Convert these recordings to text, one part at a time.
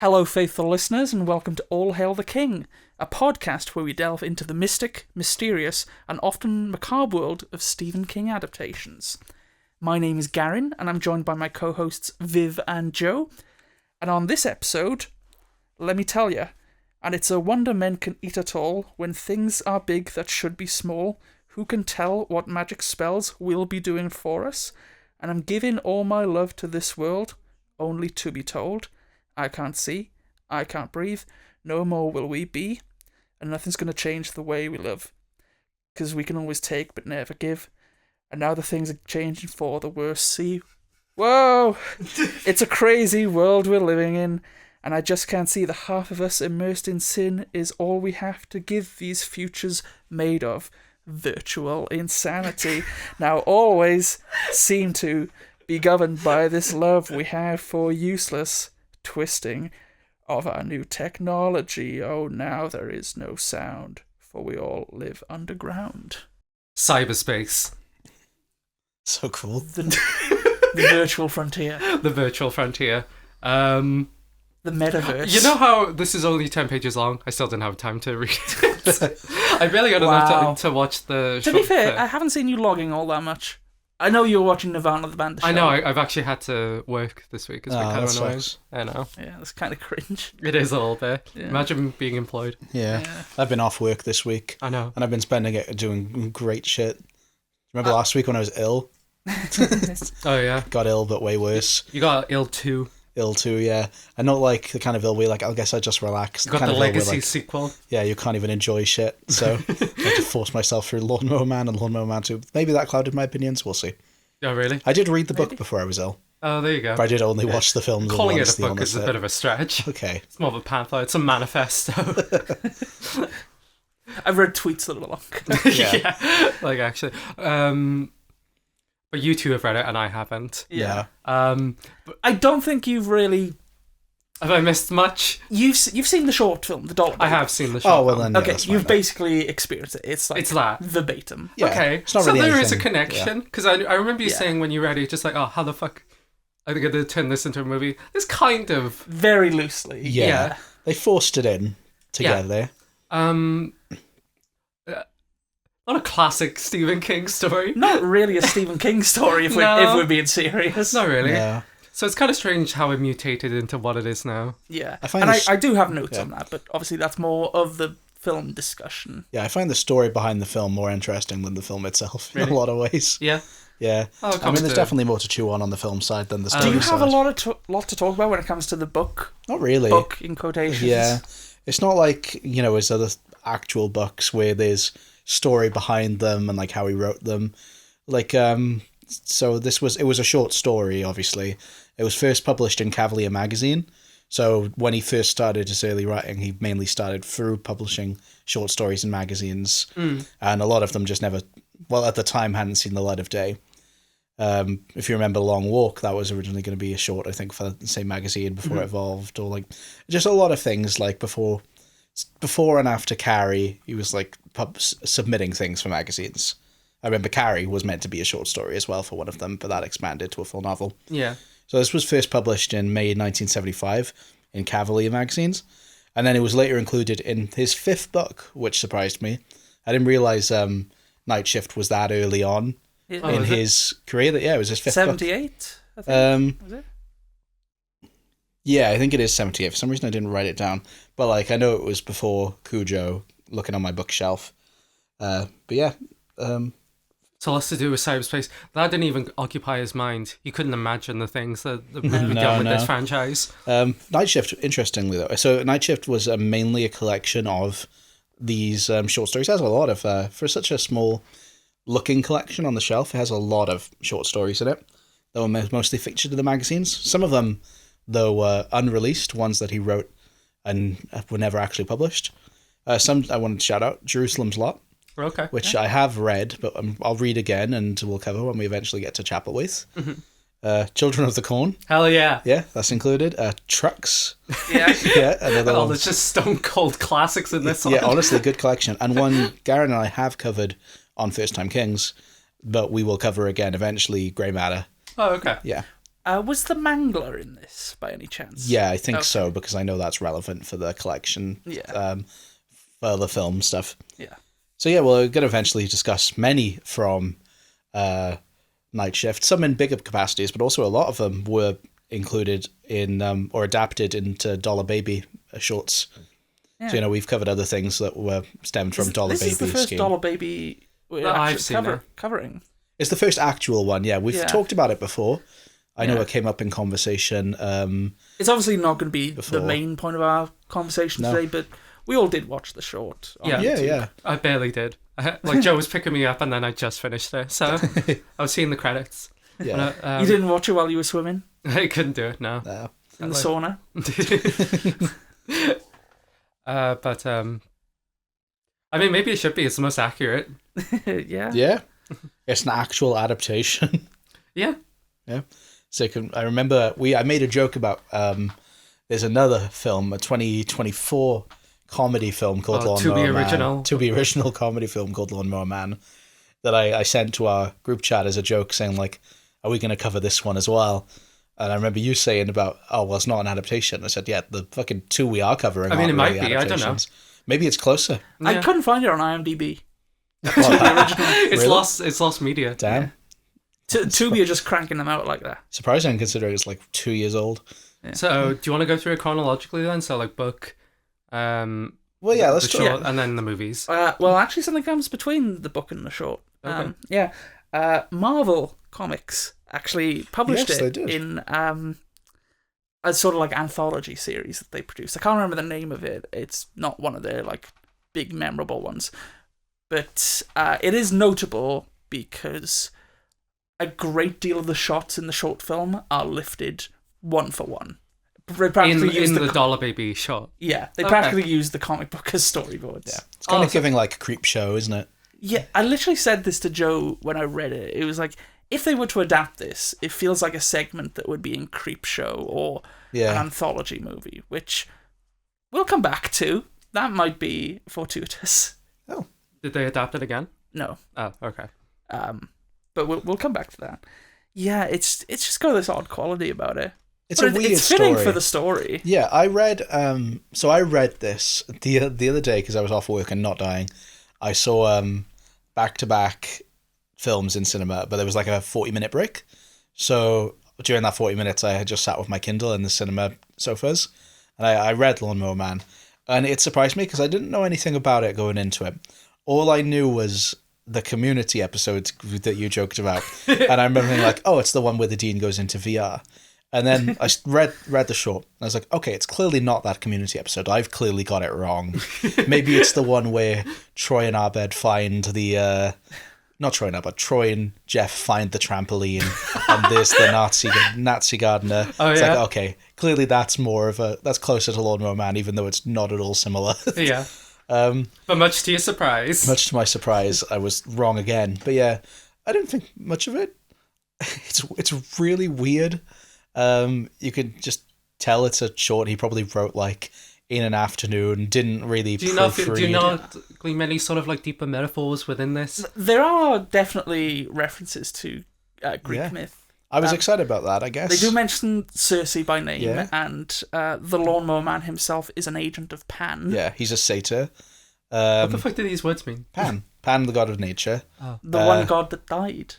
Hello, faithful listeners, and welcome to All Hail the King, a podcast where we delve into the mystic, mysterious, and often macabre world of Stephen King adaptations. My name is Garin, and I'm joined by my co-hosts Viv and Joe. And on this episode, let me tell you, and it's a wonder men can eat at all when things are big that should be small. Who can tell what magic spells will be doing for us? And I'm giving all my love to this world, only to be told. I can't see, I can't breathe, no more will we be, and nothing's going to change the way we live. Because we can always take but never give, and now the things are changing for the worse. See, whoa, it's a crazy world we're living in, and I just can't see the half of us immersed in sin is all we have to give these futures made of virtual insanity. Now always seem to be governed by this love we have for useless twisting of our new technology. Oh, now there is no sound, for we all live underground. Cyberspace. So cool. The virtual frontier. The virtual frontier. The metaverse. You know how this is only 10 pages long? I still didn't have time to read it. I barely got enough time to watch the To be fair, I haven't seen you logging all that much. I know you were watching Nirvana the band. I know, I've actually had to work this week. It's been kind of annoying. I know. Yeah, that's kind of cringe. It is a little bit. Yeah. Imagine being employed. Yeah. I've been off work this week. I know. And I've been spending it doing great shit. Remember last week when I was ill? Oh, yeah. Got ill, but way worse. You got ill too. Ill too, yeah. And not like the kind of ill way, like, I guess I just relaxed. You got the Legacy sequel. Yeah, you can't even enjoy shit. So I had to force myself through Lawnmower Man and Lawnmower Man 2. Maybe that clouded my opinions, we'll see. Oh, really? I did read the book before I was ill. Oh, there you go. But I did only watch the films. Calling it a book is a bit of a stretch. Okay. It's more of a pamphlet. It's a manifesto. I've read tweets that are long. Yeah. Like, actually. But you two have read it and I haven't. Yeah. But I don't think you've really... Have I missed much? You've seen the short film, the Dollar. I have seen the short film. Oh, well film. then, okay, you've basically experienced it. It's like... It's that. Verbatim. Yeah, okay, so really there anything. Is a connection. Because I remember you saying when you read it, just like, oh, how the fuck are they going to turn this into a movie? It's kind of... Very loosely. Yeah. They forced it in together. Yeah. Not a classic Stephen King story. Not really a Stephen King story if we're being serious. Not really. Yeah. So it's kind of strange how it mutated into what it is now. Yeah. I do have notes on that, but obviously that's more of the film discussion. Yeah, I find the story behind the film more interesting than the film itself in a lot of ways. Yeah. Yeah. I mean, there's definitely more to chew on the film side than the story side. Do you have a lot to talk about when it comes to the book? Not really. Book in quotations. Yeah. It's not like, as other actual books where there's story behind them and like how he wrote them. Like, so it was a short story, obviously. It was first published in Cavalier magazine. So when he first started his early writing, he mainly started through publishing short stories in magazines. And a lot of them just never, well, at the time hadn't seen the light of day. If you remember Long Walk, that was originally going to be a short, I think, for the same magazine before it evolved, or like just a lot of things like before and after Carrie, he was like submitting things for magazines. I remember Carrie was meant to be a short story as well for one of them, but that expanded to a full novel. Yeah. So this was first published in May 1975 in Cavalier magazines, and then it was later included in his fifth book, which surprised me. I didn't realize Night Shift was that early on in his career. It was his fifth 78, book. I think. Was it? Yeah, I think it is 78. For some reason, I didn't write it down. But, like, I know it was before Cujo, looking on my bookshelf. But, yeah. So lots to do with cyberspace. That didn't even occupy his mind. He couldn't imagine the things that would be done with this franchise. Night Shift, interestingly, though. So, Night Shift was mainly a collection of these short stories. It has a lot of, for such a small-looking collection on the shelf, it has a lot of short stories in it that were mostly featured in the magazines. Some of them, though, were unreleased, ones that he wrote and were never actually published. Some I wanted to shout out, Jerusalem's Lot, Okay. which I have read, but I'll read again and we'll cover when we eventually get to Chapelwaith. Children of the Corn. Hell yeah. Yeah, that's included. Trucks. Yeah. Yeah, another one. There's just stone cold classics in this one. Yeah, honestly, good collection. And one Garen and I have covered on First Time Kings, but we will cover again eventually, Grey Matter. Oh, okay. Yeah. Was the Mangler in this by any chance? Yeah, I think so, because I know that's relevant for the collection. Yeah. For the film stuff. Yeah. So yeah, we're going to eventually discuss many from Night Shift, some in bigger capacities, but also a lot of them were included in or adapted into Dollar Baby shorts. Yeah. So, we've covered other things that were stemmed from Dollar Baby. This is the first scheme. Dollar Baby we're I've seen covering. It's the first actual one, yeah. We've talked about it before. I know it came up in conversation. It's obviously not going to be the main point of our conversation today, but we all did watch the short. Yeah. I barely did. Joe was picking me up and then I just finished it. So I was seeing the credits. Yeah. But, you didn't watch it while you were swimming? I couldn't do it, no. In the sauna? But I mean, maybe it should be. It's the most accurate. Yeah. Yeah. It's an actual adaptation. Yeah. Yeah. So I remember I made a joke about there's another film, a 2024 comedy film called Lawnmower Man. To be original comedy film called Lawnmower Man that I sent to our group chat as a joke, saying like, are we going to cover this one as well? And I remember you saying about, well, it's not an adaptation. I said, yeah, the fucking two we are covering. I mean, it might really be. I don't know. Maybe it's closer. Yeah. I couldn't find it on IMDb. It's lost. It's lost media. Damn. Tubi are just cranking them out like that. Surprising considering it's like 2 years old. Yeah. So, do you want to go through it chronologically then? So, like book. Well, yeah, let's try. And then the movies. Well, actually, something comes between the book and the short. Okay. Marvel Comics actually published it in a sort of like anthology series that they produced. I can't remember the name of it. It's not one of their like big memorable ones, but it is notable because a great deal of the shots in the short film are lifted one for one. In the Dollar Baby shot. Yeah, they practically use the comic book as storyboards. Yeah, it's kind of giving like a creep show, isn't it? Yeah, I literally said this to Joe when I read it. It was like, if they were to adapt this, it feels like a segment that would be in Creep Show or an anthology movie, which we'll come back to. That might be fortuitous. Oh. Did they adapt it again? No. Oh, okay. But we'll come back to that. Yeah, it's just got this odd quality about it. It's a weird it's fitting story for the story. Yeah, I read this the other day because I was off work and not dying. I saw back-to-back films in cinema, but there was like a 40-minute break. So during that 40 minutes, I had just sat with my Kindle in the cinema sofas, and I read Lawnmower Man, and it surprised me because I didn't know anything about it going into it. All I knew was the Community episodes that you joked about, and I remember being like, oh, it's the one where the Dean goes into VR. And then I read the short, and I was like, okay, it's clearly not that Community episode. I've clearly got it wrong. Maybe it's the one where Troy and Abed find the... not Troy and Abed, Troy and Jeff find the trampoline, and there's the Nazi gardener. It's like, okay, clearly that's closer to Lawnmower Man, even though it's not at all similar. Yeah. But much to your surprise. Much to my surprise, I was wrong again. But yeah, I didn't think much of it. It's really weird. You could just tell it's a short he probably wrote like in an afternoon, didn't really proofread. Do you not glean any sort of like deeper metaphors within this? There are definitely references to Greek myth. I was excited about that, I guess. They do mention Circe by name, and the Lawnmower Man himself is an agent of Pan. Yeah, he's a satyr. What the fuck do these words mean? Pan, the god of nature. Oh. The one god that died.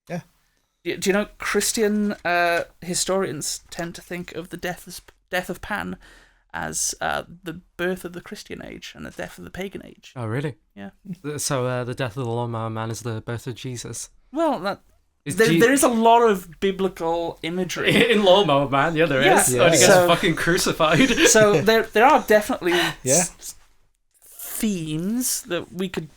Yeah. Do you know Christian historians tend to think of the death of Pan as the birth of the Christian age and the death of the pagan age? Oh, really? Yeah. So the death of the Lawnmower Man is the birth of Jesus? Well, there is a lot of biblical imagery. In Lawnmower Man, yeah, there is. Yeah. And he gets fucking crucified. So there are definitely themes that we could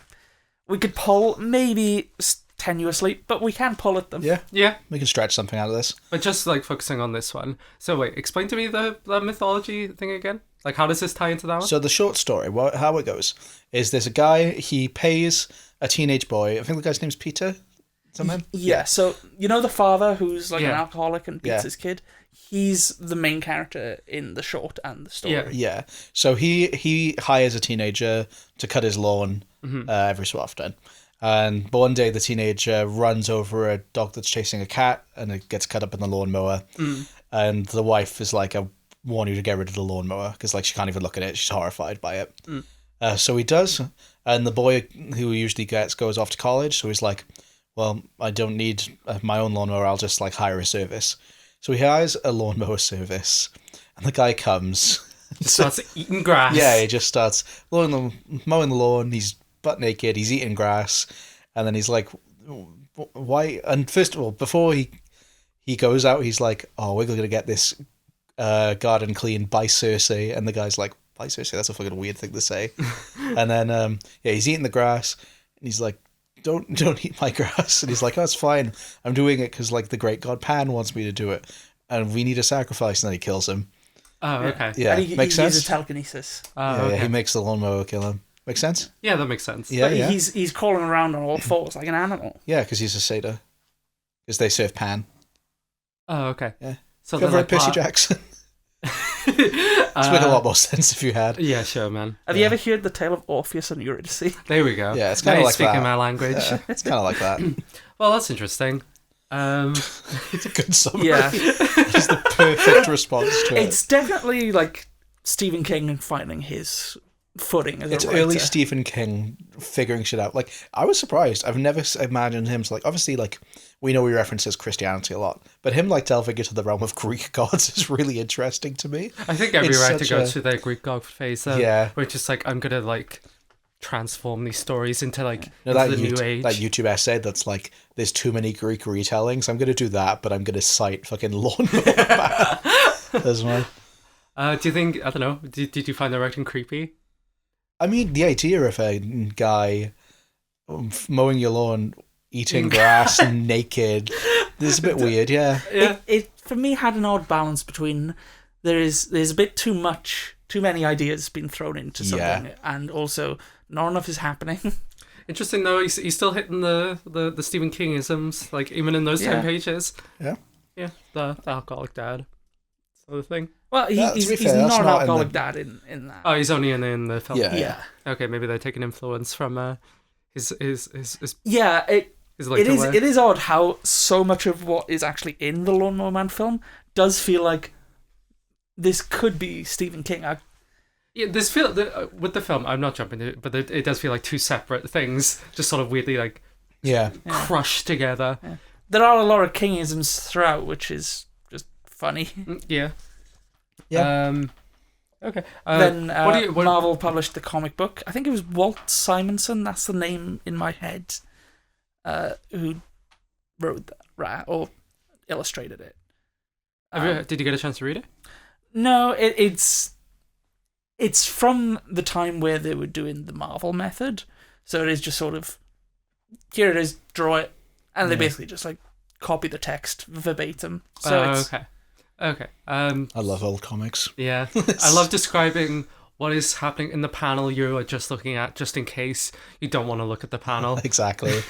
pull, maybe tenuously, but we can pull at them. Yeah. We can stretch something out of this. But just like focusing on this one. So wait, explain to me the mythology thing again. Like, how does this tie into that one? So the short story, how it goes, is there's a guy, he pays a teenage boy, I think the guy's name's Peter, something? Yeah, so you know the father who's like an alcoholic and beats his kid? He's the main character in the short and the story. Yeah. So he hires a teenager to cut his lawn every so often. And one day the teenager runs over a dog that's chasing a cat, and it gets cut up in the lawnmower. And the wife is like, I warn you to get rid of the lawnmower, because like she can't even look at it. She's horrified by it. So he does, and the boy who he usually gets goes off to college. So he's like, well, I don't need my own lawnmower. I'll just like hire a service. So he hires a lawnmower service, and the guy comes. Just starts eating grass. Yeah, he just starts mowing the lawn. He's butt naked. He's eating grass, and then he's like, "Why?" And first of all, before he goes out, he's like, "Oh, we're gonna get this garden clean by Cersei," and the guy's like, "By Cersei? That's a fucking weird thing to say." And then he's eating the grass, and he's like, Don't eat my grass. And he's like, oh, it's fine. I'm doing it because like the great god Pan wants me to do it, and we need a sacrifice. And then he kills him. Oh, okay. Yeah, and makes sense. He uses telekinesis. Okay. He makes the lawnmower kill him. Makes sense. Yeah, that makes sense. Yeah, But he's crawling around on all fours like an animal. Yeah, because he's a satyr. Because they serve Pan. Oh, okay. Yeah. So Cover they're like Percy Jackson. This would make a lot more sense if you had. Yeah, sure, man. Have you ever heard the tale of Orpheus and Eurydice? There we go. Yeah, it's Now kind of you're like speaking that. my language. Yeah, it's kind of like that. Well, that's interesting. It's a good summary. Yeah. It's the perfect response to it. It's definitely like Stephen King finding his footing as It's a writer. early Stephen King figuring shit out. Like, I was surprised. I've never imagined him to, like, obviously, like, we know he references Christianity a lot, but him, like, delving into the realm of Greek gods is really interesting to me. I think every It's writer such goes a- through their Greek god phase, though. Yeah. Where it's just like, I'm going to, like, transform these stories into, like, You know, into the new age. that YouTube essay that's like, there's too many Greek retellings. I'm going to do that, but I'm going to cite fucking Lawnmower as well. Do you think, I don't know, did you find the writing creepy? I mean, the idea of a guy mowing your lawn, eating grass, naked, this is a bit weird, yeah. Yeah. It for me had an odd balance between there's a bit too many ideas being thrown into something, and also not enough is happening. Interesting, though, he's still hitting the Stephen King-isms, like, even in those 10 pages. Yeah. Yeah, the alcoholic dad sort of thing. Well, to be he's fair, that's not an not in alcoholic the- dad in that. Oh, he's only in the film. Yeah. Yeah. Okay, maybe they're taking influence from his Yeah, it later work. is odd how so much of what is actually in the Lawnmower Man film does feel like this could be Stephen King. Yeah, with the film, I'm not jumping to it, but it does feel like two separate things, just sort of weirdly like Yeah. crushed together. Yeah. There are a lot of Kingisms throughout, which is just funny. Yeah. Yeah. Okay. Then what Marvel published the comic book. I think it was Walt Simonson. That's the name in my head. Who wrote that, right, or illustrated it? did you get a chance to read it? No, it's from the time where they were doing the Marvel method. So it is just sort of, here it is, draw it, and they basically just like copy the text verbatim. So it's Okay. I love old comics. Yeah. I love describing what is happening in the panel you are just looking at, just in case you don't want to look at the panel. Exactly.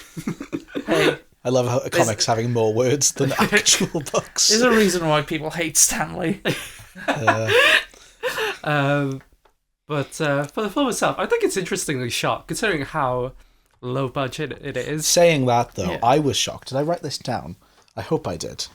hey, I love how comics having more words than actual books. there's a reason why people hate Stanley. But for the film itself, I think it's interestingly shot, considering how low budget it is. Saying that, though, Yeah. I was shocked. Did I write this down? I hope I did.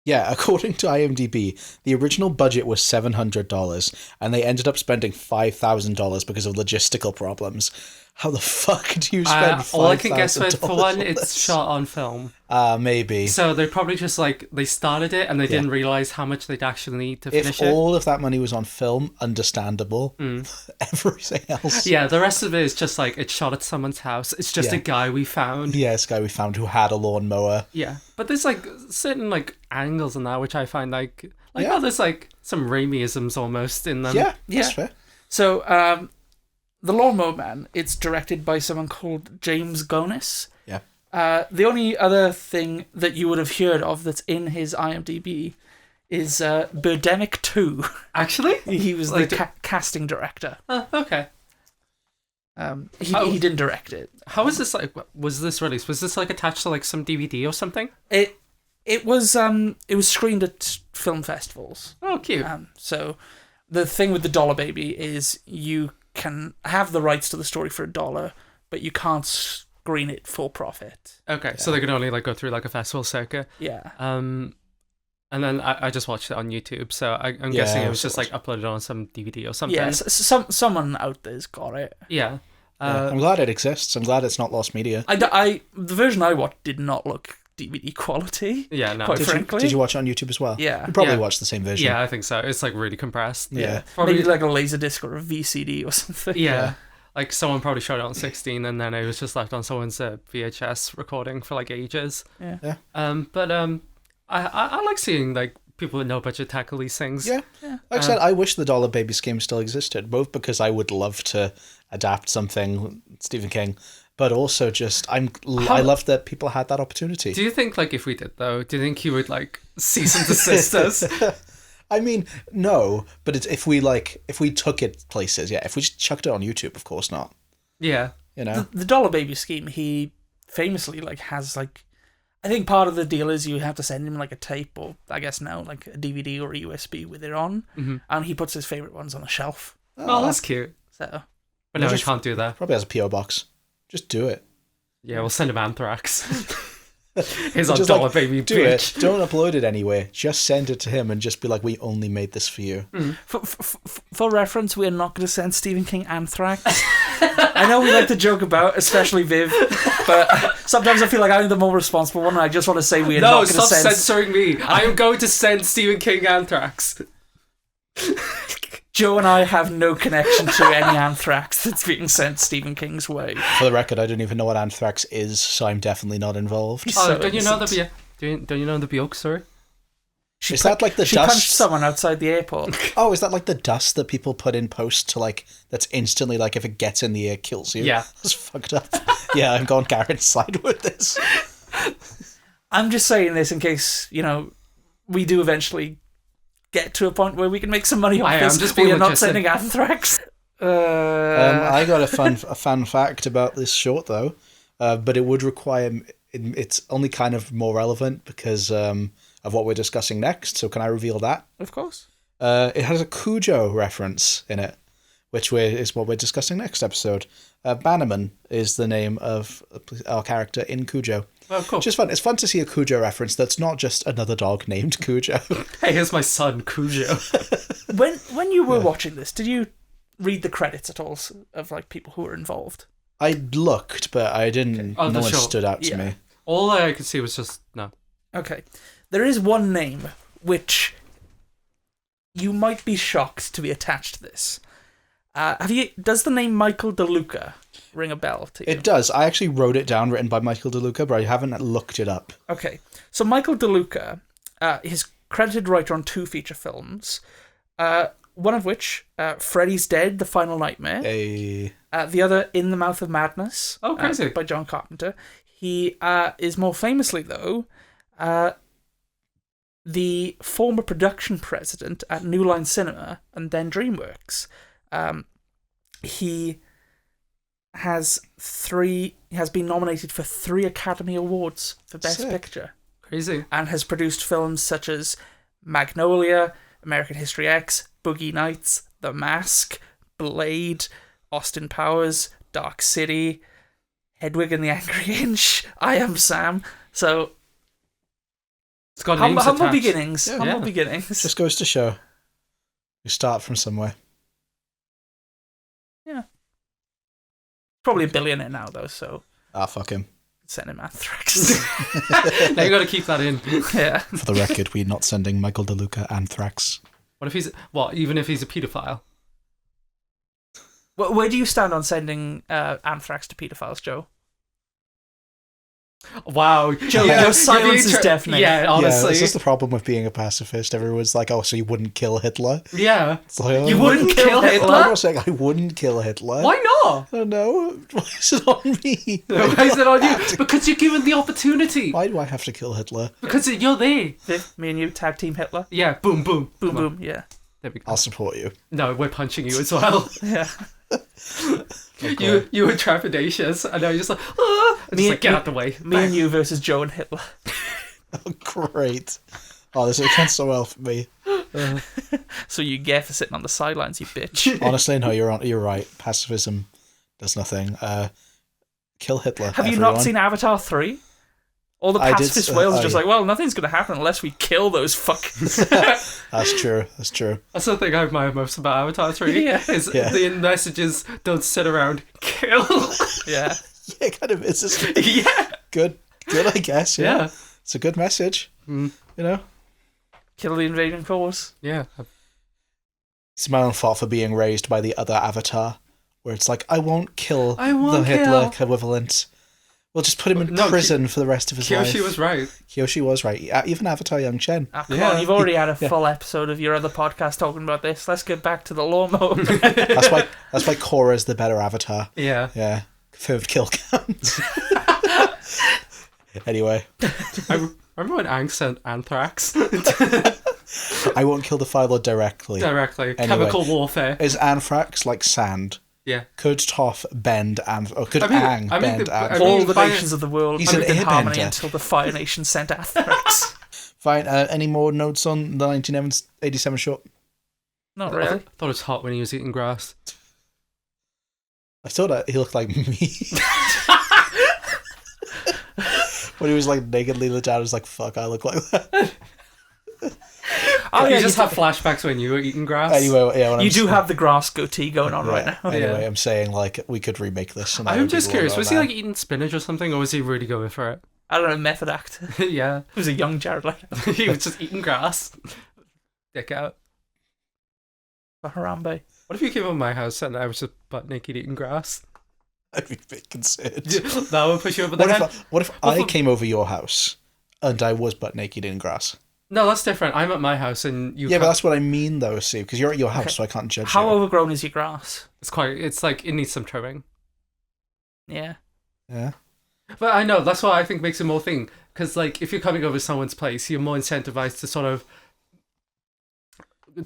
Yeah, according to IMDb, the original budget was $700, and they ended up spending $5,000 because of logistical problems. How the fuck do you spend $5,000? All I can guess with, for one, on it's this? shot on film. Maybe. So they probably just like, they started it and they didn't realise how much they'd actually need to finish If it. all of that money was on film, understandable. Everything else. Yeah, the rest of it is just like, it's shot at someone's house. It's just a guy we found. Yeah, this guy we found who had a lawnmower. Yeah, but there's like certain like angles in that which I find like oh, there's like some Raimi-isms almost in them. Yeah, Yeah. that's fair. So, The Lawnmower Man, it's directed by someone called James Gonis. Yeah. The only other thing that you would have heard of that's in his IMDb is Birdemic 2. Actually? He was Like the casting director. Okay. He didn't direct it. How was this like? Was this released? Was this like attached to like some DVD or something? It was screened at film festivals. Oh, cute. So the thing with the Dollar Baby is you can have the rights to the story for $1, but you can't screen it for profit. Okay, so they can only like go through like a festival circuit. Yeah. And then I just watched it on YouTube, so I'm guessing it was just like uploaded on some DVD or something. Yeah, someone out there's got it. Yeah. I'm glad it exists. I'm glad it's not lost media. The version I watched did not look DVD quality. Yeah, no. Quite frankly. Did you watch it on YouTube as well? Yeah. You probably watched the same version. Yeah, I think so. It's like really compressed. Yeah. Probably maybe like a Laserdisc or a VCD or something. Yeah. Like someone probably showed it on 16 and then it was just left on someone's VHS recording for like ages. Yeah. But I like seeing like people with no budget tackle these things. Yeah. Like I said, I wish the Dollar Baby scheme still existed, both because I would love to adapt something Stephen King, but also just I love that people had that opportunity. Do you think like if we did though, do you think he would like cease and desist us? I mean, no, but it's if we took it places, yeah. If we just chucked it on YouTube, of course not. Yeah. You know, the Dollar Baby scheme, he famously like has like, I think part of the deal is you have to send him like a tape or I guess now like a DVD or a USB with it on, and he puts his favorite ones on a shelf. Oh, that's cute. So, but no, he can't do that. Probably has a PO box. Just do it. Yeah, we'll send him Anthrax. Here's our Just Dollar like, Baby do bitch. it. Don't upload it anyway. Just send it to him and just be like, we only made this for you. For reference, we're not going to send Stephen King Anthrax. I know we like to joke about, especially Viv, but sometimes I feel like I'm the more responsible one and I just want to say we're not going to stop send... censoring me. I am going to send Stephen King Anthrax. Joe and I have no connection to any Anthrax that's being sent Stephen King's way. For the record, I don't even know what Anthrax is, so I'm definitely not involved. Oh, don't you know the Bjork story? Is that like the she dust? punched someone outside the airport. Oh, is that like the dust that people put in post to like, that's instantly like if it gets in the air kills you? Yeah. That's fucked up. Yeah, I'm going Garen's side with this. I'm just saying this in case, we do eventually get to a point where we can make some money off this. I'm just being we are not logistic. sending Anthrax. I got a fun fact about this short though, but it would require... It's only kind of more relevant because of what we're discussing next. So can I reveal that? Of course. It has a Cujo reference in it, which is what we're discussing next episode. Bannerman is the name of our character in Cujo. Oh, cool. Which is fun. It's fun to see a Cujo reference that's not just another dog named Cujo. Hey, here's my son, Cujo. When you were watching this, did you read the credits at all of like people who were involved? I looked, but I didn't. Okay. No one stood out to me. All I could see was just no. Okay, there is one name which you might be shocked to be attached to this. Does the name Michael DeLuca ring a bell to you? It does. I actually wrote it down, written by Michael DeLuca, but I haven't looked it up. Okay, so Michael DeLuca is credited writer on 2 feature films, one of which, Freddy's Dead, The Final Nightmare. The other, In the Mouth of Madness. Oh, crazy. By John Carpenter. He is more famously, though, the former production president at New Line Cinema and then DreamWorks. He has been nominated for 3 Academy Awards for Best Sick. Picture. Crazy. And has produced films such as Magnolia, American History X, Boogie Nights, The Mask, Blade, Austin Powers, Dark City, Hedwig and the Angry Inch, I Am Sam. So, It's got humble attached. beginnings. Yeah. Humble beginnings. Just goes to show. You start from somewhere. Yeah. Probably a billionaire now, though, so Ah, fuck him. send him Anthrax. Now you got to keep that in. Yeah. For the record, we're not sending Michael DeLuca Anthrax. Even if he's a paedophile? Where do you stand on sending Anthrax to paedophiles, Joe? Wow, Joe, your silence is deafening. Yeah, honestly. Yeah, this is the problem with being a pacifist. Everyone's like, oh, so you wouldn't kill Hitler? Yeah. It's like, oh, You wouldn't kill Hitler? I'm not saying I wouldn't kill Hitler. Why not? I don't know. Why is it on me? Why is it on you? Because you're given the opportunity. Why do I have to kill Hitler? Because you're there. Viv, me and you, tag team Hitler. Yeah, boom, boom. Boom, Come on. boom, yeah. There we go. I'll support you. No, we're punching you as well. Yeah. Okay. You were trepidatious, and now you're just like, ah! And just like, get out the way. Me and you versus Joe and Hitler. Oh, great. Oh, this has gone so well for me. So you get for sitting on the sidelines, you bitch. Honestly, no, you're right. Pacifism does nothing. Kill Hitler. Have you everyone. not seen Avatar 3? All the I did, pacifist whales are just yeah. like, well, nothing's going to happen unless we kill those fuckers. That's true. That's true. That's the thing I admire most about Avatar 3. Yeah. Is the messages don't sit around, kill. Yeah. Yeah, it kind of is. Isn't it? Yeah. Good, I guess. Yeah. Yeah. It's a good message. You know? Kill the invading force. Yeah. It's my own fault for being raised by the other Avatar, where it's like, I won't kill I won't the Hitler kill. equivalent. We'll just put him in No, prison for the rest of his life. Kyoshi was right. Kyoshi was right. Even Avatar Young Chen. Ah, come Yeah. on, you've already had a full episode of your other podcast talking about this. Let's get back to the Lawnmower. That's why Korra's the better Avatar. Yeah. Yeah. Confirmed kill count. Anyway. I remember when Aang sent Anthrax I won't kill the Philo directly. directly. Anyway. Chemical warfare. Is anthrax like sand? Yeah. Could Toph bend could I mean- Aang I mean, bend the- I anthrax? mean- All the Fire- nations of the world He's lived an in harmony airbender. until the Fire Nation sent Anthrax. Fine. Any more notes on the 1987 short? Not I really. thought it was hot when he was eating grass. I thought that he looked like me. When he was like nakedly legit, I was like, fuck, I look like that. Oh, You yeah, just have flashbacks when you were eating grass. Anyway, yeah. you do have the grass goatee going on right now. Anyway, Yeah. I'm saying like we could remake this. And I I'm would be just the curious, Lawnmower was he Man. like eating spinach or something, or was he really going for it? I don't know, method actor. Yeah. It was a young Jared Leto He was just eating grass. Dick out. for Harambe. What if you came over my house and I was just butt naked eating grass? I'd be a bit concerned. That would push you over the head? What if I came over your house and I was butt naked in grass? No, that's different. I'm at my house and you. Yeah, but can't- that's what I mean, though, see, because you're at your house, so I can't judge How you. overgrown is your grass? It's like it needs some trimming. Yeah. Yeah. But I know that's what I think makes it more thing. Because like if you're coming over someone's place, you're more incentivized to sort of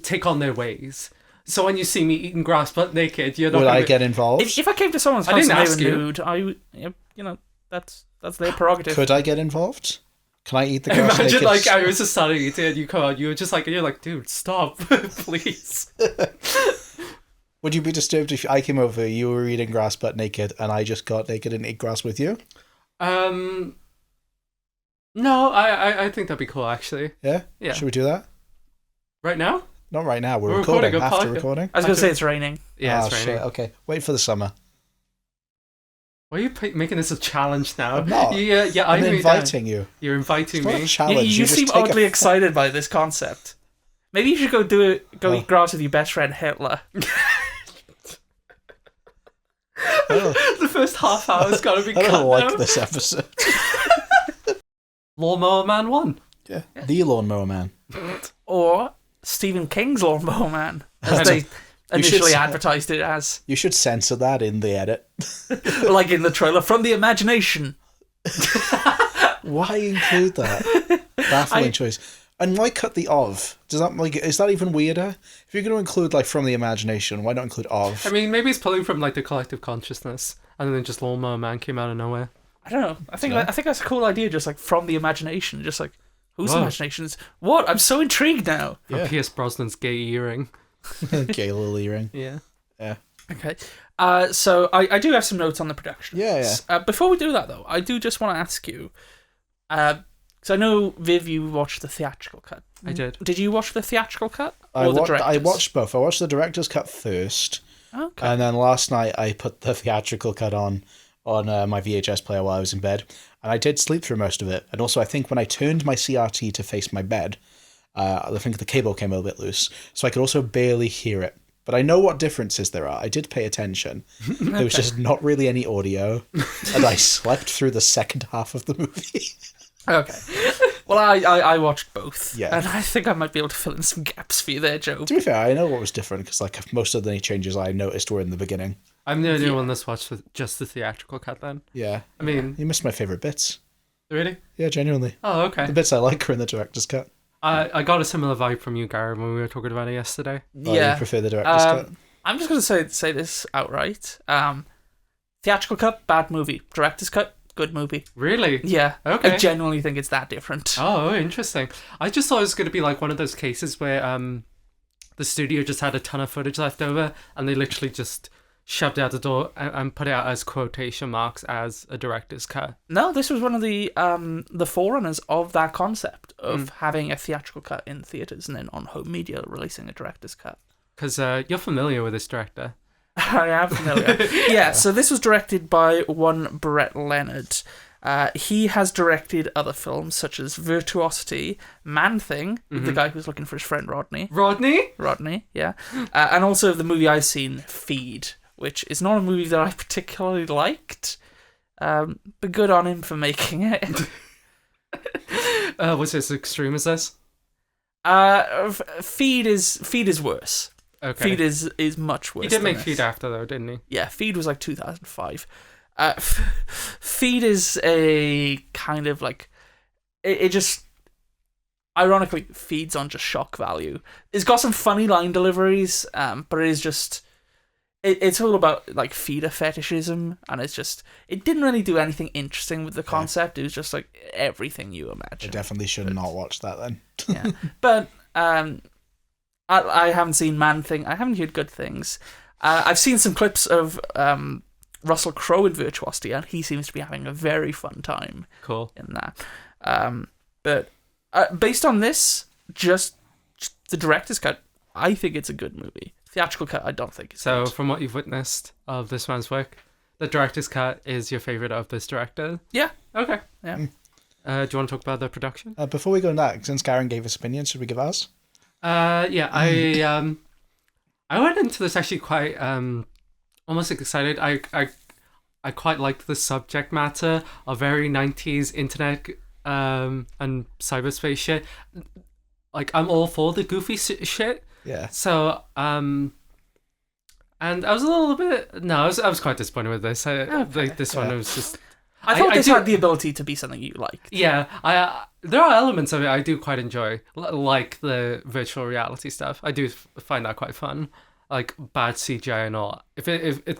take on their ways. So when you see me eating grass butt naked, you're not. Would gonna I get get involved? If I came to someone's I house didn't and ask they were you. nude, that's their prerogative. Could I get involved? Can I eat the grass Imagine naked? like I was just starting eating and you come out, you're like, dude, stop, please. Would you be disturbed if I came over, you were eating grass butt naked, and I just got naked and ate grass with you? No, I think that'd be cool actually. Yeah? Yeah. Should we do that? Right now? Not right now. We're We're recording. recording a After podcast. recording. I was going to say it's raining. Yeah, it's Oh, raining. shit. Okay. Wait for the summer. Why are you making this a challenge now? I'm not. Yeah, I'm I'm inviting you. You're inviting It's not me. a challenge. You just seem take a oddly fu- excited by this concept. Maybe you should go Oh. eat grass with your best friend Hitler. Oh, The first half hour's gotta be I cut don't like now. this episode. Lawnmower Man 1. Yeah. The Lawnmower Man. Or Stephen King's Lawnmower Man, as I they should initially say- advertised it as. You should censor that in the edit. Like in the trailer, from the imagination. Why include that? Baffling choice. And why cut the of? Does that is that even weirder? If you're going to include like from the imagination, why not include of? I mean, maybe it's pulling from like the collective consciousness, and then just Lawnmower Man came out of nowhere. I don't know. I think Yeah. I think that's a cool idea, just like from the imagination. Just like, whose Whoa. imaginations? What? I'm so intrigued now. Yeah. Pierce Brosnan's gay earring. Gay little earring. Yeah. Yeah. Okay. So I do have some notes on the production. Yeah, Before we do that, though, I do just want to ask you, because I know, Viv, you watched the theatrical cut. I did. Did you watch the theatrical cut? Or I the watched director's? both. I watched the director's cut first, Okay. and then last night I put the theatrical cut on my VHS player while I was in bed, and I did sleep through most of it. And also, I think when I turned my CRT to face my bed, I think the cable came a little bit loose, so I could also barely hear it. But I know what differences there are. I did pay attention. There was just not really any audio, and I slept through the second half of the movie. Okay. Well, I watched both. Yeah. And I think I might be able to fill in some gaps for you there, Joe. To be fair, I know what was different because like most of the changes I noticed were in the beginning. I'm the only one that's watched just the theatrical cut then. Yeah. I mean, You missed my favourite bits. really? Yeah, genuinely. Oh, okay. The bits I like are in the director's cut. I got a similar vibe from you, Gary, when we were talking about it yesterday. Oh, Yeah. you prefer the director's cut? I'm just going to say this outright. Theatrical cut, bad movie. Director's cut, Good movie. Really? Yeah. Okay. I genuinely think it's that different. Oh, interesting. I just thought it was going to be like one of those cases where the studio just had a ton of footage left over and they literally just shoved it out the door and put it out as quotation marks as a director's cut. No, this was one of the forerunners of that concept of having a theatrical cut in theaters and then on home media releasing a director's cut. Because you're familiar with this director. I am familiar. Yeah, so this was directed by one Brett Leonard. He has directed other films such as Virtuosity, Man-Thing, the guy who's looking for his friend Rodney. Rodney, yeah. And also the movie I've seen, Feed, which is not a movie that I particularly liked, but good on him for making it. Was it as extreme as this? Feed is worse. Okay. Feed is much worse. He did make this. Feed after though, didn't he? Yeah, Feed was like 2005. Feed is a kind of like it just ironically feeds on just shock value. It's got some funny line deliveries, but it is just it's all about like feeder fetishism, and it didn't really do anything interesting with the concept. It was just like everything you imagine. I definitely should not watch that then. Yeah, but I haven't seen Man-Thing. I haven't heard good things. I've seen some clips of Russell Crowe in Virtuosity, and he seems to be having a very fun time. Cool. In that. But based on this, just the director's cut, I think it's a good movie. Theatrical cut, I don't think it's So, good. from what you've witnessed of this man's work, the director's cut is your favourite of this director? Yeah. Okay. Yeah. Do you want to talk about the production? Before we go on that, since Garen gave his opinion, should we give ours? Yeah, I went into this actually quite almost excited. I quite liked the subject matter of very 90s internet and cyberspace shit. Like, I'm all for the goofy shit. Yeah. So, and I was a little bit... No, I was quite disappointed with this. Like, this one was just... I thought this had the ability to be something you liked. Yeah, there are elements of it I do quite enjoy, like the virtual reality stuff. I do find that quite fun. Like bad CGI and all. If the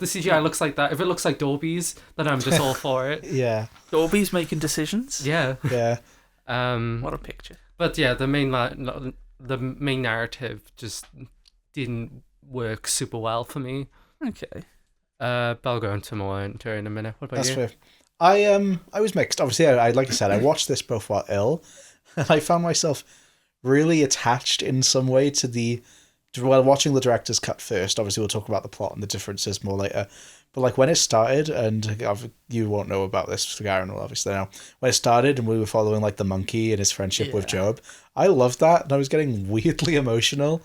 CGI looks like that, if it looks like Dolby's, then I'm just all for it. Yeah. Dolby's making decisions. Yeah. Yeah. What a picture. But yeah, the main narrative just didn't work super well for me. Okay. But I'll go into more in a minute. What about That's you? fair. I was mixed. Obviously, I like I said, I watched this both while ill, and I found myself really attached in some way to watching the director's cut first. Obviously, we'll talk about the plot and the differences more later. But like when it started, and you won't know about this, Garen will obviously know. When it started and we were following like the monkey and his friendship with Job, I loved that, and I was getting weirdly emotional.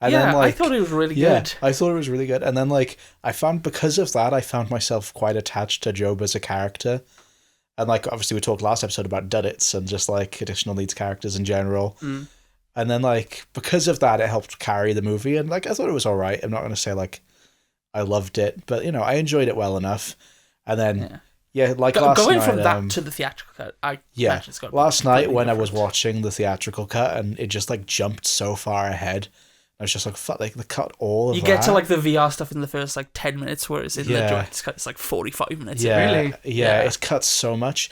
And then, I thought it was really good. I thought it was really good. And then, like, because of that, I found myself quite attached to Job as a character. And, like, obviously we talked last episode about Duddits and just, like, additional needs characters in general. Mm. And then, like, because of that, it helped carry the movie. And, like, I thought it was all right. I'm not going to say, like, I loved it. But, you know, I enjoyed it well enough. And then, like, last night... Going from that to the theatrical cut, imagine it's got last night when I was watching the theatrical cut and it just, like, jumped so far ahead... I was just like, fuck, they cut all of that. You get to like the VR stuff in the first like 10 minutes, whereas in the director's cut, it's like 45 minutes. Yeah, really? Yeah, it's cut so much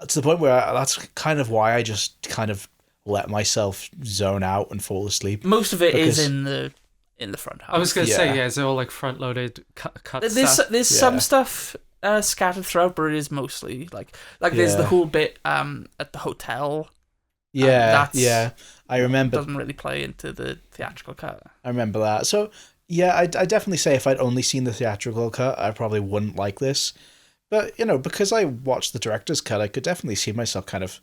to the point where that's kind of why I just kind of let myself zone out and fall asleep. Most of it is in the front half. I was going to say, is it all like front-loaded cut stuff? There's some stuff scattered throughout, but it is mostly like there's the whole bit at the hotel. Yeah, I remember. Doesn't really play into the theatrical cut. I remember that. So, yeah, I definitely say if I'd only seen the theatrical cut, I probably wouldn't like this. But, you know, because I watched the director's cut, I could definitely see myself kind of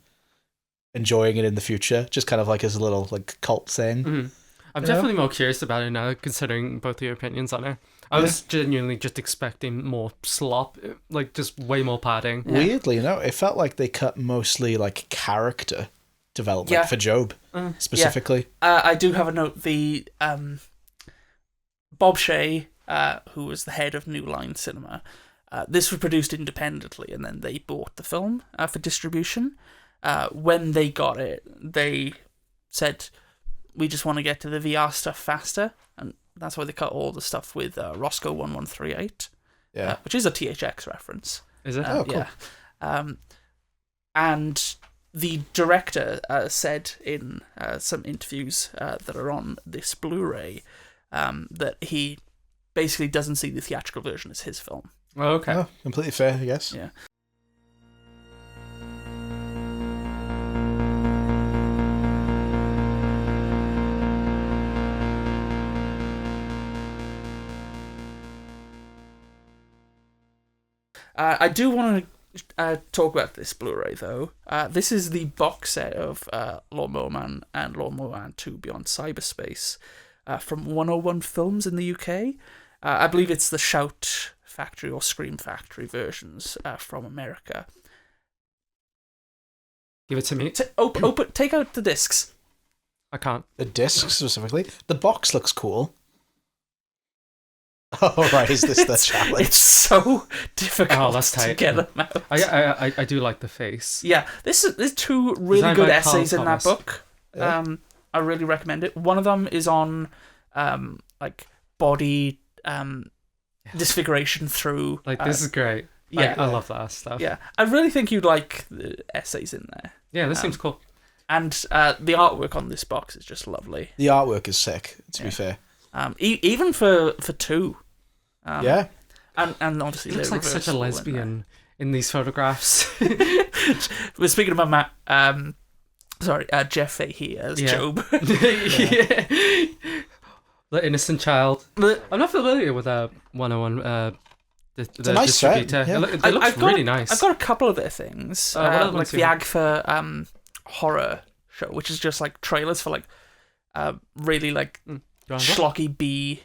enjoying it in the future, just kind of like as a little like cult thing. Mm-hmm. I'm definitely more curious about it now, considering both your opinions on it. I was genuinely just expecting more slop, like just way more padding. Weirdly, it felt like they cut mostly like character development for Job specifically. I do have a note. The Bob Shea, who was the head of New Line Cinema, this was produced independently, and then they bought the film for distribution. When they got it, they said, "We just want to get to the VR stuff faster," and that's why they cut all the stuff with Roscoe 1138, which is a THX reference. Is it? Oh, cool. And the director said in some interviews that are on this Blu-ray that he basically doesn't see the theatrical version as his film. Oh, okay. Oh, completely fair, I guess. Yeah. I do want to talk about this Blu-ray, though. This is the box set of Lawnmower Man and Lawnmower Man 2 Beyond Cyberspace from 101 Films in the UK. I believe it's the Shout Factory or Scream Factory versions from America. Give it to me. Take out the discs. I can't. The disc specifically. The box looks cool. Oh, right, is this the challenge? It's so difficult that's tight. to get them out. I do like the face. Yeah, there's two really Designed good by essays Carl in that Thomas. book. Yeah. I really recommend it. One of them is on like body disfiguration through. Like, this is great. Yeah, I love that stuff. yeah. I really think you'd like the essays in there. Yeah, this seems cool. And the artwork on this box is just lovely. The artwork is sick, to be fair. Even for two. Yeah. And obviously He looks they're like such a reversible lesbian in these photographs. We're speaking about Jeff Fahey as Job. Yeah. The innocent child. But I'm not familiar with 101. The nice set, distributor. yeah. It looks really nice. I've got a couple of their things, what other like ones do the you have? Agfa horror show, which is just like trailers for like really like schlocky B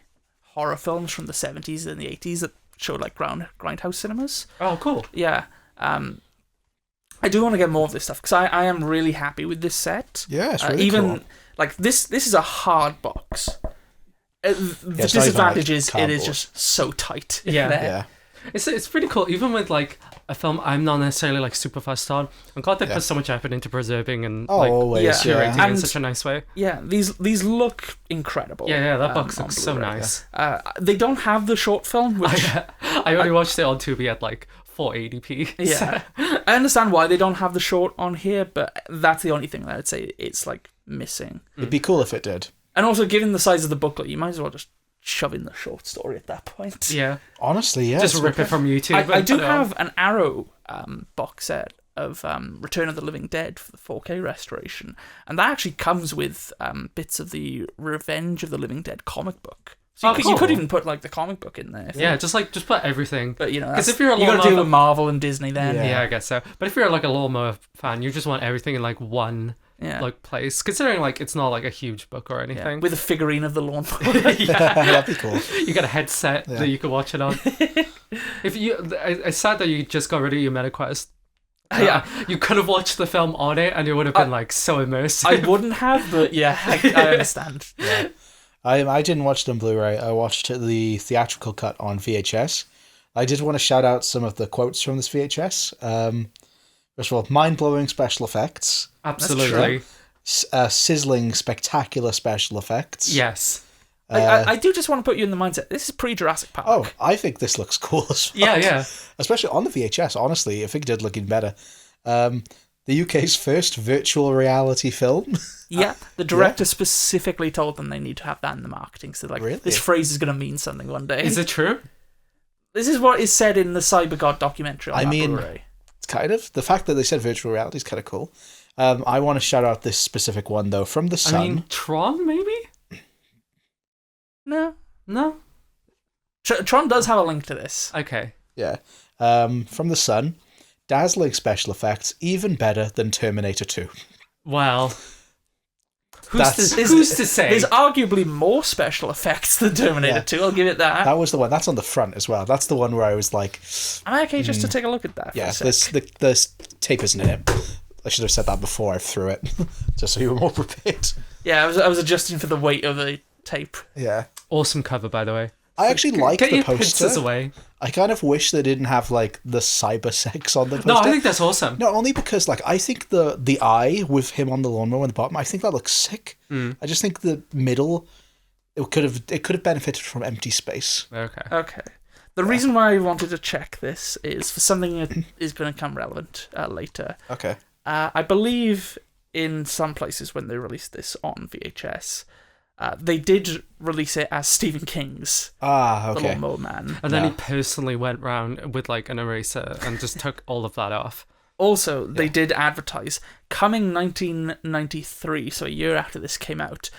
horror films from the 70s and the 80s that showed like grindhouse cinemas. Oh, cool. Yeah. I do want to get more of this stuff because I am really happy with this set. Yeah, it's really even cool. like this is a hard box. The it's not even, disadvantage like, is it cardboard. is just so tight. in Yeah. there. Yeah. It's pretty cool. Even with like a film I'm not necessarily like super fussed on. I'm glad they Yeah. put so much effort into preserving and Oh, like always. yeah. curating it in And- such a nice way. Yeah, these look incredible. Yeah, that box on looks so Blu-ray. nice. They don't have the short film, which I only watched it on Tubi at like 480p. yeah, I understand why they don't have the short on here, but that's the only thing that I'd say it's like missing. It'd be cool if it did. And also, given the size of the booklet, you might as well just shove in the short story at that point. Yeah. Honestly, yeah. Just it's rip it from YouTube. I and do put it on. have an Arrow box set of Return of the Living Dead for the 4K restoration, and that actually comes with bits of the Revenge of the Living Dead comic book. So you cool. could even put like the comic book in there. Yeah, just put everything. But you know, 'Cause that's- if you're a you got to Lawnmower deal with Marvel and Disney then. Yeah. Yeah, I guess so. But if you're like a Lawnmower fan, you just want everything in like one Yeah. like place. Considering like it's not like a huge book or Yeah, anything. with a figurine of the lawnmower. That'd be cool. You got a headset that you can watch it on. If you, it's sad that you just got rid of your MetaQuest. Yeah. You could have watched the film on it, and it would have been like so immersive. I wouldn't have, but yeah, I understand. Yeah. I didn't watch it on Blu-ray. I watched the theatrical cut on VHS. I did want to shout out some of the quotes from this VHS. First of all, mind-blowing special effects. Absolutely. Sizzling, spectacular special effects. Yes. I do just want to put you in the mindset. This is pre-Jurassic Park. Oh, I think this looks cool as fuck. Yeah. Especially on the VHS, honestly. I think it did look even better. The UK's first virtual reality film. Yeah, the director specifically told them they need to have that in the marketing. So like, Really? this phrase is going to mean something one day. Is it true? This is what is said in the Cyber God documentary on that Blu-ray. It's kind of. The fact that they said virtual reality is kind of cool. I want to shout out this specific one, though, from The Sun. I mean, Tron, maybe? No. No? Tron does have a link to this. Okay. Yeah. From The Sun. Dazzling special effects, even better than Terminator 2. Well, That's- who's to say? There's arguably more special effects than Terminator Yeah. 2, I'll give it that. That was the one. That's on the front as well. That's the one where I was like, Am I okay just to take a look at that for yeah, a sec? this tape isn't in it. I should have said that before I threw it, just so you were more prepared. Yeah, I was adjusting for the weight of the tape. Yeah. Awesome cover, by the way. I actually like Get the your poster. pincers away. I kind of wish they didn't have like the cyber sex on the poster. No, I think that's awesome. Not only because like I think the eye with him on the lawnmower on the bottom, I think that looks sick. I just think the middle it could have benefited from empty space. Okay. Okay. The reason why I wanted to check this is for something that is going to come relevant later. Okay. I believe in some places when they released this on VHS, they did release it as Stephen King's The Lawnmower Man. And then he personally went round with like an eraser and just took all of that off. Also, they did advertise, coming 1993, so a year after this came out,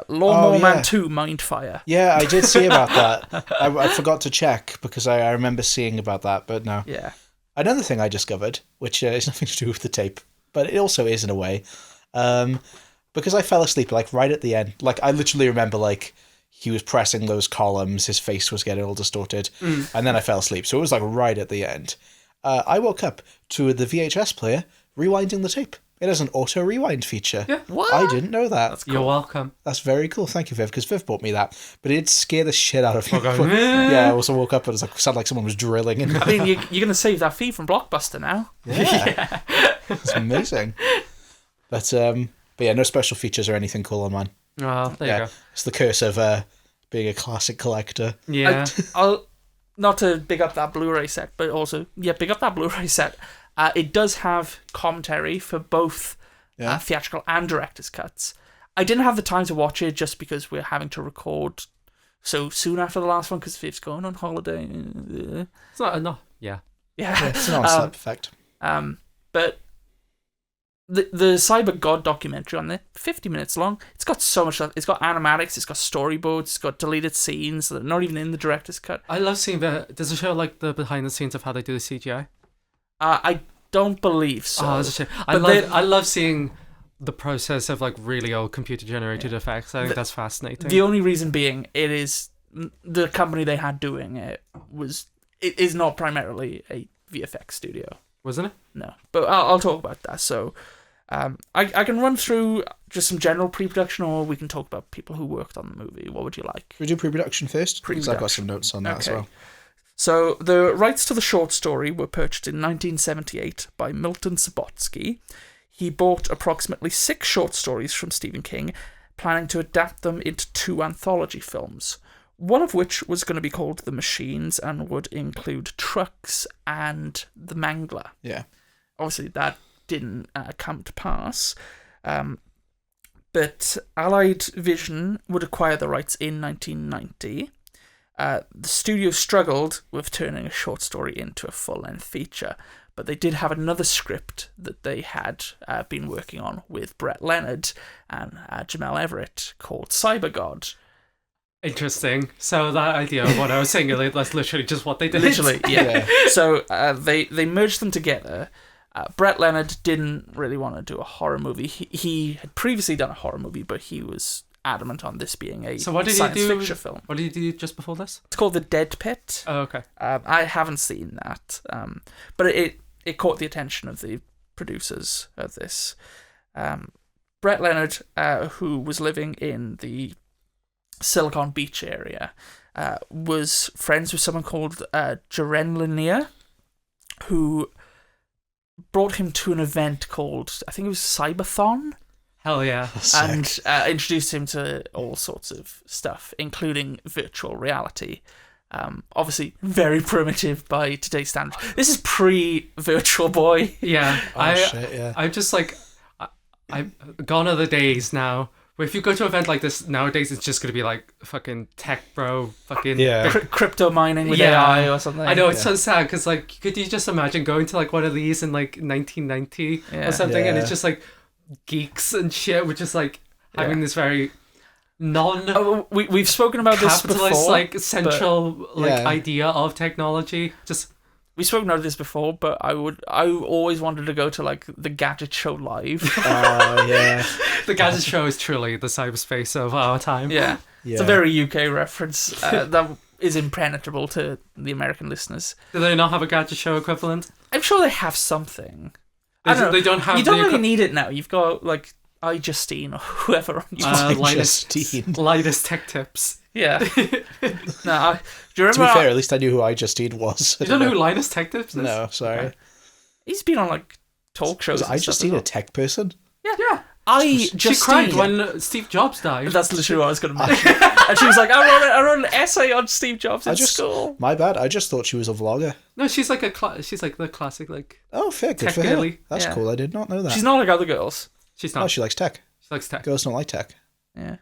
Lawnmower Man 2 Mindfire. Yeah, I did see about that. I forgot to check because I remember seeing about that, but no. Yeah. Another thing I discovered, which is nothing to do with the tape, but it also is in a way, because I fell asleep like right at the end. Like I literally remember like he was pressing those columns, his face was getting all distorted, and then I fell asleep. So it was like right at the end. I woke up to the VHS player rewinding the tape. It has an auto rewind feature. Yeah. What? I didn't know that. That's cool. You're welcome. That's very cool. Thank you, Viv, because Viv bought me that. But it did scare the shit out of me. Okay. Yeah, I also woke up and it sounded like someone was drilling in. I mean, you're going to save that fee from Blockbuster now. Yeah. It's amazing. But yeah, no special features or anything cool on mine. Oh, there you go. It's the curse of being a classic collector. Yeah. I'll not to big up that Blu-ray set, but also big up that Blu-ray set. It does have commentary for both theatrical and director's cuts. I didn't have the time to watch it just because we're having to record so soon after the last one because Viv's going on holiday. It's not enough. Yeah. Yeah. It's an on-set effect. But the Cyber God documentary on there, 50 minutes long. It's got so much stuff. It's got animatics, it's got storyboards, it's got deleted scenes that are not even in the director's cut. I love seeing does it show like the behind the scenes of how they do the CGI? I don't believe so. Oh, that's a shame. I love seeing the process of like really old computer generated effects. I think that's fascinating. The only reason being it is the company they had doing it is not primarily a VFX studio. Wasn't it? No, but I'll talk about that. So I can run through just some general pre-production, or we can talk about people who worked on the movie. What would you like? Should we do pre-production first? Because I've got Pre-production. some notes on that as well. So the rights to the short story were purchased in 1978 by Milton Subotsky. He bought approximately 6 short stories from Stephen King, planning to adapt them into 2 anthology films, one of which was going to be called The Machines and would include trucks and The Mangler. Yeah. Obviously, that didn't come to pass. But Allied Vision would acquire the rights in 1990. The studio struggled with turning a short story into a full-length feature, but they did have another script that they had been working on with Brett Leonard and Jamel Everett called Cyber God. Interesting. So that idea of what I was saying earlier, that's literally just what they did. Literally, yeah. So they merged them together. Brett Leonard didn't really want to do a horror movie. He had previously done a horror movie, but he was adamant on this being a science fiction film. What did he do just before this? It's called The Dead Pit. Oh, okay. I haven't seen that, but it caught the attention of the producers of this. Brett Leonard, who was living in the Silicon Beach area, was friends with someone called Jaren Lanier, who brought him to an event called, I think it was Cyberthon. Hell yeah. And introduced him to all sorts of stuff, including virtual reality. Obviously, very primitive by today's standards. This is pre-Virtual Boy. Yeah. Yeah. I'm just like, I've gone are the days now where if you go to an event like this nowadays, it's just going to be like fucking tech bro, fucking crypto mining with AI or something. I know, it's so sad because like, could you just imagine going to like one of these in like 1990 or something, and it's just like geeks and shit, we're just like having this very we've spoken about this before, like central idea of technology. Just we've spoken about this before, but I always wanted to go to like the Gadget Show live. The Gadget Show is truly the cyberspace of our time. Yeah. It's a very UK reference that is impenetrable to the American listeners. Do they not have a Gadget Show equivalent? I'm sure they have something. They don't have. You don't really need it now. You've got like iJustine or whoever on YouTube. Linus Tech Tips. Yeah. Do you remember? To be fair, at least I knew who iJustine was. You don't know who Linus Tech Tips is? No, sorry. He's been on like talk shows. Was iJustine a tech person? Yeah. She cried when Steve Jobs died. That's literally what I was going to mention. And she was like, I wrote an essay on Steve Jobs in school. My bad. I just thought she was a vlogger. No, she's like she's like the classic like. Oh, fair. Good for her. That's cool. I did not know that. She's not like other girls. She's not. Oh, she likes tech. She likes tech. Girls don't like tech. Yeah.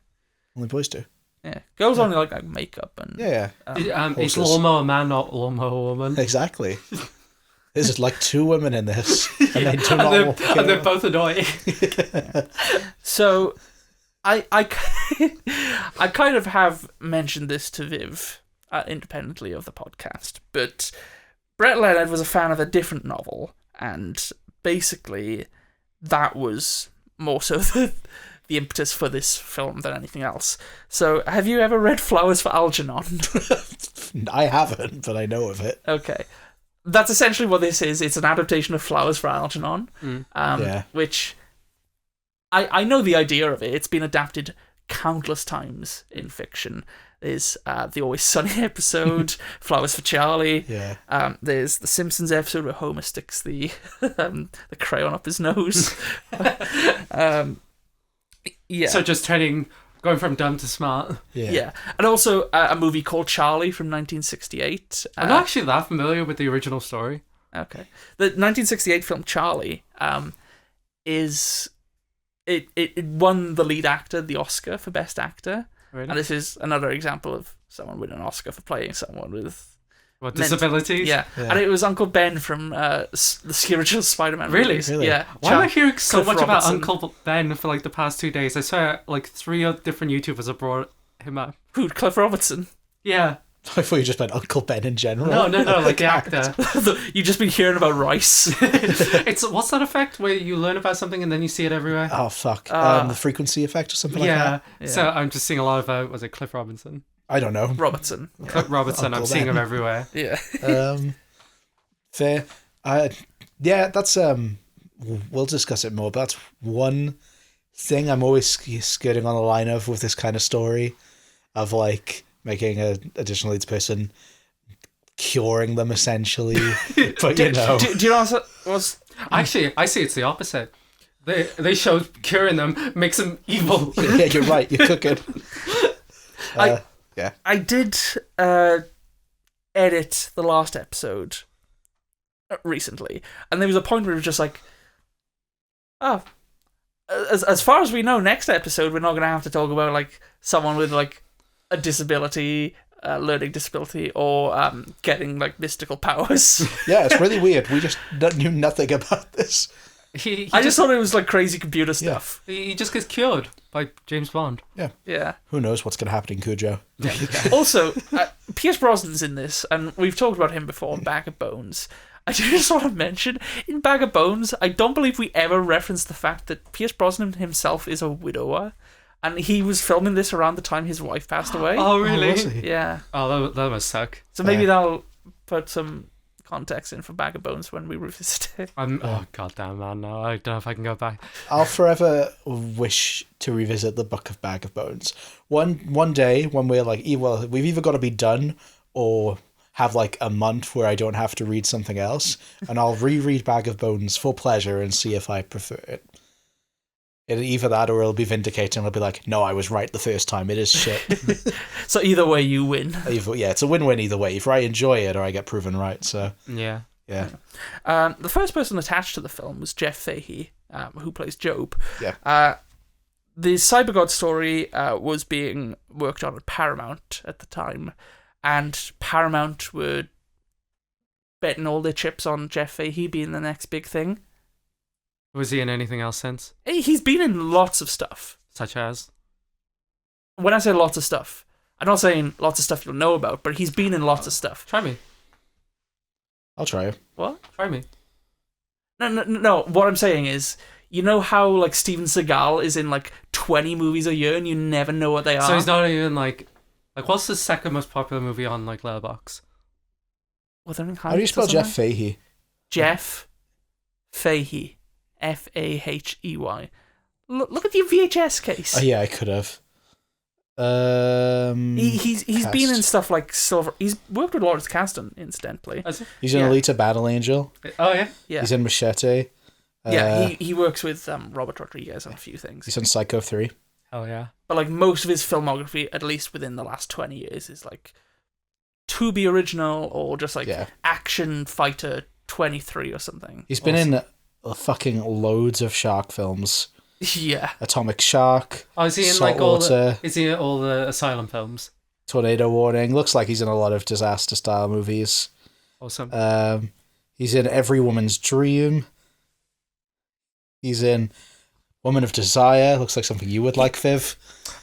Only boys do. Yeah. Girls only like makeup and. Yeah. It's Lawnmower Man, not Lawnmower Woman. Exactly. There's just like two women in this, and they do not. And they're both annoying. So, I kind of have mentioned this to Viv independently of the podcast, but Brett Leonard was a fan of a different novel, and basically that was more so the impetus for this film than anything else. So, have you ever read Flowers for Algernon? I haven't, but I know of it. Okay. That's essentially what this is. It's an adaptation of Flowers for Algernon, which I know the idea of it. It's been adapted countless times in fiction. There's the Always Sunny episode, Flowers for Charlie. Yeah. There's the Simpsons episode where Homer sticks the the crayon up his nose. Yeah. So just going from dumb to smart. Yeah. And also a movie called Charlie from 1968. I'm not actually that familiar with the original story. Okay. The 1968 film Charlie is... It won the lead actor the Oscar for Best Actor. Really? And this is another example of someone winning an Oscar for playing someone with... What, disabilities? Yeah. And it was Uncle Ben from the original Spider-Man Really? movies. Really? Yeah. Why am I hearing so Cliff much Robertson. about Uncle Ben for like the past 2 days? I swear like 3 different YouTubers have brought him up. Who? Cliff Robertson? Yeah. I thought you just meant Uncle Ben in general. No, like the actor. You've just been hearing about rice. It's what's that effect where you learn about something and then you see it everywhere? Oh, fuck. The frequency effect or something like that? Yeah. So I'm just seeing a lot of, was it Cliff Robinson? I don't know. Robertson. Cliff Robertson, I'm seeing him everywhere. Yeah. Fair. Yeah, that's... we'll discuss it more, but that's one thing I'm always skirting on the line of with this kind of story of, like, making an additional leads person, curing them, essentially. But, you know... Do you know what was... Actually, I see it's the opposite. They show curing them makes them evil. Yeah, you're right. You're cooking. Yeah. I did edit the last episode recently, and there was a point where it was just like, oh, as far as we know, next episode we're not going to have to talk about like someone with like a disability, learning disability, or getting like mystical powers. Yeah, it's really weird. We just knew nothing about this. I just thought it was like crazy computer stuff. He just gets cured by James Bond. Yeah. Who knows what's going to happen in Cujo? Also, Pierce Brosnan's in this, and we've talked about him before in Bag of Bones. I just want to mention, in Bag of Bones, I don't believe we ever referenced the fact that Pierce Brosnan himself is a widower, and he was filming this around the time his wife passed away. Oh, really? was he? Yeah. Oh, that must suck. So maybe that'll put some context in for Bag of Bones when we revisit it. Oh, goddamn, man. No, I don't know if I can go back. I'll forever wish to revisit the Book of Bag of Bones. One day when we're like, well, we've either got to be done or have like a month where I don't have to read something else, and I'll reread Bag of Bones for pleasure and see if I prefer it. It'll either that or it'll be vindicating. I'll be like, no, I was right the first time. It is shit. So either way, you win. Yeah, it's a win-win either way. Either I enjoy it or I get proven right. So Yeah. The first person attached to the film was Jeff Fahey, who plays Job. Yeah. The Cybergod story was being worked on at Paramount at the time, and Paramount were betting all their chips on Jeff Fahey being the next big thing. Was he in anything else since? He's been in lots of stuff. Such as? When I say lots of stuff, I'm not saying lots of stuff you'll know about, but he's been in lots of stuff. Try me. I'll try it. What? Try me. No. What I'm saying is, you know how like Steven Seagal is in like 20 movies a year and you never know what they are? So he's not even like what's the second most popular movie on like Letterboxd? How do you spell Jeff Fahey? Jeff Fahey. Fahey. Look at the VHS case. Oh, yeah, I could have. He's been in stuff like Silver. He's worked with Lawrence Kasdan, incidentally. He's in Alita Battle Angel. Oh yeah. He's in Machete. He works with Robert Rodriguez on a few things. He's in Psycho 3. Oh yeah. But like most of his filmography, at least within the last 20 years, is like to be original or just like action fighter 23 or something. He's been in fucking loads of shark films. Yeah. Atomic Shark. Oh, is he in like is he in all the Asylum films? Tornado Warning. Looks like he's in a lot of disaster style movies. Awesome. He's in Every Woman's Dream. He's in Woman of Desire. Looks like something you would like, Viv.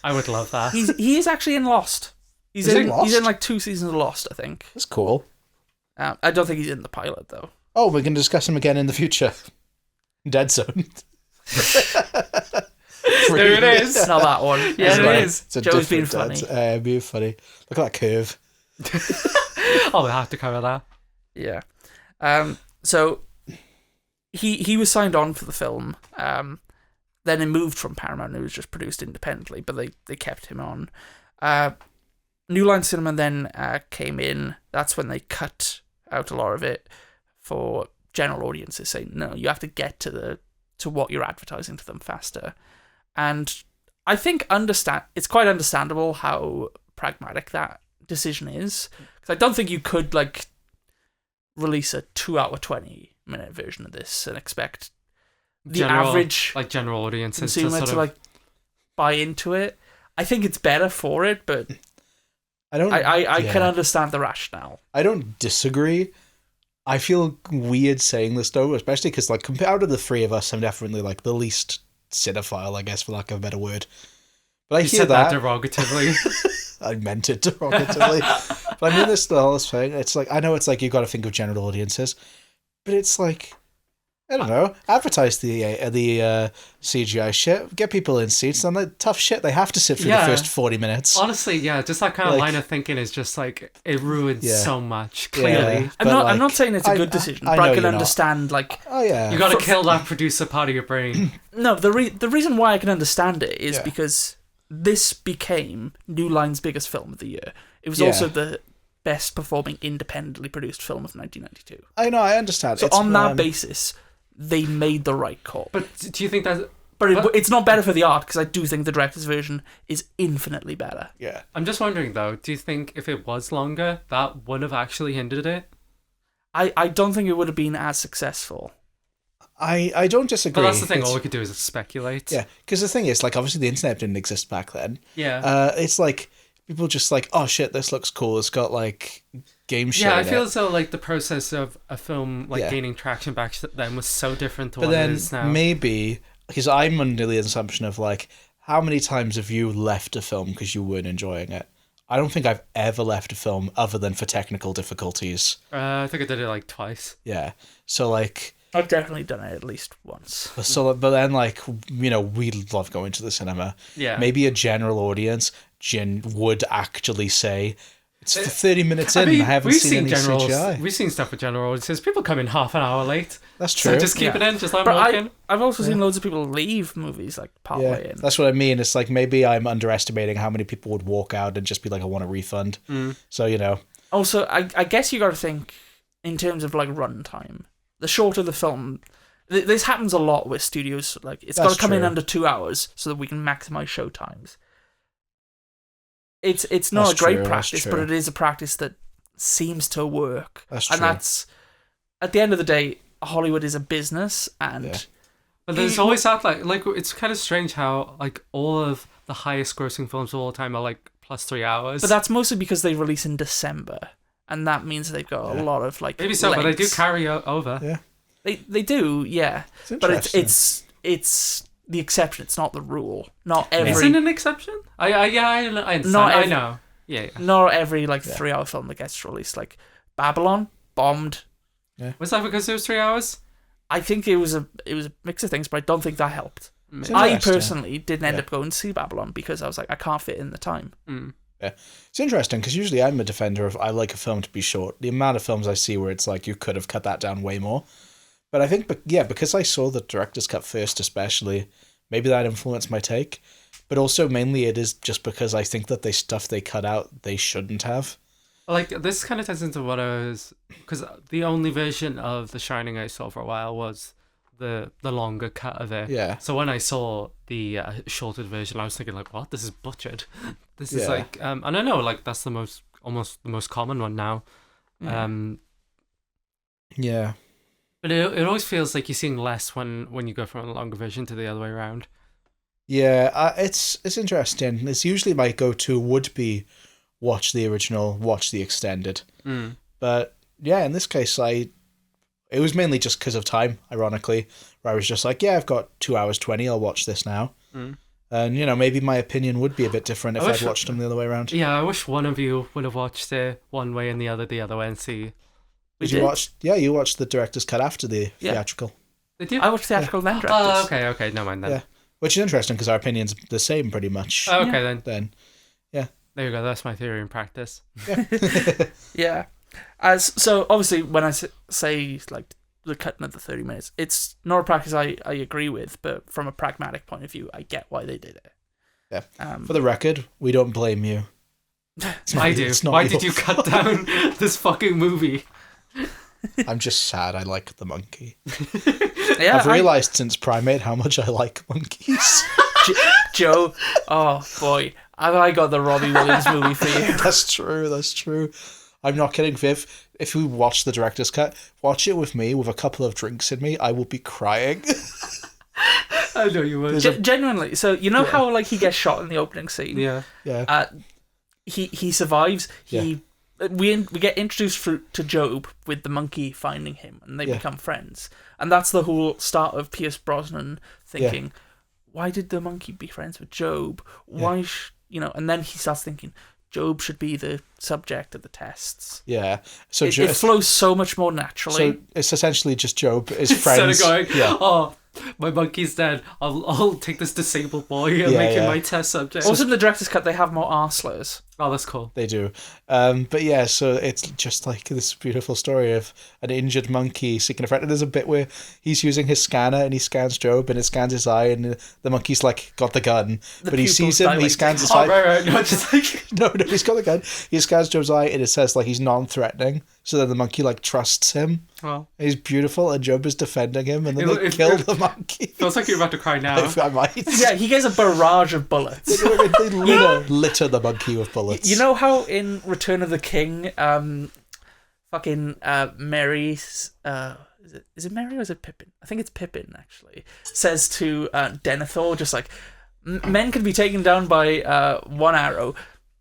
I would love that. He is actually in Lost. He's in like 2 seasons of Lost, I think. That's cool. I don't think he's in the pilot though. Oh, we can discuss him again in the future. Dead Zone. There it is. It's not that one. Yeah, it is. It's a Joe's being different funny. Being funny. Look at that curve. Oh, we have to cover that. Yeah. So he was signed on for the film. Then it moved from Paramount. It was just produced independently, but they kept him on. New Line Cinema then came in. That's when they cut out a lot of it for general audiences, saying no, you have to get to what you're advertising to them faster. And I think it's quite understandable how pragmatic that decision is, because I don't think you could like release a 2-hour 20-minute version of this and expect the average general audiences consumer to like buy into it. I think it's better for it, but I can understand the rationale. I don't disagree. I feel weird saying this though, especially because like out of the three of us, I'm definitely like the least cinephile, I guess, for lack of a better word. But I you hear said that derogatively. I meant it derogatively. But I mean this the whole thing. It's like, I know it's like you got to think of general audiences, but it's like, I don't know, advertise the CGI shit, get people in seats, and like tough shit they have to sit through the first 40 minutes. Honestly, yeah, just that kind of line of thinking is just like it ruins so much. Clearly, I'm not saying it's a good decision, but I can understand like you got to kill that producer part of your brain. No, the reason why I can understand it is because this became New Line's biggest film of the year. It was also the best performing independently produced film of 1992. I know, I understand. So on that basis, they made the right call. But do you think that? But it's not better for the art, because I do think the director's version is infinitely better. Yeah. I'm just wondering though, do you think if it was longer, that would have actually hindered it? I don't think it would have been as successful. I don't disagree. But that's the thing, all we could do is speculate. Yeah, because the thing is, like, obviously the internet didn't exist back then. Yeah. It's like, people just like, oh shit, this looks cool. It's got, like, game shit. Yeah, I feel as though, like, the process of a film, like, gaining traction back then was so different to what it is now. Maybe, because I'm under the assumption of, like, how many times have you left a film because you weren't enjoying it? I don't think I've ever left a film other than for technical difficulties. I think I did it, like, twice. Yeah. So, like... I've definitely done it at least once. So, but then, like, you know, we love going to the cinema. Yeah. Maybe a general audience would actually say, it's 30 minutes in and I haven't seen any CGI. We've seen stuff with general audiences. People come in half an hour late. That's true. So just keep it in, just let them walk in. I've also seen loads of people leave movies, like, partway in. That's what I mean. It's like, maybe I'm underestimating how many people would walk out and just be like, I want a refund. So, you know. Also, I guess you got to think in terms of, like, runtime. The shorter the film, this happens a lot with studios. Like, it's got to come in under 2 hours so that we can maximize show times. It's not a great practice, but it is a practice that seems to work. That's true. And that's, at the end of the day, Hollywood is a business, and but there's always that like it's kind of strange how like all of the highest grossing films of all time are like plus 3 hours. But that's mostly because they release in December. And that means they've got a lot of like maybe so, but they do carry over. Yeah, they do. Yeah, but it's the exception. It's not the rule. Not every. Is it an exception? I understand. I know. Yeah. Not every 3 hour film that gets released. Like Babylon bombed. Yeah. Was that because it was 3 hours? I think it was a mix of things, but I don't think that helped. I personally didn't end up going to see Babylon because I was like, I can't fit in the time. Yeah, it's interesting because usually I'm a defender of I like a film to be short. The amount of films I see where it's like you could have cut that down way more, but I think because I saw the director's cut first, especially maybe that influenced my take, but also mainly it is just because I think that stuff they cut out they shouldn't have. Like this kind of ties into what I was because the only version of The Shining I saw for a while was the longer cut of it. Yeah. So when I saw the shortened version, I was thinking like, what? This is butchered. This is Yeah. like, and I know like that's almost the most common one now. Yeah. But it always feels like you're seeing less when you go from a longer version to the other way around. Yeah, it's interesting. It's usually my go-to would be watch the original, watch the extended. But yeah, in this case, it was mainly just because of time, ironically, where I was just like, yeah, I've got 2 hours 20, I'll watch this now. And, maybe my opinion would be a bit different if I'd watched them the other way around. Yeah, I wish one of you would have watched it one way and the other way and see. You watched the director's cut after the theatrical. Did you? I watched theatrical then directors. Oh, okay, no mind then. Yeah. Which is interesting because our opinion's the same pretty much. Oh, okay, then. Yeah. There you go, that's my theory in practice. Yeah. So obviously when I say like the cutting of the 30 minutes, it's not a practice I agree with, but from a pragmatic point of view, I get why they did it. Yeah. For the record, we don't blame you. I do. Why did you cut down this fucking movie? I'm just sad I like the monkey. Yeah, I've realised since Primate how much I like monkeys. Joe, oh boy, have I got the Robbie Williams movie for you. That's true. I'm not kidding, Viv. If we watch the director's cut, watch it with me with a couple of drinks in me, I will be crying. I know you would. Genuinely. So you know how like he gets shot in the opening scene? Yeah. He survives. We get introduced to Job with the monkey finding him, and they become friends. And that's the whole start of Pierce Brosnan thinking, why did the monkey be friends with Job? Why, and then he starts thinking, Job should be the subject of the tests. Yeah. So it flows so much more naturally. So it's essentially just Job, his friends. Instead of going, oh, my monkey's dead. I'll take this disabled boy and make him my test subject. Also, in the director's cut, they have more arslers. Oh, that's cool. They do. But yeah, so it's just like this beautiful story of an injured monkey seeking a friend. And there's a bit where he's using his scanner and he scans Job and it scans his eye and the monkey's like got the gun. But he sees him, he scans his eye. Right. No, just like... No, he's got the gun. He scans Job's eye and it says like he's non-threatening. So then the monkey like trusts him. Well, he's beautiful and Job is defending him and then they kill the monkey. Feels like you're about to cry now. I might. Yeah, he gets a barrage of bullets. They litter the monkey with bullets. You know how in Return of the King, Mary's is it Mary or is it Pippin? I think it's Pippin actually. Says to Denethor, just like, men can be taken down by one arrow.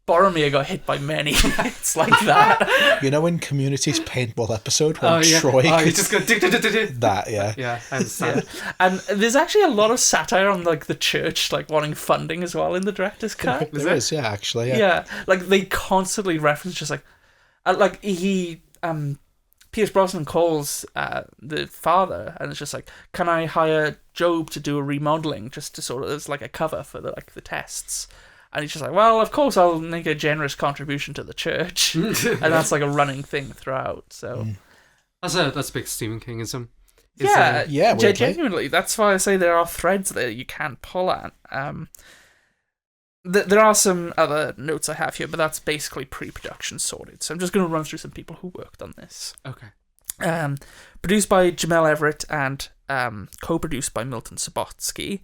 Boromir got hit by many. It's like that. You know in Community's paintball episode when Troy you just go that, yeah, I understand. Yeah. And there's actually a lot of satire on like the church like wanting funding as well in the director's cut. There is, yeah, actually, yeah. Like they constantly reference just like he Pierce Brosnan calls the father and it's just like, can I hire Job to do a remodeling just to sort of as like a cover for the tests. And he's just like, well, of course I'll make a generous contribution to the church. And that's like a running thing throughout. So that's a big Stephen Kingism. Yeah, genuinely. That's why I say there are threads there you can pull at. There are some other notes I have here, but that's basically pre-production sorted. So I'm just going to run through some people who worked on this. Okay. Produced by Jamel Everett and co-produced by Milton Subotsky.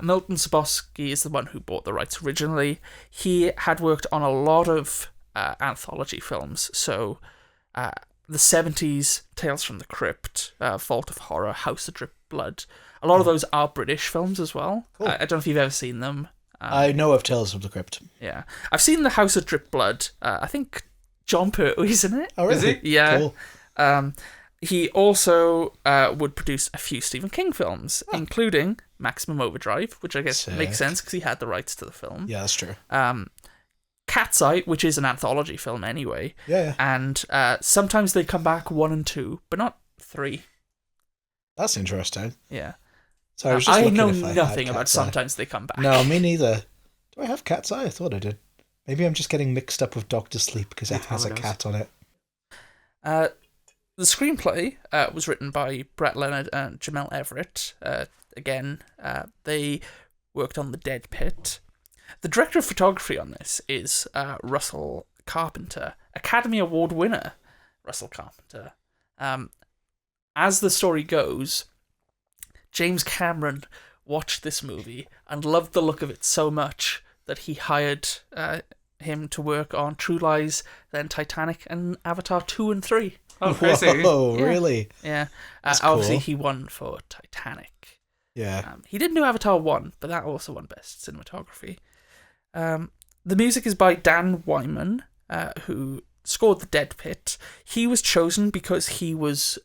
Milton Subotsky is the one who bought the rights originally. He had worked on a lot of anthology films, so the 70s Tales from the Crypt, Vault of Horror, House of Drip Blood. A lot of those are British films as well. Cool. I don't know if you've ever seen them. I know of Tales of the Crypt. Yeah. I've seen the House of Drip Blood. I think John Pertwee's in it. Oh, really? Is he? Yeah. Cool. He also would produce a few Stephen King films, including Maximum Overdrive, which I guess makes sense because he had the rights to the film. Yeah, that's true. Cat's Eye, which is an anthology film anyway. Yeah. And sometimes they come back 1 and 2, but not 3. That's interesting. Yeah. So I was just know if I nothing had about Cat's Eye. sometimes they come back. No, me neither. Do I have Cat's Eye? I thought I did. Maybe I'm just getting mixed up with Doctor Sleep because it has a cat on it. The screenplay was written by Brett Leonard and Jamel Everett. Again, they worked on The Dead Pit. The director of photography on this is Russell Carpenter, Academy Award winner Russell Carpenter. As the story goes, James Cameron watched this movie and loved the look of it so much that he hired him to work on True Lies, then Titanic, and Avatar 2 and 3. Oh, crazy. Whoa, Yeah. really? Yeah. That's Obviously, cool. he won for Titanic. Yeah. He didn't do Avatar 1, but that also won Best Cinematography. The music is by Dan Wyman, who scored The Dead Pit. He was chosen because he was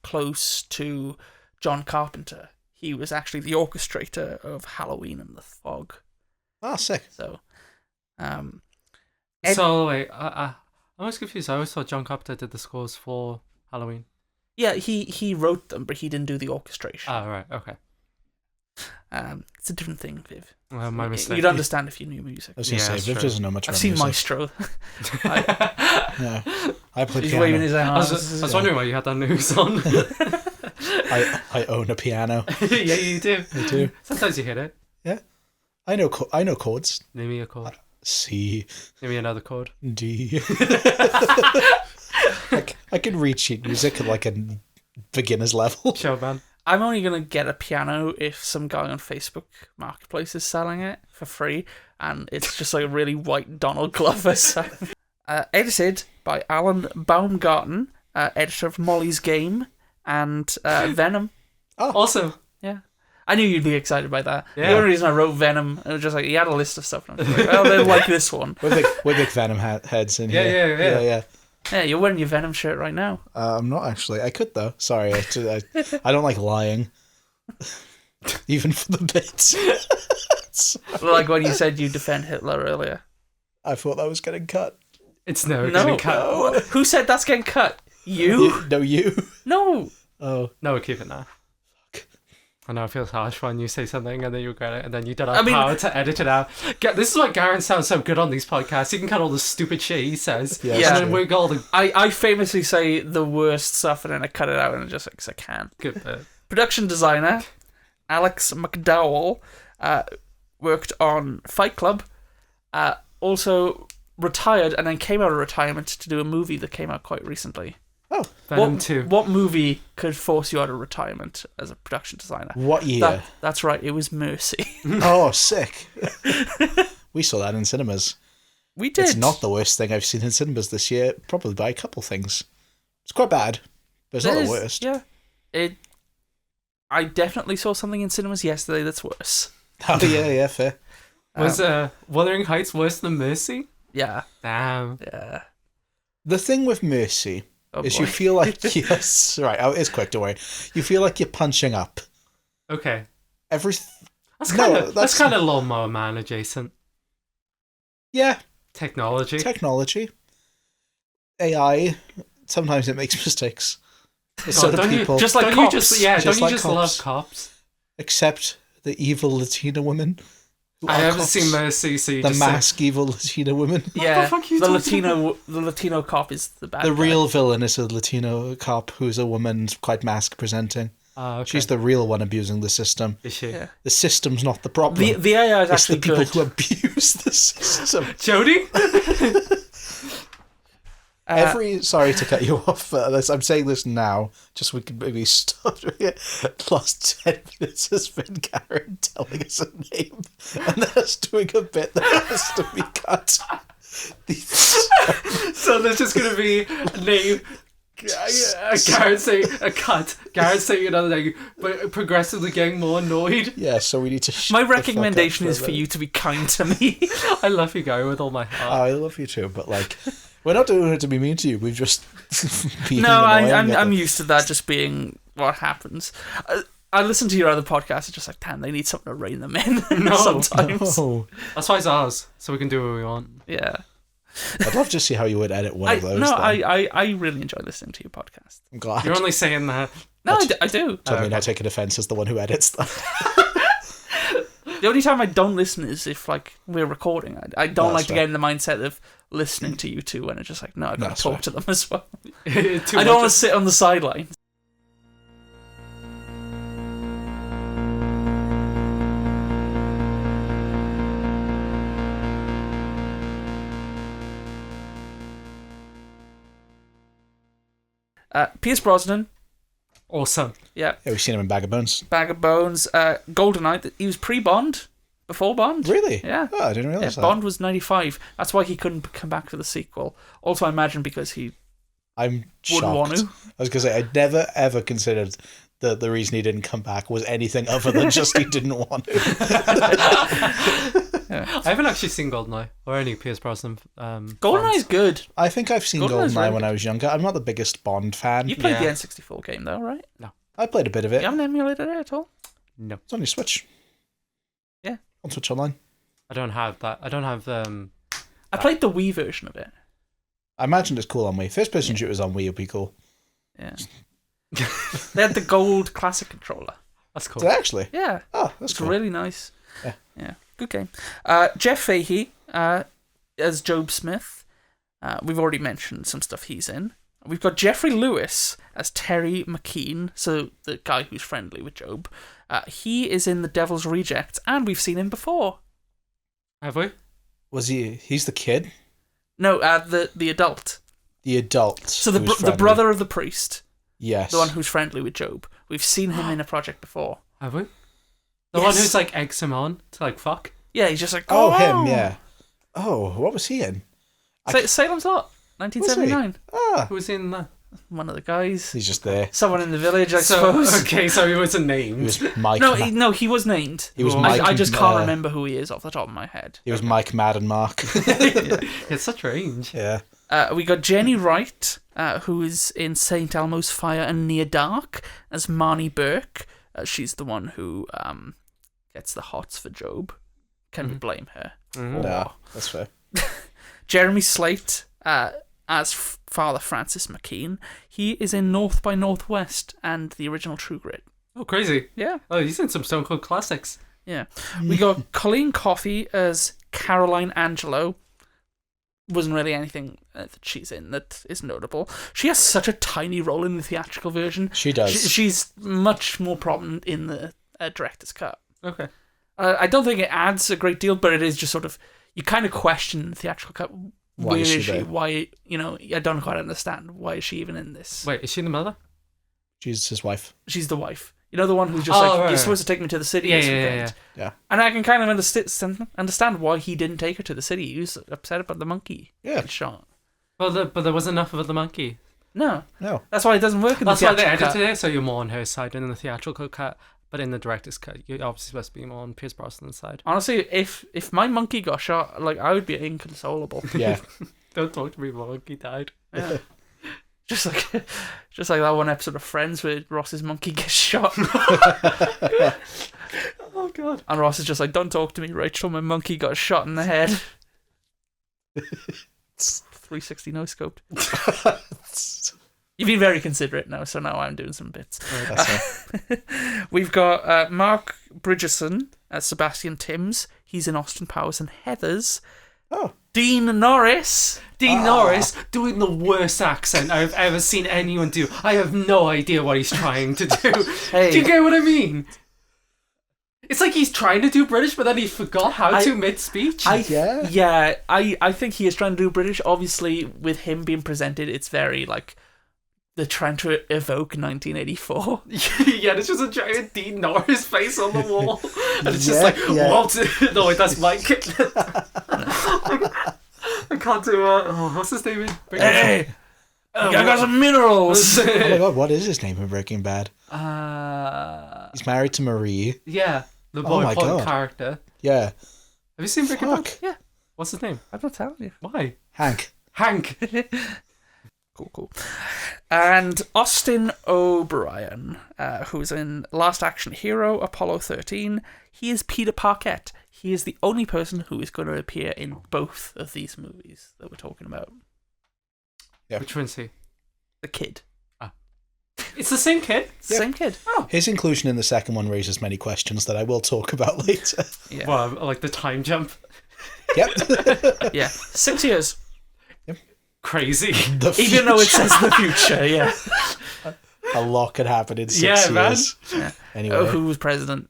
close to John Carpenter. He was actually the orchestrator of Halloween and the Fog. Oh, sick. So, So wait, I was confused. I always thought John Carpenter did the scores for Halloween. yeah, he wrote them, but he didn't do the orchestration. Oh, right, okay. It's a different thing, Viv. My mistake. You'd understand if you knew music. I was going to Yeah, say, Viv sure. doesn't know much I've about seen music. Maestro. Yeah. I play He's piano. waving his I arms. was wondering why you had that news on. I own a piano. Yeah, you do. I do. Sometimes you hit it. I know chords. Name me a chord. C, Name me another chord. D. I can read sheet music at like a beginner's level. Show, man. I'm only going to get a piano if some guy on Facebook Marketplace is selling it for free, and it's just like a really white Donald Glover sound. Edited by Alan Baumgarten, editor of Molly's Game and Venom. Awesome. Yeah. I knew you'd be excited by that. Yeah. The only reason I wrote Venom, it was just like, he had a list of stuff, and I was like, oh, they'll like this one. We're big Venom heads in Yeah, here. yeah. yeah. Yeah, you're wearing your Venom shirt right now. I'm not actually. I could though. Sorry, I don't like lying, even for the bits. Like when you said you defend Hitler earlier. I thought that was getting cut. It's never No. getting cut. No, Who said that's getting cut? You? you. No. Oh, No, we'll keep it now. I know it feels harsh when you say something and then you regret it and then you don't I have mean- power to edit it out. This is why Garen sounds so good on these podcasts. He can cut all the stupid shit he says. Yeah, And that's then true. we got all the I famously say the worst stuff and then I cut it out and just because I can. good bit. Production designer Alex McDowell worked on Fight Club. Also retired and then came out of retirement to do a movie that came out quite recently. Venom 2. What movie could force you out of retirement as a production designer? what year? That's right, it was Mercy. Oh, sick. We saw that in cinemas. We did. It's not the worst thing I've seen in cinemas this year, probably by a couple things. It's quite bad, but it's not the worst. Yeah. I definitely saw something in cinemas yesterday that's worse. Oh, yeah, fair. Was Wuthering Heights worse than Mercy? Yeah. Damn. Yeah. The thing with Mercy Oh, is boy. you feel like, yes, right, oh, it's quick, don't worry. You feel like you're punching up. Okay. Every, That's No, kind of that's- Lawnmower Man adjacent. yeah, Technology. technology. AI, sometimes it makes mistakes. So do don't you- people. Just like don't cops. you just don't Just you like just cops. love cops? Except the evil Latina women. who I are haven't cops. seen Mercy, so you The just say- mask evil Latina women. Yeah. the fuck are you the talking Latino cop is the bad The guy. real villain is a Latino cop who's a woman, quite mask presenting. Oh, okay. She's the real one abusing the system. Is she? Yeah. The system's not the problem. The AI is it's actually the people good. who abuse the system. Jodie? Sorry to cut you off. I'm saying this now, just so we can maybe stop. Last 10 minutes has been Karen telling us a name, and then us doing a bit that has to be cut. So there's just gonna be a name. Garrett saying a cut. Garrett saying another thing, but progressively getting more annoyed. Yeah, so we need to. Shut My the fuck up recommendation for is a for minute. you to be kind to me. I love you, Gary, with all my Oh, heart. I love you too, but like, we're not doing it to be mean to you. We've just been No, annoying I'm at I'm them. used to that just being what happens. I listen to your other podcasts. It's just like, damn, they need something to rein them in. No. sometimes. No. That's why it's ours, so we can do what we want. Yeah. I'd love to see how you would edit one of those. then. I really enjoy listening to your podcast. I'm glad. You're only saying that. No, I do. So I mean, I take an offence as the one who edits them. The only time I don't listen is if like we're recording. I don't No, like that's to fair. get in the mindset of listening to you two when it's just like, no, I've got That's to talk fair. to them as well. Too I much don't want to sit on the sidelines. Pierce Brosnan Awesome. Yeah. Yeah, we've seen him in Bag of Bones. Bag of Bones. GoldenEye. He was pre-Bond. Before Bond. Really? Yeah. Oh, I didn't realise that. Bond was 95. That's why he couldn't come back for the sequel. Also, I imagine because he I'm shocked. wouldn't want to. I was going to say, I'd never, ever considered that the reason he didn't come back was anything other than just he didn't want to. I haven't actually seen GoldenEye or any Pierce Brosnan. GoldenEye's good. I think I've seen GoldenEye's GoldenEye really when good. I was younger. I'm not the biggest Bond fan. You played Yeah. the N64 game, though, right? I played a bit of it. You haven't emulated it at all? No, It's on your Switch. Yeah. On Switch Online. I don't have that. I don't have I played the Wii version of it. I imagine it's cool on Wii. First person shooters on Wii would be cool. Yeah. They had the gold classic controller. That's cool. Did I actually? Yeah. Oh, that's It's cool. really nice. Yeah. Good game. Jeff Fahey as Job Smith. We've already mentioned some stuff he's in. We've got Jeffrey Lewis as Terry McKean, so the guy who's friendly with Job. He is in The Devil's Rejects, and we've seen him before. Have we? Was he's the kid? No, the adult. The adult. So who's the friendly. brother of the priest, Yes. the one who's friendly with Job. We've seen him in a project before. Have we? The Yes. one who's like eggs him on to like fuck. Yeah, he's just like, Oh, oh, him, yeah. Oh, what was he in? Salem's Lot, 1979. Ah, Who was in that? One of the guys. he's just there. Someone in the village, I suppose. Okay, so he wasn't He named. was Mike. No, he was named. He was I- Mike. I just can't uh, remember who he is off the top of my head. He was Mike, Mad, and Mark. It's such range. Yeah. We got Jenny Wright, who is in St. Elmo's Fire and Near Dark, as Marnie Burke. She's the one who gets the hots for Job. Can we blame her? No, that's fair. Jeremy Slate as Father Francis McKean. He is in North by Northwest and the original True Grit. Oh, crazy. Yeah. Oh, he's in some Stone Cold classics. Yeah. We got Colleen Coffey as Caroline Angelo. Wasn't really anything that she's in that is notable. She has such a tiny role in the theatrical version. She does. She's much more prominent in the director's cut. Okay. I don't think it adds a great deal, but it is just sort of, you kind of question the theatrical cut. Why Where is she is she? there? Why, I don't quite understand. Why is she even in this? Wait, is she the mother? Jesus' his wife. She's the wife. You know, the one who's just right, you're supposed to take me to the city Yeah, this yeah, weekend. Yeah. And I can kind of understand why he didn't take her to the city. He was upset about the monkey Yeah. getting shot. Well, but there was enough of the monkey. No. No. That's why it doesn't work in That's the why they theatrical edited cut. it, so you're more on her side than in the theatrical cut. But in the director's cut, you're obviously supposed to be more on Pierce Brosnan's side. Honestly, if my monkey got shot, like, I would be inconsolable. Yeah. Don't talk to me, my monkey died. Yeah. just like that one episode of Friends where Ross's monkey gets shot. Oh, God. And Ross is just like, don't talk to me, Rachel, my monkey got shot in the head. 360 no scoped. You've been very considerate now, so now I'm doing some bits. That's it. We've got Mark Bridgerson as Sebastian Timms. He's in Austin Powers and Heathers. Oh. Dean Norris. Dean Norris doing the worst accent I've ever seen anyone do. I have no idea what he's trying to do. Hey. Do you get what I mean? It's like he's trying to do British, but then he forgot how to mid-speech. I think he is trying to do British. Obviously, with him being presented, it's very like they're trying to evoke 1984. Yeah, there's just a giant Dean Norris face on the wall. And it's just Yeah, like, yeah. what? No, that's Mike. I can't do what's his name? Hey, I got some minerals. Oh my god, what is his name in Breaking Bad? Uh, He's married to Marie. Yeah, the Oh my boy God. character. Yeah. Have you seen Breaking Bad? Fuck. yeah, What's his name? I'm not telling you. Why? Hank. Hank. Cool. And Austin O'Brien, who's in Last Action Hero, Apollo 13. He is Peter Parkett. He is the only person who is going to appear in both of these movies that we're talking about. Yeah. Which one's he? The kid. It's the same kid. Same kid. Oh. His inclusion in the second one raises many questions that I will talk about later. Yeah. Well, like the time jump. Yep. Yeah. 6 years. Crazy. The Even though it future. says the future, yeah. A lot could happen in 6 Yeah, man. years. Yeah. Anyway. Who was president?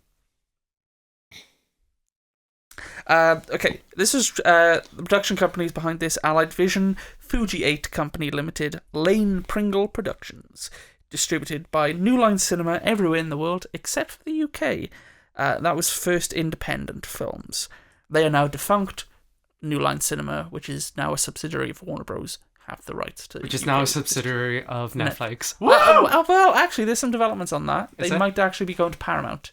Okay, this is the production companies behind this: Allied Vision, Fuji 8 Company Limited, Lane Pringle Productions. distributed by New Line Cinema everywhere in the world except for the UK. That was First Independent Films. They are now defunct. New Line Cinema, which is now a subsidiary of Warner Bros., have the rights to. Which is now a subsidiary of Netflix. Well, actually, there's some developments on that. Is They it? might actually be going to Paramount,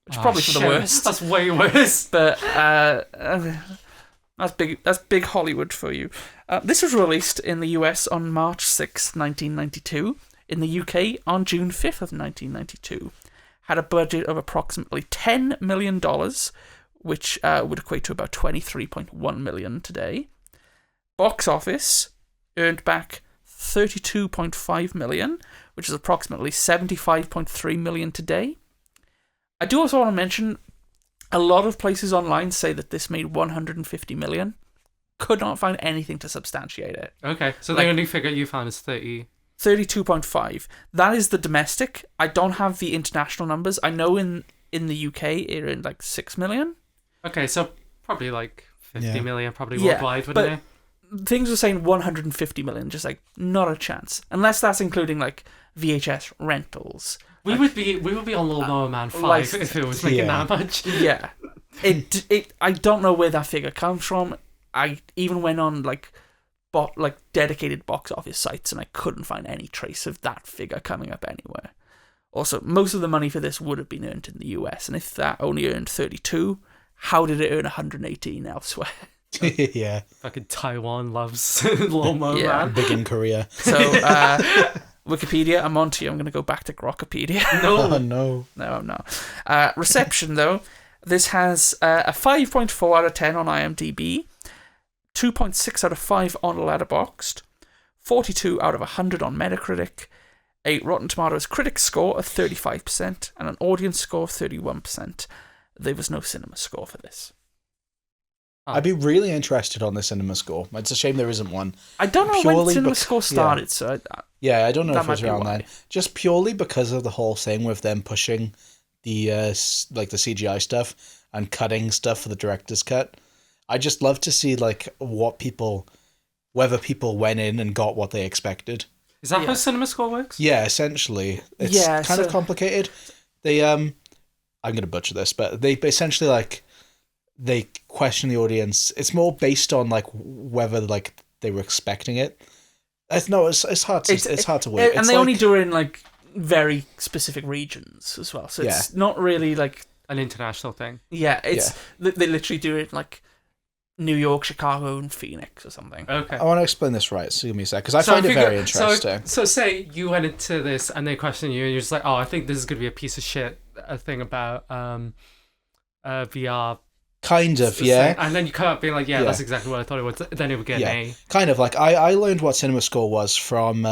which is probably for the shit. worst. That's way worse. But that's big. That's big Hollywood for you. This was released in the US on March 6th, 1992. In the UK on June 5th of 1992. Had a budget of approximately $10 million, which would equate to about $23.1 million today. Box office earned back $32.5 million, which is approximately $75.3 million today. I do also want to mention, a lot of places online say that this made $150 million. Could not find anything to substantiate it. Okay, so the only figure you found is 30. 32.5. That is the domestic. I don't have the international numbers. I know in the UK it earned like 6 million. Okay, so probably like 50 million, probably Yeah, worldwide, wouldn't it? Things were saying 150 million, just like not a chance. Unless that's including like VHS rentals. We would be on Lawnmower Man 5 like- if it was making that much. Yeah. I don't know where that figure comes from. I even went on like dedicated box office sites and I couldn't find any trace of that figure coming up anywhere. Also, most of the money for this would have been earned in the US, and if that only earned 32, how did it earn 118 elsewhere? Yeah. Fucking Taiwan loves Lawnmower Yeah. Man. Big in Korea. So, Wikipedia, I'm on to you. I'm going to go back to Grokpedia. Oh, no. No, I'm not. Reception, though. This has a 5.4 out of 10 on IMDb, 2.6 out of 5 on Letterboxd, 42 out of 100 on Metacritic, a Rotten Tomatoes critic score of 35%, and an audience score of 31%. There was no cinema score for this. I'd be really interested on the cinema score. It's a shame there isn't one. I don't know when Purely cinema bec- score started, so Yeah, I don't know That if it was might be around why. then. Just purely because of the whole thing with them pushing the like the CGI stuff and cutting stuff for the director's cut. I just love to see like whether people went in and got what they expected. Is that Yeah. how cinema score works? Yeah, essentially, it's Yeah, kind of so- complicated. They I'm gonna butcher this, but they essentially like they question the audience. It's more based on like whether like they were expecting it. It's hard to it's hard to work. And It's they only like- do it in like very specific regions as well, so it's not really like An international thing. they literally do it in like New York, Chicago, and Phoenix or something. Okay. I want to explain this right, so give me a sec, because I find it very interesting. So say you went into this and they question you and you're just like, oh, I think this is going to be a piece of shit, a thing about VR. Kind of, yeah. And then you come up being like, yeah, Yeah. that's exactly what I thought it was. Then it would get Yeah. an A. Kind of like I learned what cinema score was from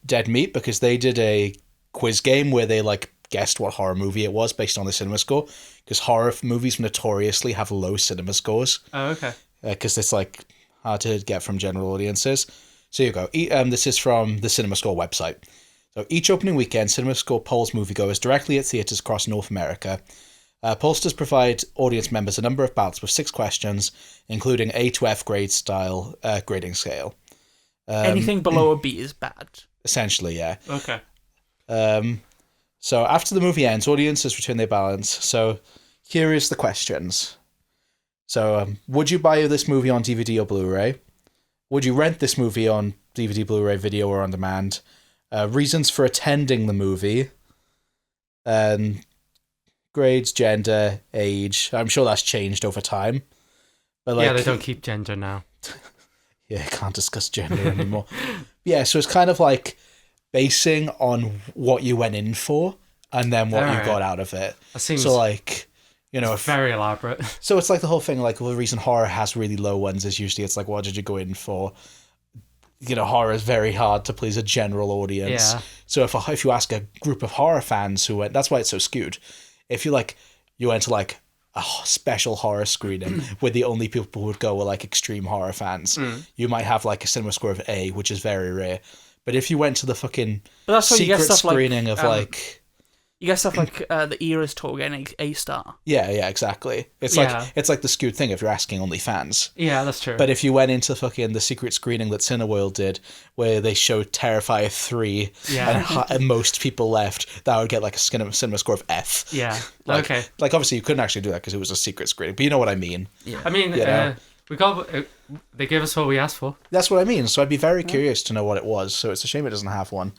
Dead Meat, because they did a quiz game where they like guessed what horror movie it was based on the cinema score, because horror movies notoriously have low cinema scores Oh, okay. because it's like hard to get from general audiences. So you go. This is from the Cinema Score website. So each opening weekend, Cinema Score polls moviegoers directly at theaters across North America. Pollsters provide audience members a number of ballots with 6 questions, including A to F grade style grading scale. Anything below a B is bad. Essentially, yeah. Okay. So after the movie ends, audiences return their ballots. So here is the questions. So would you buy this movie on DVD or Blu-ray? Would you rent this movie on DVD, Blu-ray, video, or on demand? Reasons for attending the movie. Grades, gender, age. I'm sure that's changed over time. But like, yeah, they don't keep gender now. Yeah, can't discuss gender anymore. Yeah, so it's kind of like basing on what you went in for and then what you Alright. got out of it. That seems So like, you know, if, very elaborate. so it's like the whole thing, like, well, the reason horror has really low ones is usually it's like, what did you go in for? You know, horror is very hard to please a general audience. Yeah. So if you ask a group of horror fans who went, that's why it's so skewed. If you went to like a special horror screening where the only people who would go were like extreme horror fans, you might have like a cinema score of A, which is very rare. But if you went to the fucking But that's why you get secret stuff like, screening of like, You get stuff like the Era's tour getting a star. Yeah, exactly. It's like the skewed thing if you're asking only fans. Yeah, that's true. But if you went into fucking the secret screening that Cineworld did, where they showed Terrifier 3, and most people left, that would get like a cinema score of F. Yeah. Like, okay. Like, obviously, you couldn't actually do that because it was a secret screening, but you know what I mean. Yeah. I mean, we got. They gave us what we asked for. That's what I mean. So I'd be very curious to know what it was. So it's a shame it doesn't have one,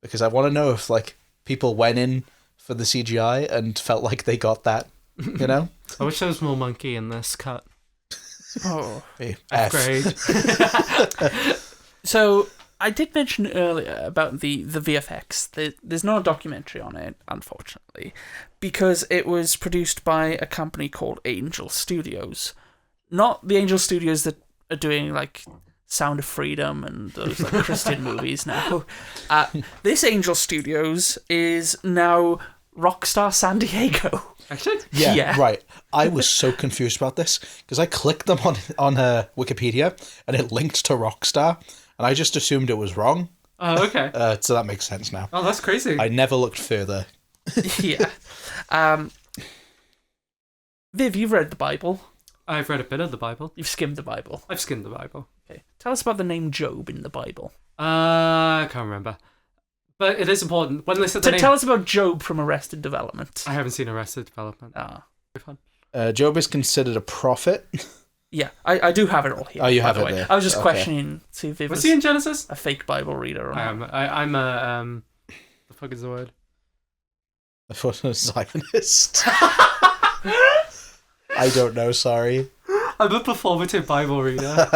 because I want to know if like people went in for the CGI and felt like they got that. You know. I wish there was more monkey in this cut. Oh, F grade. So I did mention earlier about the VFX. There's not a documentary on it, unfortunately, because it was produced by a company called Angel Studios. Not the Angel Studios that are doing like Sound of Freedom and those like Christian movies now. This Angel Studios is now Rockstar San Diego. Actually? Yeah, right. I was so confused about this because I clicked them on Wikipedia and it linked to Rockstar, and I just assumed it was wrong. Oh, okay. So that makes sense now. Oh, that's crazy. I never looked further. Yeah. Viv, you've read the Bible. I've read a bit of the Bible. You've skimmed the Bible. I've skimmed the Bible. Okay. Tell us about the name Job in the Bible. I can't remember. But it is important. When they said the name... Tell us about Job from Arrested Development. I haven't seen Arrested Development. Ah. Fun. Job is considered a prophet. Yeah, I do have it all here. Oh, you by have the it way. there. I was just Okay. questioning, see if it Was he in Genesis? a fake Bible reader or not. I'm a... the fuck is the word? I thought it was Zionist. I don't know, sorry. I'm a performative Bible reader.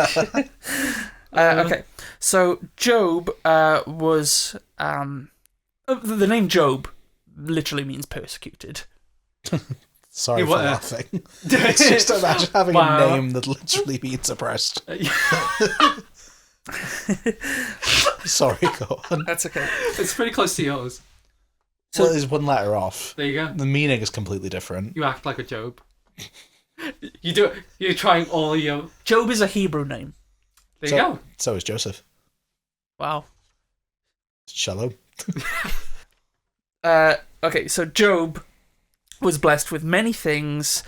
Okay, so Job was... the name Job literally means persecuted. Sorry for laughing. It's Just imagine having Wow. a name that literally means oppressed. Sorry, go on. That's okay. It's pretty close to yours. So- Well, there's one letter off. There you go. The meaning is completely different. You act like a Job. You do. You're trying all your... Job is a Hebrew name. There you go. So is Joseph. Wow. Shalom. Okay, so Job was blessed with many things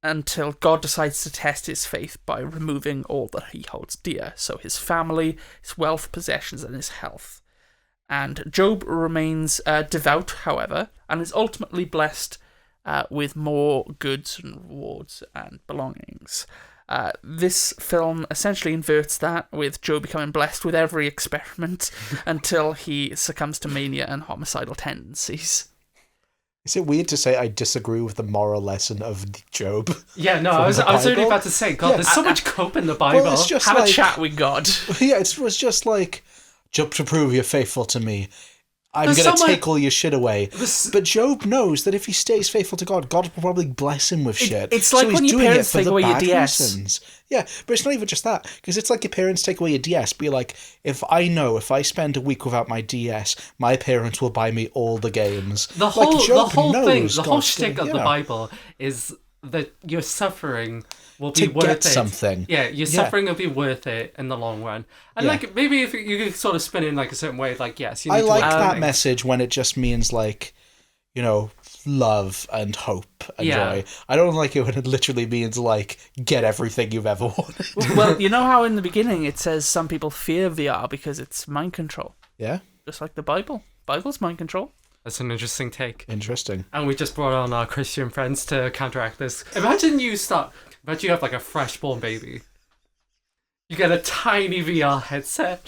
until God decides to test his faith by removing all that he holds dear. So his family, his wealth, possessions, and his health. And Job remains devout, however, and is ultimately blessed with more goods and rewards and belongings. This film essentially inverts that, with Joe becoming blessed with every experiment until he succumbs to mania and homicidal tendencies. Is it weird to say I disagree with the moral lesson of Job? Yeah, no, From I was the only Bible? about to say, God, Yeah. there's so much cope in the Bible. Well, it's just Have like, a chat with God. Yeah, it was just like, Job, to prove you're faithful to me, I'm There's going to so much- take all your shit away. But Job knows that if he stays faithful to God, God will probably bless him with shit. it's like so when he's your doing parents it for take the away your bad DS. reasons. Yeah, but it's not even just that, because it's like your parents take away your DS. Be like, if I spend a week without my DS, my parents will buy me all the games. The Like, whole, Job the whole knows thing, the whole God's shtick gonna- of you the know, Bible is that your suffering will be to worth get it. something. Yeah, your Yeah. suffering will be worth it in the long run. And Yeah. like maybe if you could sort of spin it in like a certain way, like yes, you need I to like work that things. message when it just means like, you know, love and hope and Yeah. joy. I don't like it when it literally means like get everything you've ever wanted. Well, you know how in the beginning it says some people fear VR because it's mind control? Yeah, Just like the Bible. Bible's mind control. That's an interesting take. interesting. And we just brought on our Christian friends to counteract this. Imagine you have like a fresh-born baby. You get a tiny VR headset,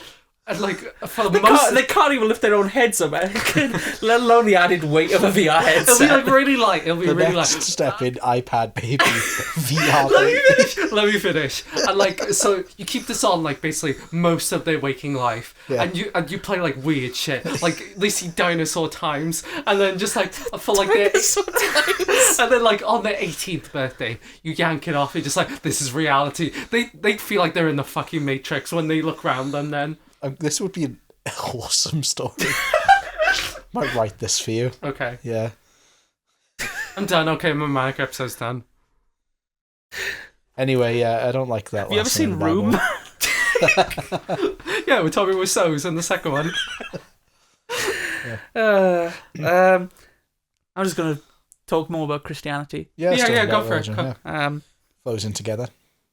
and like for They can't even lift their own heads up, let alone the added weight of a VR it'll be headset. like really light. It'll be The really next light. step in iPad baby VR. Let me baby. finish. Let me finish. And like, so you keep this on like basically most of their waking life, Yeah. and you play like weird shit, like they see dinosaur times, and then just like for like and then like on their 18th birthday, you yank it off. You're just like, this is reality. They feel like they're in the fucking Matrix when they look around them. Then This would be an awesome story. Might write this for you. okay, Yeah. I'm done. Okay, my manic episode's done. Anyway, yeah, I don't like that. Have you ever lesson in seen the Bible. Room? Yeah, we're talking with So's in the second one. I'm just going to talk more about Christianity. Yeah, Go for it. Yeah. Flows in together.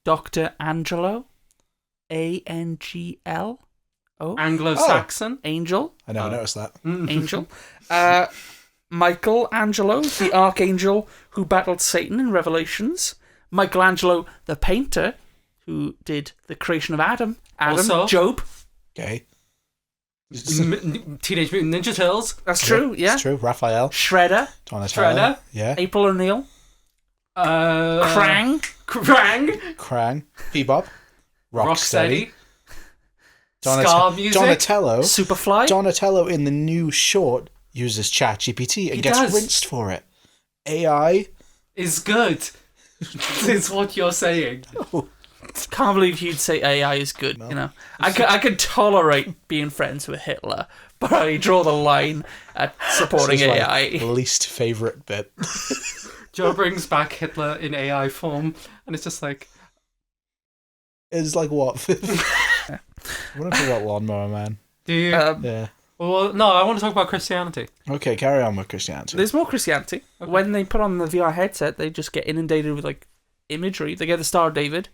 Dr. Angelo, Anglo, Anglo-Saxon. Angel, I never noticed that. Angel. Michelangelo, the archangel who battled Satan in Revelations. Michelangelo, the painter, who did the creation of Adam, Also- Job. Okay. Teenage Mutant Ninja Turtles. That's true, yeah. It's true. Raphael. Shredder, Donatello. Shredder. Yeah. April O'Neil, Krang, Krang. Bebop. Rocksteady. Ska music. Donatello. Superfly. Donatello in the new short uses ChatGPT and gets does. rinsed for it. AI. Is good. Is what you're saying. Can't believe you'd say AI is good. You know, I could tolerate being friends with Hitler, but I draw the line at supporting This is AI. my least favourite bit. Joe brings back Hitler in AI form, and it's just like, It's like what? I want to talk about Lawnmower Man. do you? Yeah. Well, no, I want to talk about Christianity. Okay, carry on with Christianity. There's more Christianity. Okay. When they put on the VR headset, they just get inundated with like imagery. They get the Star of David.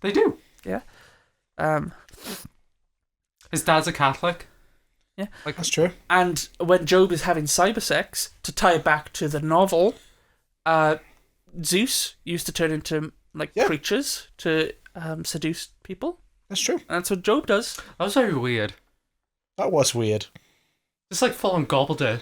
They do. Yeah. His dad's a Catholic. Yeah. Like, That's true. And when Job is having cybersex, to tie it back to the novel, Zeus used to turn into creatures to seduce people. That's true. And that's what Job does. that was very weird. That was weird. It's like full on gobbled. I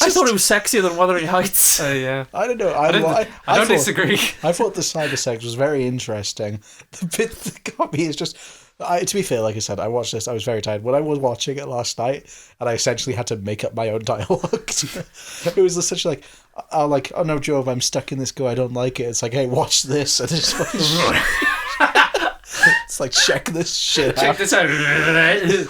thought it was sexier than Wuthering Heights. Yeah. I don't know. I don't disagree. I thought the cyber sex was very interesting. The bit that got me is just... to be fair, like I said, I watched this. I was very tired. When I was watching it last night, and I essentially had to make up my own dialogue. It was essentially like, oh no, Job, I'm stuck in this go. I don't like it. It's like, hey, watch this. And it's like... It's like, check this shit Check out. this out.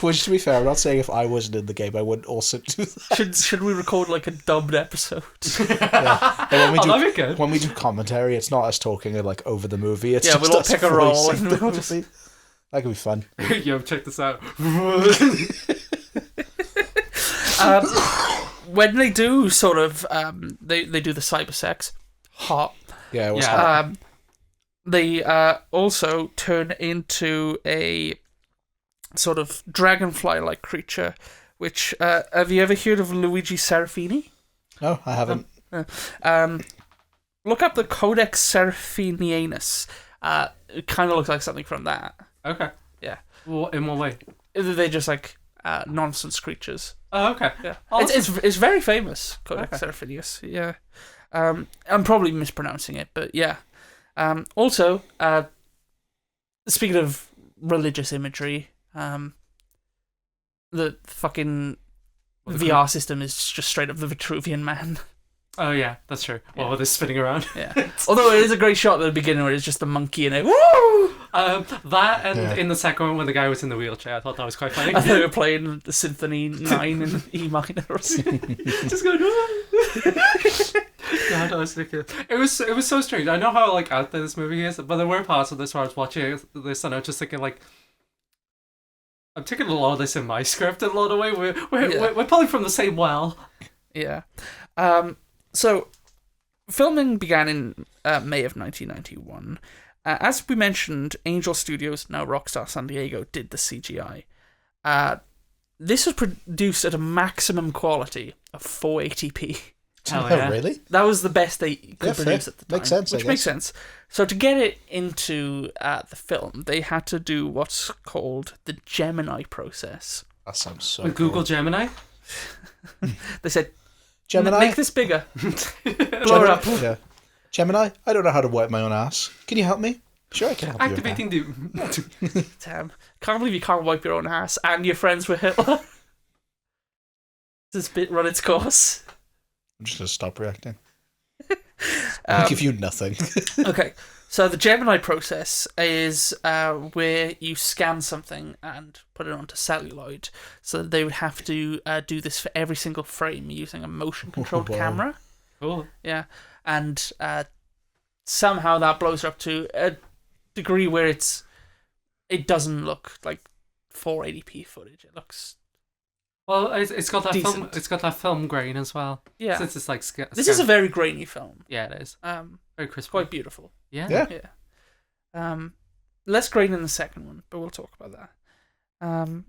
Which, to be fair, I'm not saying if I wasn't in the game, I wouldn't also do that. Should we record like a dubbed episode? And when we do, that'd be good. when we do commentary, it's not us talking like over the movie. It's just we'll all us pick a role voicing and the we'll just... movie. That could be fun. Yo, check this out. When they do sort of, they do the cybersex, hot. Yeah, it was Yeah. hot. They also turn into a sort of dragonfly-like creature. Which have you ever heard of Luigi Serafini? No, I haven't. Look up the Codex Seraphinianus. It kind of looks like something from that. Okay. Yeah. Well, in what way? They're just like nonsense creatures. Oh, okay. Yeah, Oh, it's very famous. Codex Seraphinius. Yeah, I'm probably mispronouncing it, but yeah. Also, speaking of religious imagery, the fucking VR system is just straight up the Vitruvian Man. Oh, yeah, that's true. Well, they're spinning around. Yeah. Although it is a great shot at the beginning where it's just the monkey in it. Woo! That and in the second one when the guy was in the wheelchair, I thought that was quite funny. I thought they were playing the Symphony 9 in E minor or something. Just going, no, that was ridiculous. It was so strange. I know how like out there this movie is, but there were parts of this where I was watching this and I was just thinking like, I'm taking a lot of this in my script in a lot of way. We're pulling from the same well. Yeah. So, filming began in May of 1991. As we mentioned, Angel Studios, now Rockstar San Diego, did the CGI. This was produced at a maximum quality of 480p. Hell Oh, yeah. really? That was the best they could Yeah, produce fair. at the time. Makes sense, I Which makes guess. sense. So to get it into the film, they had to do what's called the Gemini process. That sounds so With Google cool. Gemini? They said, Gemini? make this bigger. Blow it up. Yeah. Gemini, I don't know how to wipe my own ass. Can you help me? Sure, I can help Activating you. Damn. Can't believe you can't wipe your own ass and you're friends with Hitler. Does this bit run its course? I'm just going to stop reacting. I'll give you nothing. Okay, so the Gemini process is where you scan something and put it onto celluloid. So they would have to do this for every single frame using a motion-controlled Oh, wow. camera. Cool. Yeah, and somehow that blows up to a degree where it doesn't look like 480p footage. It looks Well, it's got that film. Decent. It's got that film grain as well. Yeah. Since it's like This is a very grainy film. yeah, it is very crispy. Quite beautiful. Yeah. Yeah. Less grain in the second one, but we'll talk about that.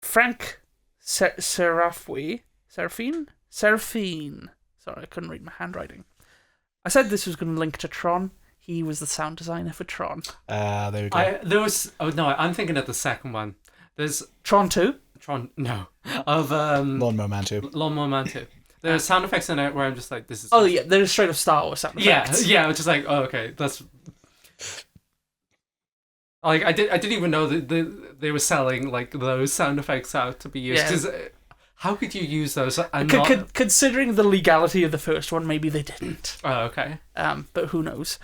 Frank Seraphine. Sorry, I couldn't read my handwriting. I said this was going to link to Tron. He was the sound designer for Tron. There we go. I'm thinking of the second one. There's Tron 2? of Lawnmower Man 2. Lawnmower Man 2. There's sound effects in it where I'm just like, this is. Oh yeah, they're straight up Star Wars sound effects. Yeah. I'm just like, oh okay, that's. Like I didn't even know that they were selling like those sound effects out to be used. Yeah. How could you use those and not? Considering the legality of the first one, maybe they didn't. Oh okay. But who knows?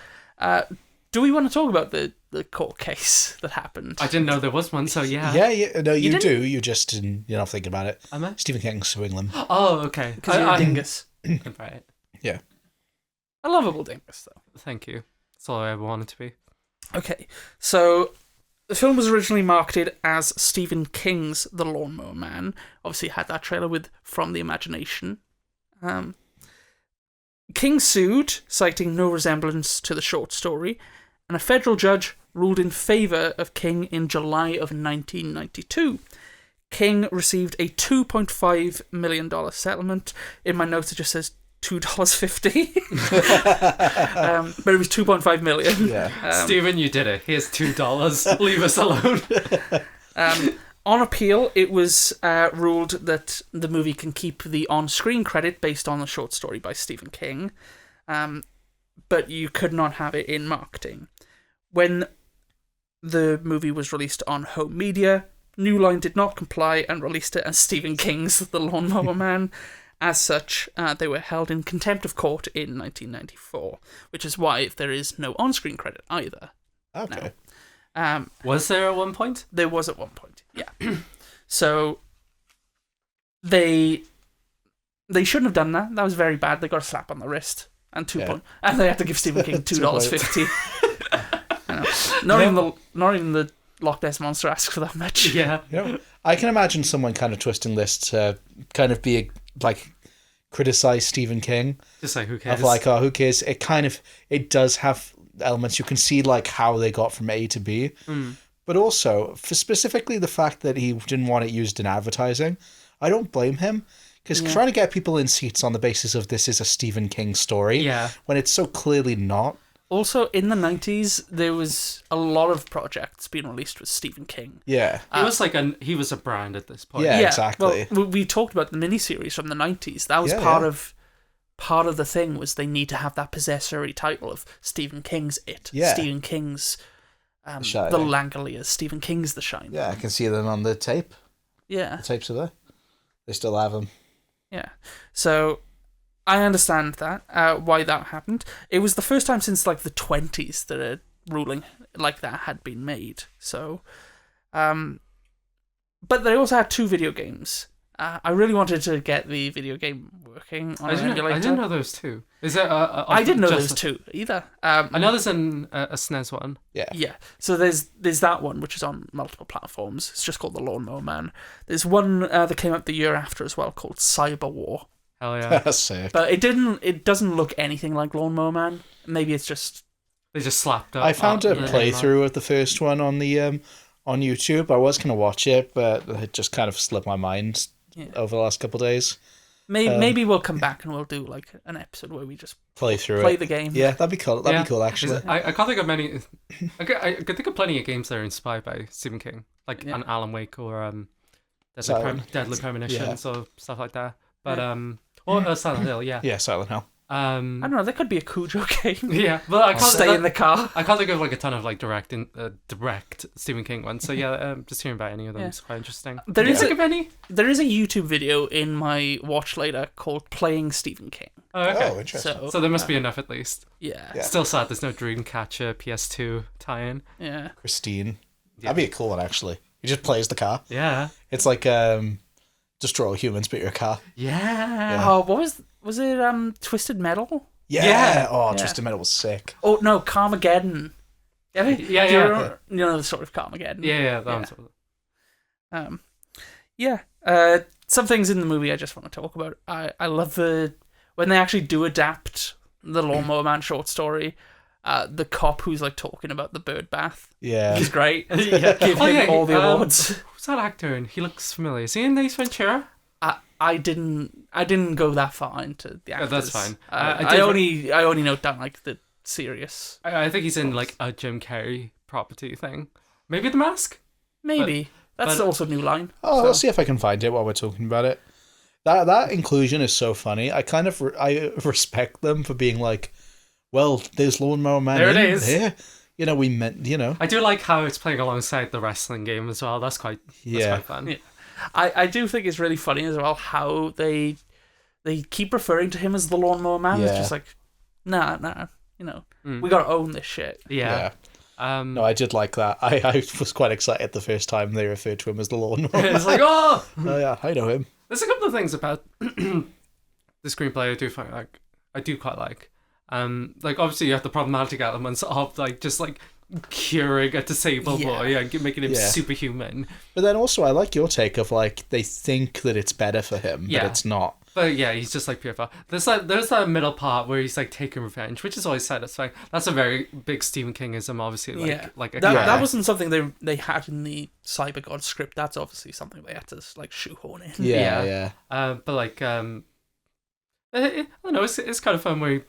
Do we want to talk about the court case that happened? I didn't know there was one, so yeah. Yeah. No, you didn't? do. You just didn't. You're not thinking about it. Am I? Stephen King Swinglam. Oh, okay. Because you're a dingus. Right. Yeah. A lovable dingus, though. Thank you. That's all I ever wanted to be. Okay, so the film was originally marketed as Stephen King's The Lawnmower Man. Obviously, it had that trailer with From the Imagination. King sued, citing no resemblance to the short story, and a federal judge ruled in favour of King in July of 1992. King received a $2.5 million settlement. In my notes, it just says $2.50. But it was $2.5 million. Yeah. Stephen, you did it. Here's $2. Leave us alone. On appeal, it was ruled that the movie can keep the on-screen credit based on the short story by Stephen King, but you could not have it in marketing. When the movie was released on home media, New Line did not comply and released it as Stephen King's The Lawnmower Man. As such, they were held in contempt of court in 1994, which is why there is no on-screen credit either. Okay. Was there at one point? There was at one point, yeah. So they shouldn't have done that. That was very bad. They got a slap on the wrist and and they had to give Stephen King $2.50. Not even the Loch Ness Monster asks for that much. Yeah. I can imagine someone kind of twisting this to kind of be like criticize Stephen King. Just like, who cares? Of like, oh, who cares? It does have elements you can see like how they got from A to B, but also for specifically the fact that he didn't want it used in advertising. I don't blame him, because trying to get people in seats on the basis of this is a Stephen King story, when it's so clearly not. Also, in the 90s, there was a lot of projects being released with Stephen King. Yeah. He was a brand at this point. Yeah, exactly. Well, we talked about the miniseries from the 90s. That was part of the thing was they need to have that possessory title of Stephen King's It. Yeah. Stephen King's The Langoliers. Stephen King's The Shining. Yeah, I can see them on the tape. Yeah. The tapes are there. They still have them. Yeah. So I understand that, why that happened. It was the first time since like the 20s that a ruling like that had been made. So, but they also had two video games. I really wanted to get the video game working on an emulator. I didn't know those two. Is there I didn't know those two either. I know there's a SNES one. Yeah. Yeah. So there's that one, which is on multiple platforms. It's just called The Lawnmower Man. There's one that came out the year after as well called Cyber War. Hell yeah. Sick. But it doesn't look anything like Lawnmower Man. Maybe it's just... They just slapped up. I found a playthrough of the first one on the on YouTube. I was going to watch it, but it just kind of slipped my mind over the last couple of days. Maybe we'll come back and we'll do like an episode where we just play the game. Yeah, that'd be cool. That'd be cool, actually. I can't think of many. I could think of plenty of games that are inspired by Stephen King, like an Alan Wake or Deadly Premonitions or stuff like that. But or Silent Hill, yeah, Silent Hill. I don't know. There could be a Cujo game. Yeah, but I can't stay in the car. I can't think of like a ton of like direct Stephen King ones. So yeah, just hearing about any of them is quite interesting. There is think of any? There is a YouTube video in my watch later called "Playing Stephen King." Oh, okay. Oh, interesting. So there must be enough at least. Yeah. Still sad there's no Dreamcatcher PS2 tie-in. Yeah. Christine. That'd be a cool one, actually. You just play as the car. Yeah. It's like Destroy All Humans, but you're a car. Yeah. Oh, what was it? Twisted Metal. Yeah. Oh, Twisted Metal was sick. Oh no, Carmageddon. Yeah. You know the sort of Carmageddon. Yeah. That one's. Yeah. Some things in the movie I just want to talk about. I love when they actually do adapt the Lawnmower Man short story. The cop who's like talking about the bird bath. Yeah. He's great. Give him all the awards. Who's that actor in? He looks familiar. Is he in Ace Ventura? I didn't go that far into the actors. That's fine. I only know down like the serious. I think he's in like a Jim Carrey property thing. Maybe The Mask? Maybe. That's also a new line. Oh, let's see if I can find it while we're talking about it. That inclusion is so funny. I kind of I respect them for being like, well, there's Lawnmower Man. There it is. There. You know, we meant, you know. I do like how it's playing alongside the wrestling game as well. That's quite fun. Yeah. I do think it's really funny as well how they keep referring to him as the Lawnmower Man. It's just like, nah, you know, we gotta own this shit. Yeah. No, I did like that. I was quite excited the first time they referred to him as the Lawnmower Man. It's like, oh yeah, I know him. There's a couple of things about the screenplay I do quite like. Like obviously you have the problematic elements of like just like curing a disabled boy and making him superhuman. But then also I like your take of like they think that it's better for him, but it's not. But yeah, he's just like pure fun. There's that middle part where he's like taking revenge, which is always satisfying. That's a very big Stephen Kingism, obviously. That wasn't something they had in the Cyber God script. That's obviously something they had to like shoehorn in. Yeah. But like I don't know. It's kind of fun where he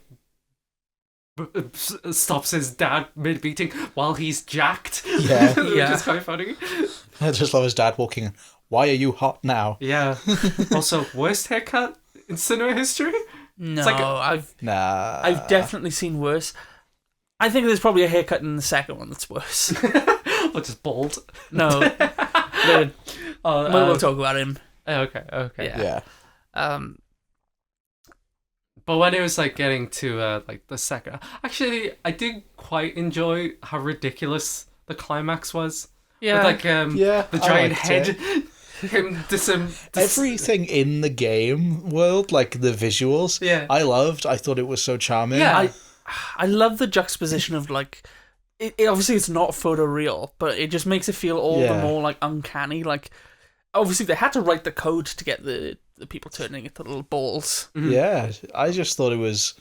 stops his dad mid-beating while he's jacked. Yeah. Which is kind of funny. I just love his dad walking in. Why are you hot now? Yeah. Also, worst haircut in cinema history? No, like I've definitely seen worse. I think there's probably a haircut in the second one that's worse. Or just bald. No. We'll talk about him. Okay. Yeah. But when it was like getting to like the second, actually, I did quite enjoy how ridiculous the climax was. Yeah. With, like the giant head. Everything in the game world, like the visuals, I loved. I thought it was so charming. Yeah, I love the juxtaposition of like, it obviously it's not photoreal, but it just makes it feel all the more like uncanny. Like, obviously they had to write the code to get the people turning into little balls. Mm-hmm. Yeah, I just thought it was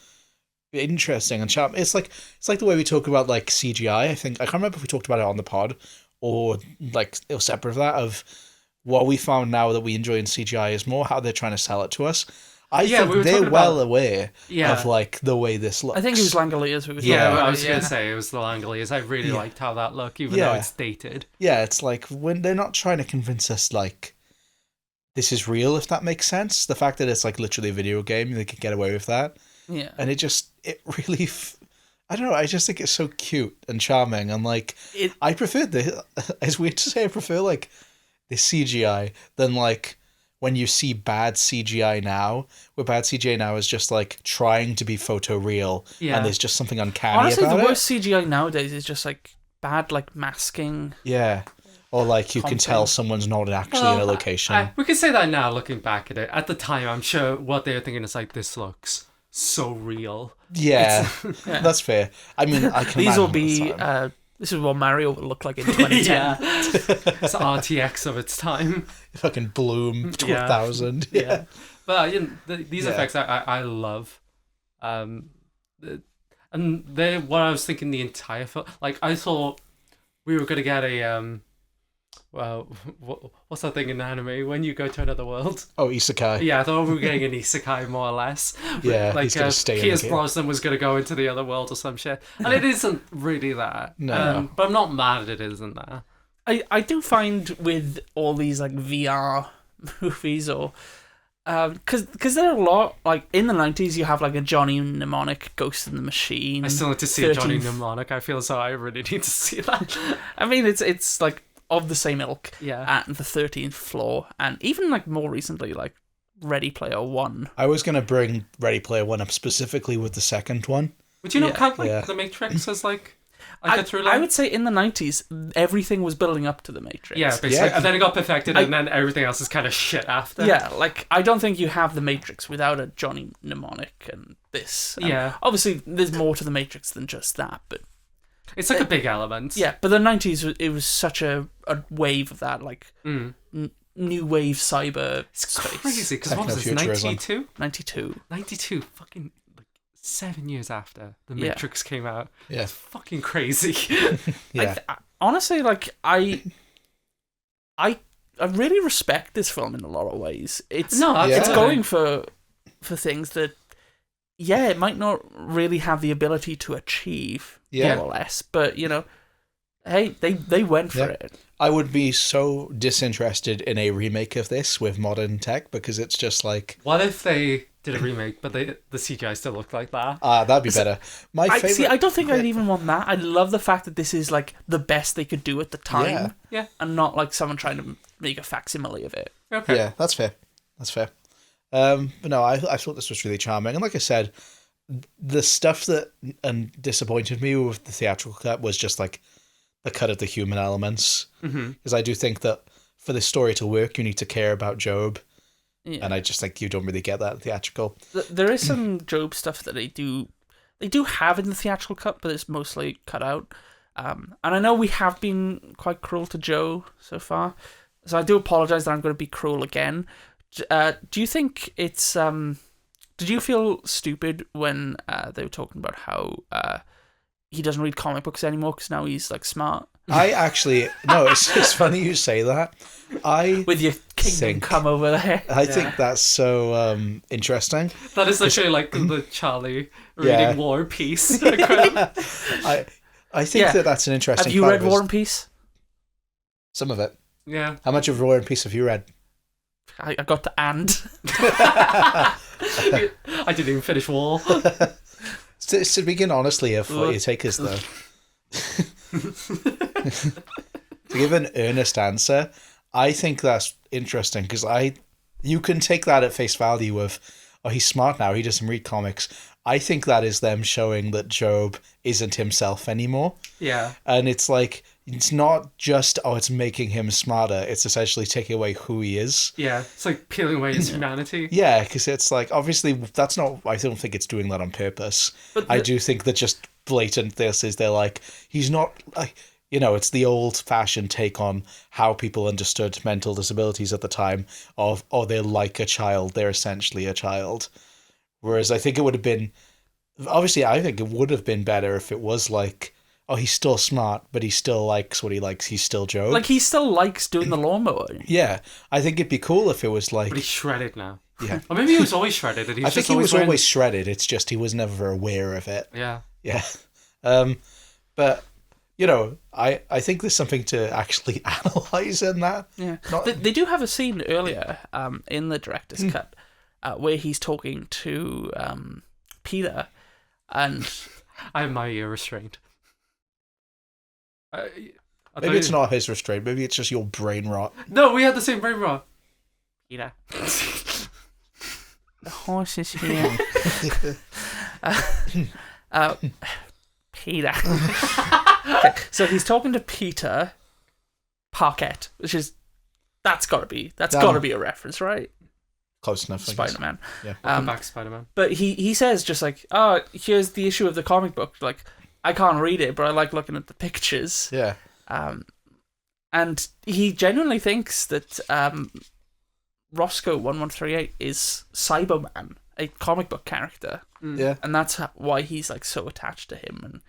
interesting and charming. It's like the way we talk about like CGI. I can't remember if we talked about it on the pod or like it was separate of that. Of what we found now that we enjoy in CGI is more how they're trying to sell it to us. I think they're well aware of like the way this looks. I think it was Langoliers who was I was going to say it was the Langoliers. I really liked how that looked, even though it's dated. Yeah, it's like when they're not trying to convince us like this is real, if that makes sense. The fact that it's like literally a video game, they can get away with that. Yeah. And it really, I don't know, I just think it's so cute and charming. And like, I prefer it's weird to say I prefer like this CGI than like when you see bad CGI now, where bad CGI now is just like trying to be photoreal and there's just something uncanny Honestly, about it. Honestly, the worst CGI nowadays is just like bad like masking. Yeah. Or like you can tell someone's not actually in a location. We can say that now looking back at it. At the time, I'm sure what they were thinking is like, this looks so real. Yeah, that's fair. I mean, I can These will be... this is what Mario will look like in 2010. It's RTX of its time. Fucking Bloom 2000. Yeah. But these effects I love. And they're what I was thinking the entire film. Like, I thought we were going to get a... Well, what's that thing in anime when you go to another world? Oh, isekai. Yeah, I thought we were getting an isekai more or less. Yeah, like he's gonna stay Pierce Brosnan was going to go into the other world or some shit, and it isn't really that. No, but I'm not mad at it isn't that. I do find with all these like VR movies or because there are a lot like in the 90s you have like a Johnny Mnemonic Ghost in the Machine. I still need to see a Johnny Mnemonic. I feel as though I really need to see that. I mean it's like of the same ilk, and the 13th Floor, and even like more recently, like Ready Player One. I was gonna bring Ready Player One up specifically with the second one. Would you not count like The Matrix as like a through line? I would say in the 90s, everything was building up to The Matrix. Yeah, basically, and then it got perfected, and then everything else is kind of shit after. Yeah, like I don't think you have The Matrix without a Johnny Mnemonic and this. Obviously, there's more to The Matrix than just that, but. It's like a big element. Yeah, but the 90s, it was such a wave of that. Like, new wave cyber It's space. crazy, because what was this, Technofuturism. 92? 92. 92, fucking, like, 7 years after The Yeah. Matrix came out. Yeah. It's fucking crazy. Yeah. Honestly, like, I really respect this film in a lot of ways. It's Absolutely. it's going for things that, it might not really have the ability to achieve, Yeah. more or less, but, hey, they went for it. I would be so disinterested in a remake of this with modern tech because it's just like, What if they did a remake, but the CGI still looked like that? that'd be better. My favorite. I don't think I'd even want that. I love the fact that this is like the best they could do at the time, Yeah. and not like someone trying to make a facsimile of it. Okay. Yeah, that's fair. That's fair. But no, I thought this was really charming, and like I said, the stuff that disappointed me with the theatrical cut was just like the cut of the human elements, because I do think that for the story to work, you need to care about Job, and I just think you don't really get that in theatrical. There is some Job stuff that they do have in the theatrical cut, but it's mostly cut out. And I know we have been quite cruel to Joe so far, so I do apologize that I'm going to be cruel again. Do you think it's did you feel stupid when they were talking about how he doesn't read comic books anymore because now he's like smart? I actually no, it's funny you say that. With your kingdom come over there. I think that's so interesting. That is literally like the Charlie Yeah. reading War and Peace. I think that's an interesting. Have you part read of his- War and Peace? Some of it. Yeah. How much of War and Peace have you read? I got to and. I didn't even finish War. To begin honestly, if what you take is the to give an earnest answer, I think that's interesting because you can take that at face value of, oh, he's smart now, he doesn't read comics. I think that is them showing that Job isn't himself anymore. Yeah. And it's like, it's not just, it's making him smarter. It's essentially taking away who he is. Yeah. It's like peeling away his humanity. Yeah, because it's like, obviously, that's not, I don't think it's doing that on purpose. But I do think that just blatant this is they're like, he's not, like, it's the old-fashioned take on how people understood mental disabilities at the time of, they're like a child, they're essentially a child. Whereas I think it would have been, obviously, I think it would have been better if it was like, he's still smart, but he still likes what he likes. He's still Joe. Like, he still likes doing the lawnmower. Yeah. I think it'd be cool if it was like... But he's shredded now. Yeah. Or maybe he was always shredded. And he was I think just he was wearing- always shredded. It's just he was never aware of it. Yeah. Yeah. But, I think there's something to actually analyse in that. Yeah. Not- They do have a scene earlier in the director's cut where he's talking to Peter, and... I have my ear restrained. Maybe it's not his restraint. Maybe it's just your brain rot. No, we had the same brain rot. Peter. The horse is here. Peter. Okay, so he's talking to Peter Parkett, which is that's got to be a reference, right? Close enough. I guess. Spider-Man. Yeah. Welcome back, Spider-Man. But he says just like, here's the issue of the comic book. Like, I can't read it, but I like looking at the pictures. Yeah. And he genuinely thinks that Roscoe 1138 is Cyberman, a comic book character. Yeah. And that's why he's like so attached to him. And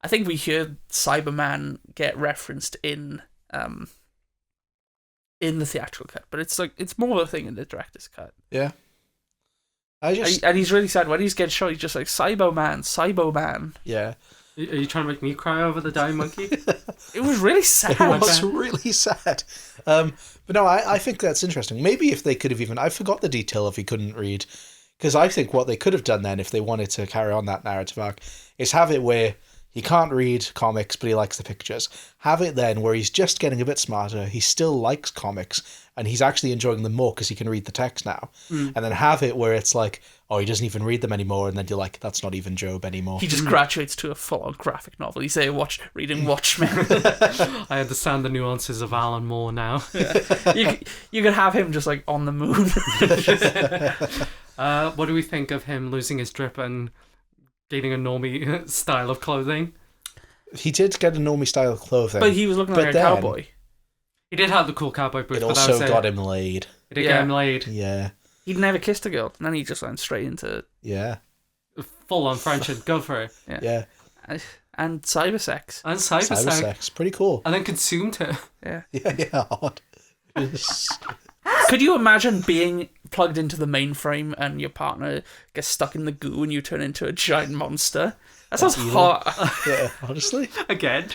I think we hear Cyberman get referenced in the theatrical cut, but it's like it's more of a thing in the director's cut. Yeah. And he's really sad when he's getting shot. He's just like Cyberman. Yeah. Are you trying to make me cry over the dying monkey? It was really sad. It was really sad. But no, I think that's interesting. Maybe if they could have even... I forgot the detail if he couldn't read. Because I think what they could have done then, if they wanted to carry on that narrative arc, is have it where he can't read comics, but he likes the pictures. Have it then where he's just getting a bit smarter, he still likes comics, and he's actually enjoying them more because he can read the text now. And then have it where it's like, he doesn't even read them anymore, and then you're like, that's not even Job anymore. He just graduates to a full-on graphic novel. He's there reading Watchmen. I understand the nuances of Alan Moore now. You could have him just like on the moon. What do we think of him losing his drip and getting a normie style of clothing? He did get a normie style of clothing. But he was looking like a cowboy. He did have the cool cowboy boots. It but that also was got him laid. It did get him laid. Yeah. He'd never kissed a girl, and then he just went straight into Full on friendship. Go for it. Yeah. and cybersex. And cybersex. Pretty cool. And then consumed her. Yeah. Yeah, odd. Could you imagine being plugged into the mainframe and your partner gets stuck in the goo and you turn into a giant monster? That sounds hot. Yeah, honestly. Again.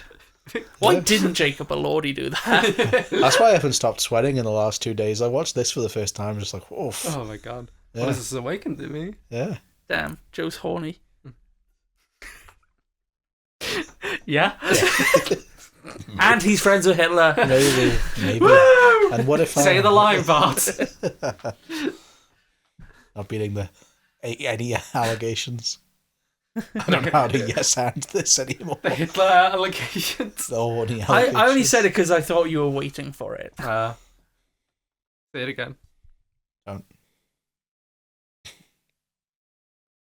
Why didn't Jacob Elordi do that? That's why I haven't stopped sweating in the last 2 days. I watched this for the first time, just like, oof. Oh my god. Yeah. What has this awakened in me? Yeah. Damn, Joe's horny. Yeah. And he's friends with Hitler. Maybe. Woo! And what if Say the line, Bart. Not beating any allegations. I don't know how to yes-and this anymore. The Hitler allegations. The horny I allegations. only said it because I thought you were waiting for it. Say it again. Don't.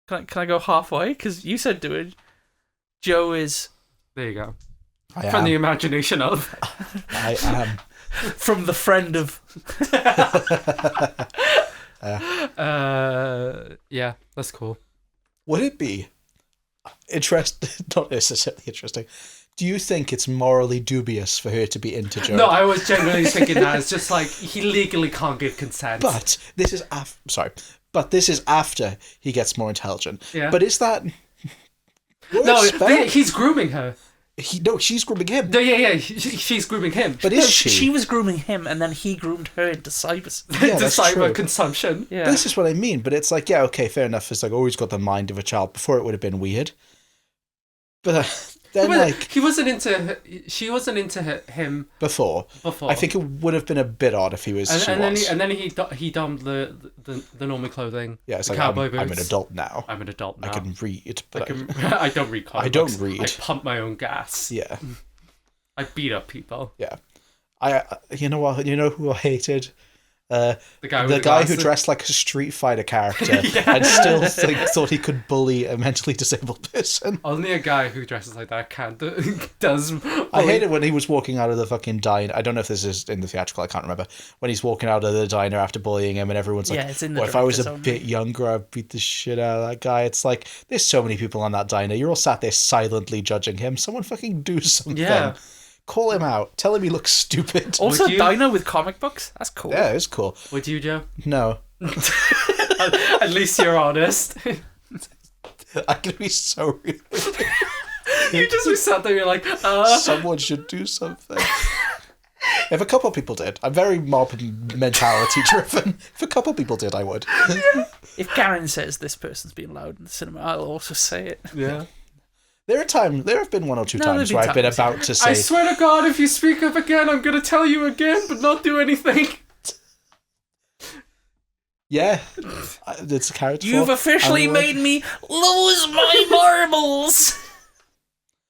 Can I go halfway? Because you said do it. Joe is... There you go. I From am. the imagination of. I am. From the friend of... Yeah, that's cool. Would it be not necessarily interesting? Do you think it's morally dubious for her to be into Joe? No, I was genuinely thinking that. It's just like, he legally can't give consent. But this is But this is after he gets more intelligent. Yeah. But is that? No, he's grooming her. She's grooming him. No, yeah, she's grooming him. But is she? She was grooming him, and then he groomed her into Yeah, that's cyber true. consumption. Yeah. This is what I mean. But it's like, yeah, okay, fair enough. It's like, oh, he's got the mind of a child. Before it would have been weird. But then, he wasn't into. She wasn't into him before. Before, I think it would have been a bit odd if he was. And then he donned the normal clothing. Yeah, it's the like cowboy boots. I'm an adult now. I'm an adult now. I can read, but I don't read comic I don't books. read. I pump my own gas. Yeah. I beat up people. Yeah. You know what? You know who I hated? The guy who dressed like a Street Fighter character and still thought he could bully a mentally disabled person. Only a guy who dresses like that does. I hated when he was walking out of the fucking diner. I don't know if this is in the theatrical. I can't remember. When he's walking out of the diner after bullying him, and everyone's like, it's in the "Well, if I was a director's bit younger, I'd beat the shit out of that guy." It's like there's so many people on that diner. You're all sat there silently judging him. Someone fucking do something. Yeah. Call him out. Tell him he looks stupid. Also, dino with comic books? That's cool. Yeah, it's cool. Would you, Joe? No. At least you're honest. I can be so real. You just be sat there, you're like, Someone should do something. If a couple people did, I'm very mob mentality driven. If a couple people did, I would. If Garen says this person's being loud in the cinema, I'll also say it. Yeah. There have been one or two times where I've been about to say, I swear to God, if you speak up again, I'm going to tell you again, but not do anything. yeah, it's a character. You've officially made me lose my marbles.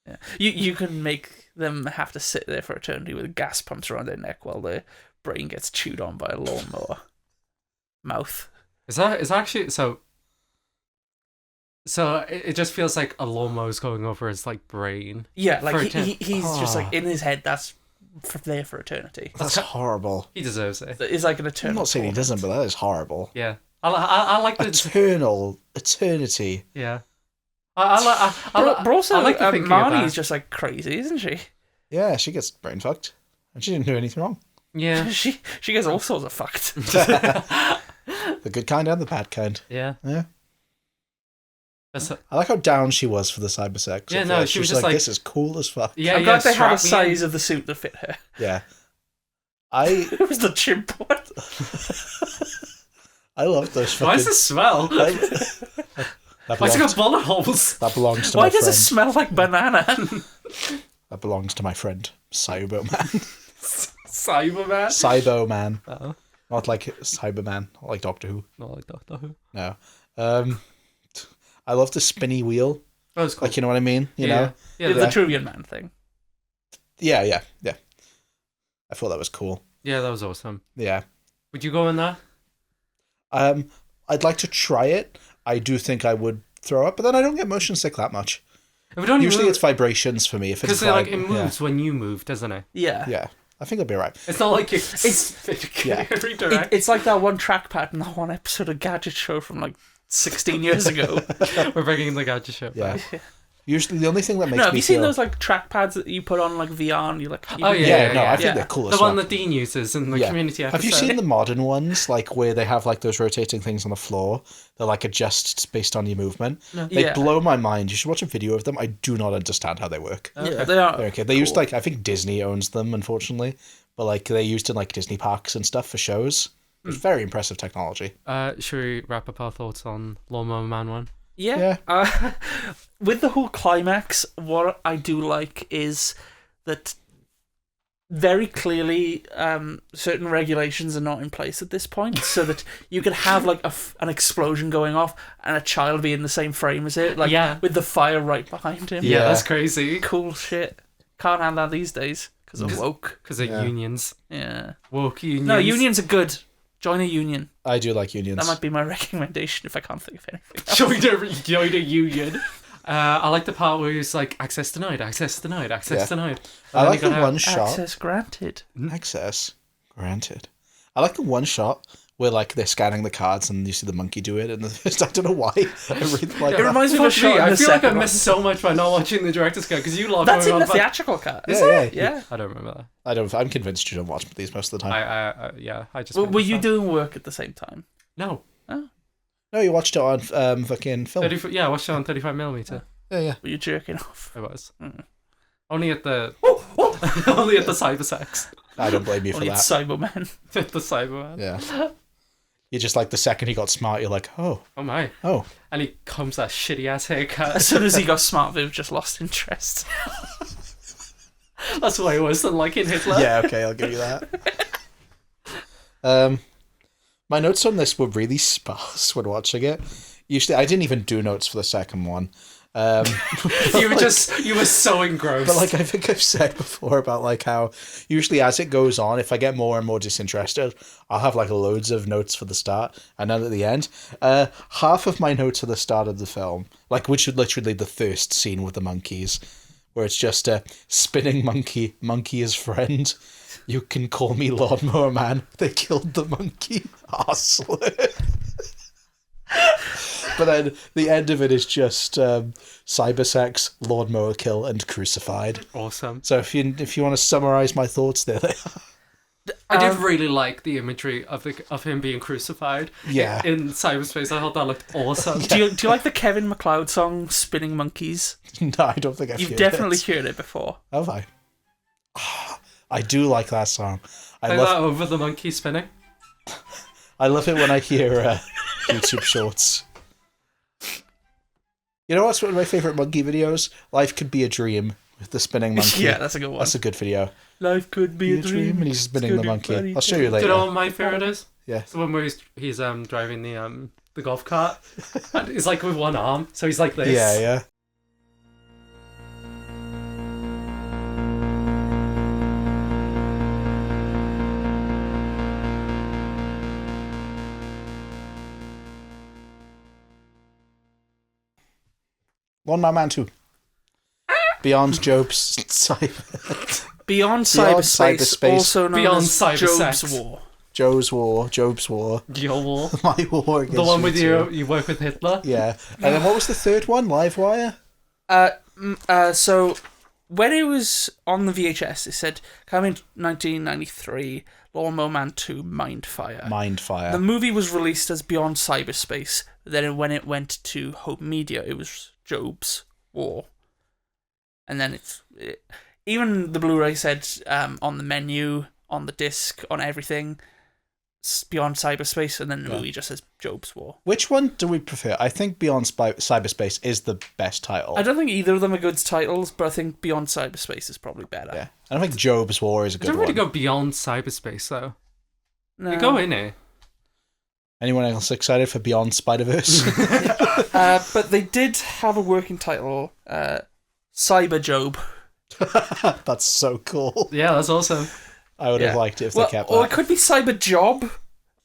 Yeah. You can make them have to sit there for eternity with gas pumps around their neck while their brain gets chewed on by a lawnmower. Mouth. Is actually so? So it just feels like a lawnmower's going over his like brain. Yeah, like he's just like in his head. That's there for eternity. That's horrible. He deserves it. It's like an eternal. I'm not saying he doesn't, but that is horrible. Yeah, I like the eternity. Yeah. But also, I like the thinking of Marnie's that. just like crazy, isn't she? Yeah, she gets brain fucked, and she didn't do anything wrong. Yeah. she gets all sorts of fucked. The good kind and the bad kind. Yeah. Yeah. I like how down she was for the cybersex. Yeah, no, she was just like, this is cool as fuck. Yeah, I'm glad they had a strap me in. size of the suit that fit her. Yeah. It was the chimp one. I love those fucking... Why does it smell? Why's it got bullet holes? That belongs to Why my does friend. it smell like banana? That belongs to my friend, Cyberman. Cyberman? Cyberman. Oh. Not like Cyberman, not like Doctor Who. Not like Doctor Who. No. I love the spinny wheel. That was cool. Like, you know what I mean? You know? Yeah, The Truvian Man thing. Yeah. I thought that was cool. yeah, that was awesome. Yeah. Would you go in that? I'd like to try it. I do think I would throw up, but then I don't get motion sick that much. If it only Usually move, it's vibrations for me. If it's because like it moves when you move, doesn't it? Yeah. Yeah. I think it'll be alright. It's not like it's Yeah. redirect. It's like that one trackpad in that one episode of Gadget Show from like 16 years ago. We're bringing the Gadget Show back. Yeah. Usually, the only thing that makes No, have me you seen feel... those like trackpads that you put on like VR and you like? Oh, Yeah, no, I think yeah. they're cool as The fuck. one that Dean uses in the community episode. Have you seen the modern ones, like where they have like those rotating things on the floor that like adjust based on your movement? No. They Yeah. blow my mind. You should watch a video of them. I do not understand how they work. Yeah, they are. They're okay. They used like I think Disney owns them, unfortunately, but like they're used in like Disney parks and stuff for shows. It's very impressive technology. Should we wrap up our thoughts on Lawnmower Man 1? Yeah. With the whole climax, what I do like is that very clearly certain regulations are not in place at this point, so that you could have like an explosion going off and a child be in the same frame as it, like with the fire right behind him. Yeah, that's crazy. Cool shit. Can't have that these days because of woke. Because of unions. Yeah. Woke unions. No, unions are good. Join a union. I do like unions. That might be my recommendation if I can't think of anything else. Join a union. I like the part where he's like, access denied, access denied, access denied. I like the one shot. Access granted. Access granted. I like the one shot where like they're scanning the cards and you see the monkey do it, and I don't know why. I really like It that. reminds me of a Fuck shot. me, in I the feel like I second one. missed so much by not watching the director's cut, because you love That's going in the on theatrical cut. Is Yeah, it? Yeah. I don't remember I'm convinced you don't watch these most of the time. I just. Were you doing work at the same time? No. No, you watched it on fucking film. I watched it on 35mm. Yeah. Were you jerking off? I was. Only at the only at the cyber sex. I don't blame you for Only that. it's Cybermen. At the cyber. Yeah. You're just like the second he got smart, you're like, oh, my. oh. And he comes that shitty ass haircut. As soon as he got smart, Viv just lost interest. That's way worse than liking Hitler. Yeah, okay, I'll give you that. My notes on this were really sparse when watching it. Usually, I didn't even do notes for the second one. You were so engrossed. But like I think I've said before about like how usually as it goes on, if I get more and more disinterested, I'll have like loads of notes for the start and then at the end. Half of my notes are the start of the film, like which is literally the first scene with the monkeys, where it's just a spinning monkey is friend. You can call me Lawnmower Man. They killed the monkey. Arsehole. But then the end of it is just cybersex, lawnmower kill, and crucified. Awesome. So if you want to summarize my thoughts, there they are. I did really like the imagery of him being crucified. Yeah. In cyberspace, I thought that looked awesome. Do you like the Kevin MacLeod song "Spinning Monkeys"? No, I don't think I've You've heard definitely it. heard it before. Have I? I do like that song. Play that over the monkey spinning. I love it when I hear YouTube shorts. You know what's one of my favourite monkey videos? Life Could Be a Dream with the spinning monkey. Yeah, that's a good one. That's a good video. Life could be a dream. And he's spinning the monkey. I'll show you Do later. you know what my favourite is? Yeah. It's the one where he's driving the golf cart. And he's like with one arm, so he's like this. Yeah. Lawnmower Man 2. Beyond Job's Beyond cyberspace, cyberspace. also known Beyond as cybersex. Job's War. Job's War. Your war. My war against The one with too. you work with Hitler. Yeah. And then what was the third one? Livewire? So when it was on the VHS, it said coming 1993, Lawnmower Man 2, Mindfire. The movie was released as Beyond Cyberspace. Then when it went to home media, it was Job's War. And then even the Blu-ray said on the menu, on the disc, on everything, Beyond Cyberspace, and then the movie just says Job's War. Which one do we prefer? I think Beyond Cyberspace is the best title. I don't think either of them are good titles, but I think Beyond Cyberspace is probably better. Yeah. I don't think Job's War is a It good doesn't one. really go beyond cyberspace, though. No. You go in it. Anyone else excited for Beyond Spider-Verse? But they did have a working title, Cyber Job. That's so cool. Yeah, that's awesome. I would have liked it if they kept that. Or it could be Cyber Job.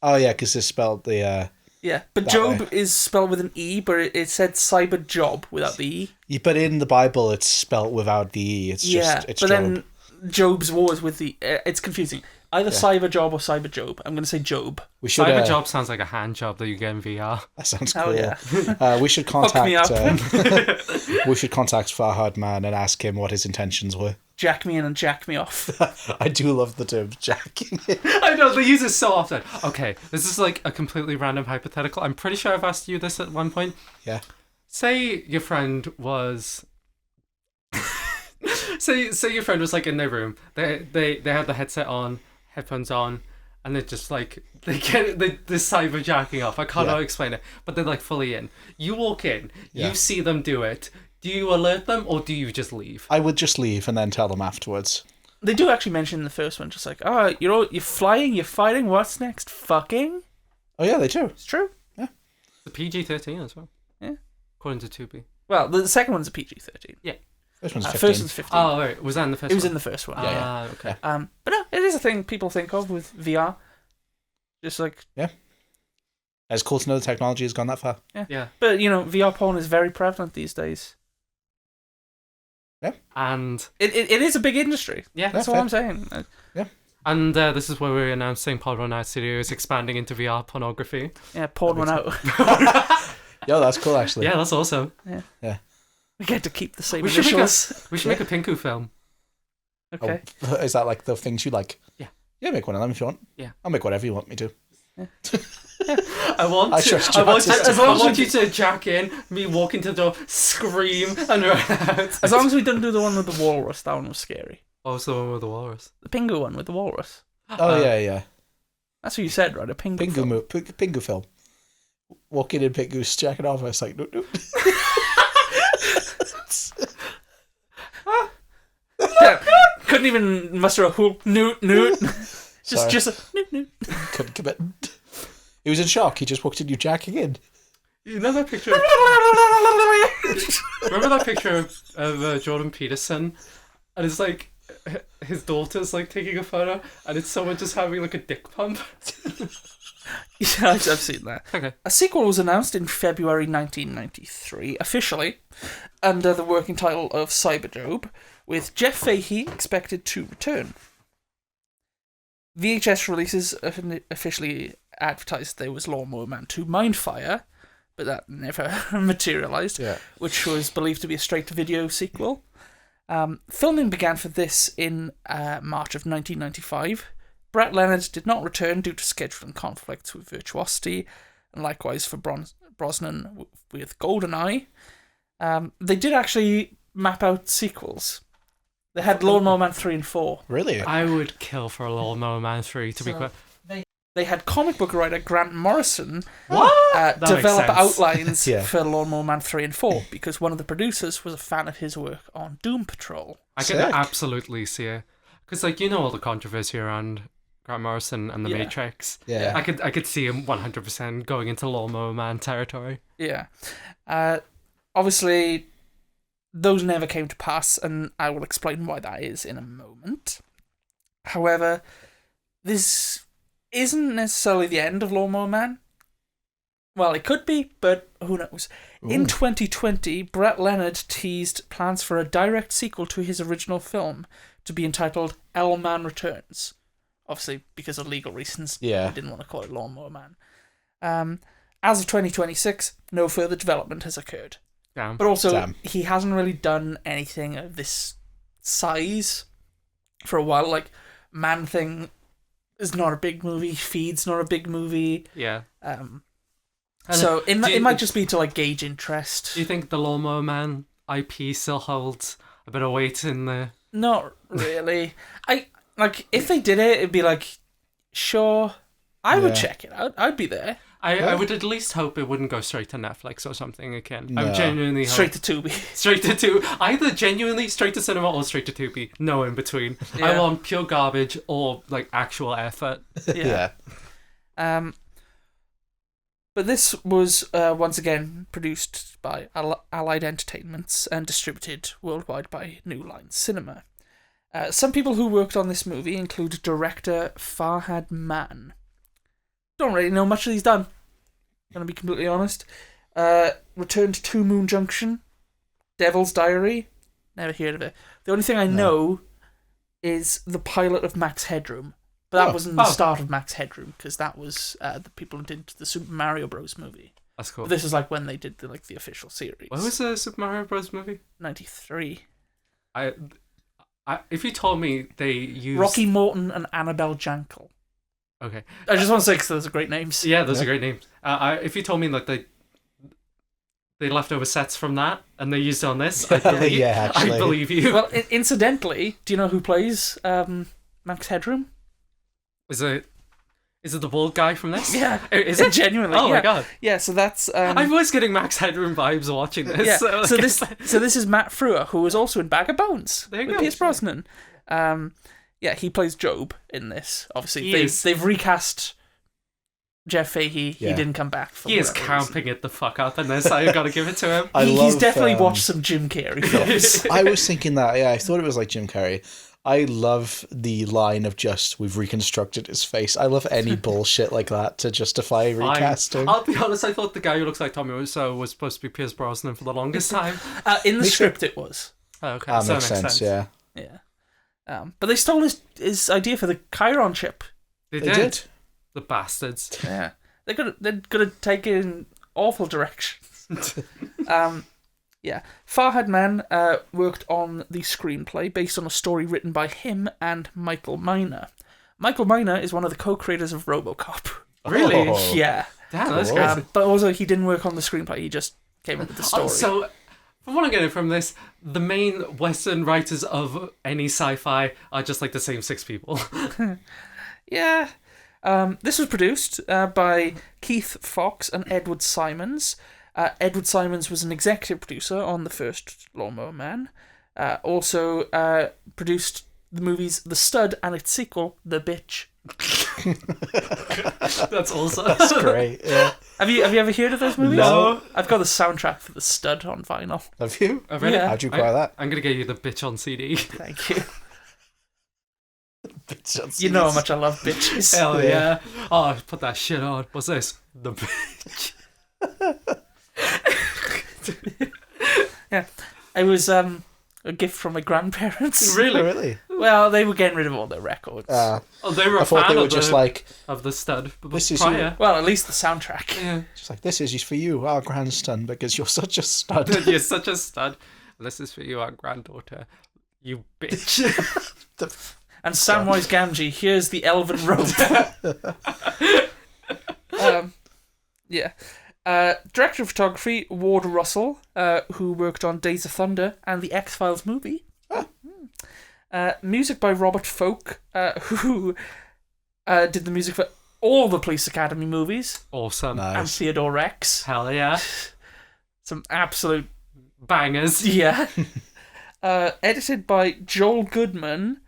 Oh yeah, because it's spelled the... Yeah, but that Job way. is spelled with an E, but it said Cyber Job without the E. But in the Bible, it's spelled without the E. It's Yeah, just... It's but Job. then Job's wars with the... it's confusing. Either Cyber Job or Cyber Job. I'm going to say Job. We should. Cyber job sounds like a hand job that you get in VR. That sounds Hell cool. yeah. We should Hook me contact. up. We should contact Farhad Man and ask him what his intentions were. Jack me in and jack me off. I do love the term jacking. I know, they use it so often. Okay, this is like a completely random hypothetical. I'm pretty sure I've asked you this at one point. Yeah. Say your friend was... say your friend was like in their room. They have the headset on, headphones on, and they're just like... They're cyber jacking off. I can't explain it, but they're like fully in. You walk in, you see them do it. Do you alert them or do you just leave? I would just leave and then tell them afterwards. They do actually mention in the first one, just like, oh, you're flying, you're fighting, what's next? Fucking? Oh yeah, they do. It's true. The PG-13 as well. Yeah. According to 2B. Well, the second one's a PG-13. Yeah. First one's 15. First one's 15. Oh, right. Was that in the first one? It was in the first one. Ah, okay. But no, it is a thing people think of with VR. Just like... It's cool to know the technology has gone that far. Yeah. But, you know, VR porn is very prevalent these days. Yeah. And... It is a big industry. Yeah. That's all I'm saying. And this is where we're announcing Pod Run Out Studio is expanding into VR pornography. Yeah, porn one out. Yo, that's cool actually. Yeah, that's awesome. Yeah. We get to keep the same We should initials. make a Pinku film. Okay. Oh, is that like the things you like? Yeah. Yeah, make one of them if you want. Yeah. I'll make whatever you want me to. I want you to jack in, me walk into the door, scream, and run out. As long as we don't do the one with the walrus, that one was scary. Oh, it's the one with the walrus. The Pingu one with the walrus. Oh yeah. That's what you said, right? A Pingu film. Pingu film. Walking in Pingu's jacking off. I was like, nope. Yeah, couldn't even muster a whoop, noot. just a noot. Couldn't commit. He was in shock. He just walked in, you jacking in. You know that picture? Remember that picture of Jordan Peterson? And it's like his daughter's like taking a photo, and it's someone just having like a dick pump. Yeah, I've seen that. Okay. A sequel was announced in February 1993, officially, under the working title of Cyberjob, with Jeff Fahey expected to return. VHS releases officially advertised there was Lawnmower Man 2 Mindfire, but that never materialised, which was believed to be a straight-to-video sequel. Filming began for this in March of 1995. Brett Leonard did not return due to scheduling conflicts with Virtuosity, and likewise for Brosnan with GoldenEye. They did actually map out sequels. They had Lawnmower Man 3 and 4. Really? I would kill for a Lawnmower Man 3, to be quick. They had comic book writer Grant Morrison makes develop sense. outlines Yeah. for Lawnmower Man 3 and 4 because one of the producers was a fan of his work on Doom Patrol. I can Sick. absolutely see it. Because, like, you know all the controversy around Grant Morrison and The Yeah. Matrix. Yeah. I could see him 100% going into Lawnmower Man territory. Yeah. Obviously, those never came to pass, and I will explain why that is in a moment. However, this isn't necessarily the end of Lawnmower Man. Well, it could be, but who knows. In 2020, Brett Leonard teased plans for a direct sequel to his original film to be entitled L-Man Returns. Obviously, because of legal reasons, Yeah. they didn't want to call it Lawnmower Man. As of 2026, no further development has occurred. Damn. But also, Damn. he hasn't really done anything of this size for a while. Like, Man-Thing is not a big movie. Feed's not a big movie. Yeah. So it might just be to like gauge interest. Do you think the Lawnmower Man IP still holds a bit of weight in the... Not really. If they did it, it'd be like, sure, I would check it out. I'd be there. I would at least hope it wouldn't go straight to Netflix or something again. No. I genuinely hope... Straight to Tubi. Straight to Tubi. Either genuinely straight to cinema or straight to Tubi. No in between. Yeah. I want pure garbage or like actual effort. Yeah. But this was once again produced by Allied Entertainments and distributed worldwide by New Line Cinema. Some people who worked on this movie include director Farhad Mann. Don't really know much that he's done. Gonna be completely honest. Return to Moon Junction, Devil's Diary. Never heard of it. The only thing I know is the pilot of Max Headroom. But that Oh. wasn't the start of Max Headroom, because that was the people who did the Super Mario Bros. Movie. That's cool. But this is like when they did the official series. What was the Super Mario Bros. Movie? 93. If you told me they used Rocky Morton and Annabelle Jankel. Okay. I just want to say because those are great names. Yeah, those are great names. If you told me like they left over sets from that and they used it on this, I believe, Yeah, actually. I believe you. Well, incidentally, do you know who plays Max Headroom? Is it the bald guy from this? Yeah, Is it? genuinely? Oh yeah. my god. Yeah, so that's I was getting Max Headroom vibes watching this. yeah. So, So this is Matt Frewer, who was also in Bag of Bones There you with go. Pierce Brosnan. Yeah, he plays Job in this. Obviously, He is. they've recast Jeff Fahey. He Yeah. didn't come back. For he is whatever reason. camping it the fuck up in this. I gotta give it to him. He's definitely watched some Jim Carrey films. I was thinking that. Yeah, I thought it was like Jim Carrey. I love the line of just "we've reconstructed his face." I love any bullshit like that to justify recasting. I'll be honest, I thought the guy who looks like Tommy Wiseau was supposed to be Pierce Brosnan for the longest time. In the Me too. script, it was. Oh, okay, That so makes sense. Yeah, Yeah. But they stole his idea for the Chiron chip. They they did. The bastards. Yeah. They're gonna take it in awful directions. Yeah. Farhad Mann worked on the screenplay based on a story written by him and Michael Miner. Michael Miner is one of the co-creators of RoboCop. Really? Oh. Yeah. Damn, that's Cool. crazy. But also he didn't work on the screenplay. He just came up with the story. So, from what I'm getting from this, the main Western writers of any sci-fi are just like the same 6 people. Yeah. This was produced by Keith Fox and Edward Simons. Edward Simons was an executive producer on the first Lawnmower Man. Also produced the movies The Stud and its sequel, The Bitch. That's awesome. That's great. Yeah. Have you ever heard of those movies? No. I've got the soundtrack for The Stud on vinyl. Have you? Oh, really? Yeah. How'd you acquire that? I'm gonna get you the bitch on CD. Thank you. You know how much I love bitches. Hell yeah. Oh, put that shit on. What's this? The bitch. Yeah. It was a gift from my grandparents. Really? Oh, really? Well, they were getting rid of all their records. Oh, they were a I thought fan they were of just the, like, of the stud. But This is prior. Well, at least the soundtrack. Yeah. just like this is for you, our grandson, because you're such a stud. You're such a stud. This is for you, our granddaughter. You bitch. And Samwise Gamgee, here's the elven rope. Yeah. Director of photography, Ward Russell, who worked on Days of Thunder and the X-Files movie. Music by Robert Folk, who did the music for all the Police Academy movies Awesome. and Nice. Theodore Rex. Hell yeah. Some absolute... Bangers. Yeah. Edited by Joel Goodman,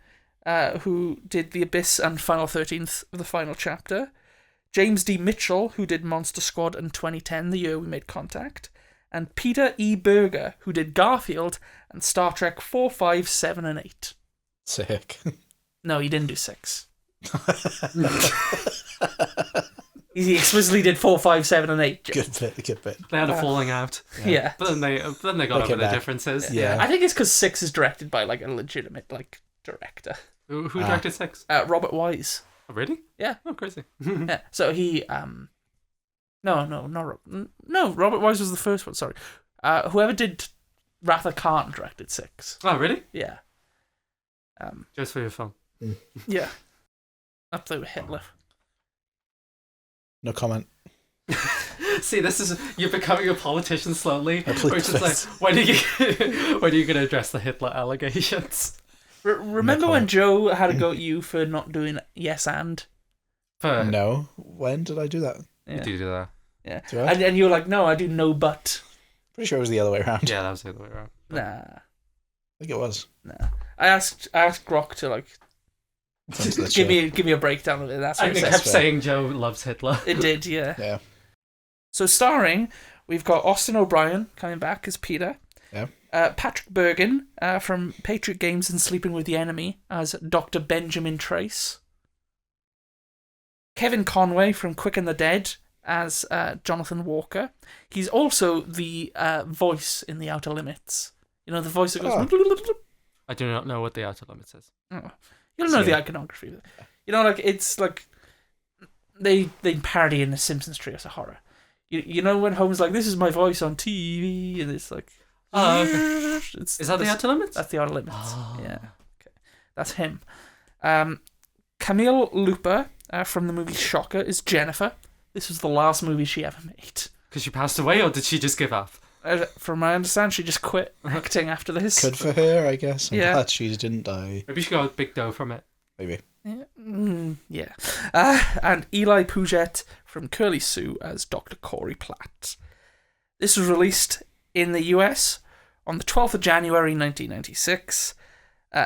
who did The Abyss and Final 13th, the final chapter. James D. Mitchell, who did Monster Squad and 2010, the year we made contact. And Peter E. Berger, who did Garfield and Star Trek 4, 5, 7, and 8. Sick. No, he didn't do 6. He explicitly did 4, 5, 7, and 8. Good bit. They had a falling out. Yeah. But then they got They over came the back. differences. Yeah. I think it's because 6 is directed by like a legitimate like director. Who directed 6? Robert Wise. Oh, really? Yeah. Oh, crazy. Yeah. So he Robert Wise was the first one, sorry. Whoever did Wrath of Khan directed 6. Oh, really? Yeah. Just for your film. Yeah. Up there with Hitler. No comment. See, you're becoming a politician slowly. plead We're just the like, fifth. when are you going to address the Hitler allegations? Remember when Joe had a go at you for not doing yes and? No. When did I do that? Yeah. You do that. Yeah. Do I? And you were like, no, I do no but. Pretty sure it was the other way around. Yeah, that was the other way around. Nah. I think it was. I asked Grok to like Thanks to the give show. me a breakdown of it. That's what And it it says. kept fair. saying Joe loves Hitler. It did, yeah. Yeah. So starring, we've got Austin O'Brien coming back as Peter. Yeah. Patrick Bergin from Patriot Games and Sleeping with the Enemy as Dr. Benjamin Trace. Kevin Conway from Quick and the Dead as Jonathan Walker. He's also the voice in The Outer Limits. You know, the voice that goes... I do not know what the outer limits is. Oh. You'll know the iconography. You know, like, it's like they parody in The Simpsons Treehouse of Horror. You know when Homer's like, this is my voice on TV, and it's like, Oh, okay. is that the outer limits? That's the outer limits. Yeah, okay, that's him. Camille Looper from the movie Shocker is Jennifer. This was the last movie she ever made. Because she passed away, or did she just give up? From my understanding, she just quit acting after this. Good for her, I guess. I'm glad she didn't die. Maybe she got a big dough from it. Maybe. Yeah. And Eli Puget from Curly Sue as Dr. Corey Platt. This was released in the US on the 12th of January 1996,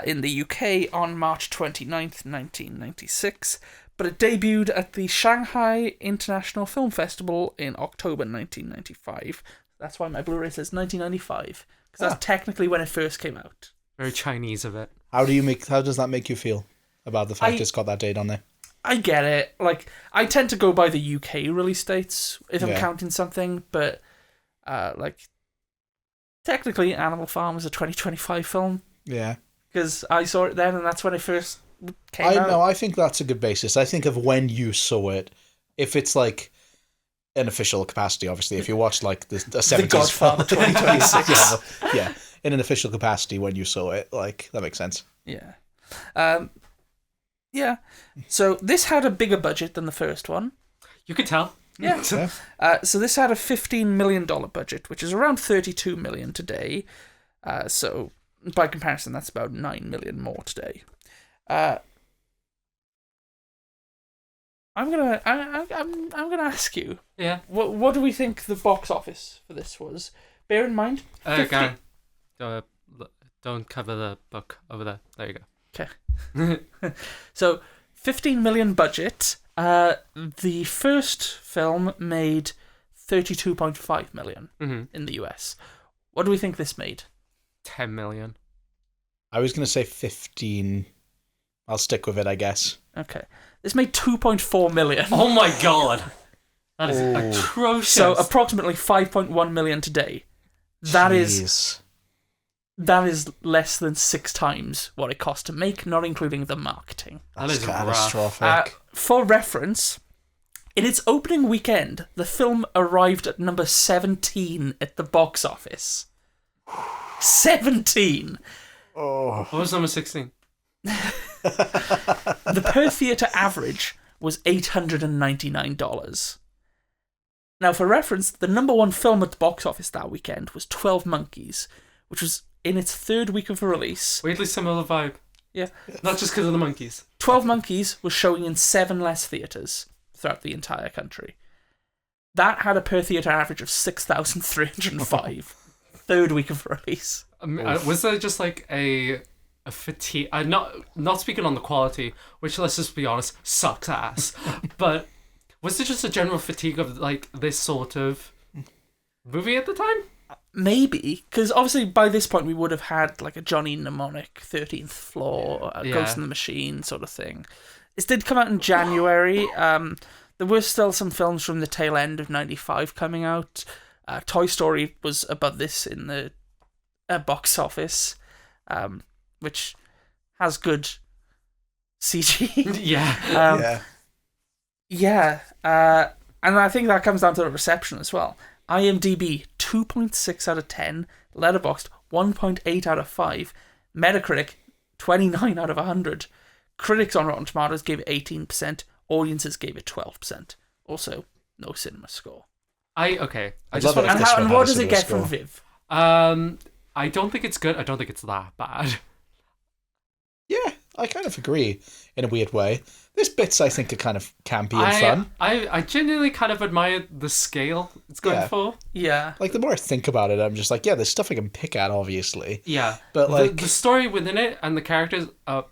in the UK on March 29th, 1996, but it debuted at the Shanghai International Film Festival in October 1995. That's why my Blu-ray says 1995, because that's technically when it first came out. Very Chinese of it. How does that make you feel about the fact it's got that date on there? I get it. Like, I tend to go by the UK release dates if I'm counting something, but like, technically Animal Farm is a 2025 film. Yeah. Because I saw it then, and that's when it first came out. No, I think that's a good basis. I think of when you saw it. If it's like an official capacity, obviously, if you watch like the 70s The Godfather 2026. yeah, in an official capacity when you saw it, like, that makes sense. Yeah. Yeah. So this had a bigger budget than the first one. You could tell. Yeah. So this had a $15 million budget, which is around $32 million today. So by comparison, that's about $9 million more today. I'm gonna ask you. Yeah. What do we think the box office for this was? Bear in mind. Garen, don't cover the book over there. There you go. Okay. So, $15 million budget. The first film made $32.5 million in the US. What do we think this made? 10 million. I was going to say 15. I'll stick with it, I guess. Okay. This made $2.4 million. Oh my god. That is atrocious. So, approximately $5.1 million today. That is less than 6 times what it cost to make, not including the marketing. That is catastrophic. For reference, in its opening weekend, the film arrived at number 17 at the box office. 17! Oh. What was number 16? The per theatre average was $899. Now, for reference, the number one film at the box office that weekend was 12 Monkeys, which was in its 3rd week of release. Weirdly similar vibe. Yeah. Not just because of the monkeys. 12 Monkeys was showing in 7 less theatres throughout the entire country. That had a per theatre average of 6,305. 3rd week of release. Was there just like a fatigue? Not speaking on the quality, which, let's just be honest, sucks ass. But was there just a general fatigue of like this sort of movie at the time? Maybe, because obviously by this point we would have had like a Johnny Mnemonic, 13th Floor, Ghost in the Machine sort of thing. This did come out in January. There were still some films from the tail end of 95 coming out. Toy Story was above this in the box office, which has good CG. Yeah. And I think that comes down to the reception as well. IMDb 2.6 out of 10, Letterboxd 1.8 out of 5, Metacritic 29 out of 100. Critics on Rotten Tomatoes gave it 18%, audiences gave it 12%. Also, no cinema score. And what does it get from Viv? I don't think it's good. I don't think it's that bad. Yeah, I kind of agree in a weird way. There's bits I think are kind of campy and fun. I genuinely kind of admire the scale it's going for. Yeah. Like, the more I think about it, I'm just like, yeah, there's stuff I can pick at, obviously. Yeah. But, like, the story within it and the characters are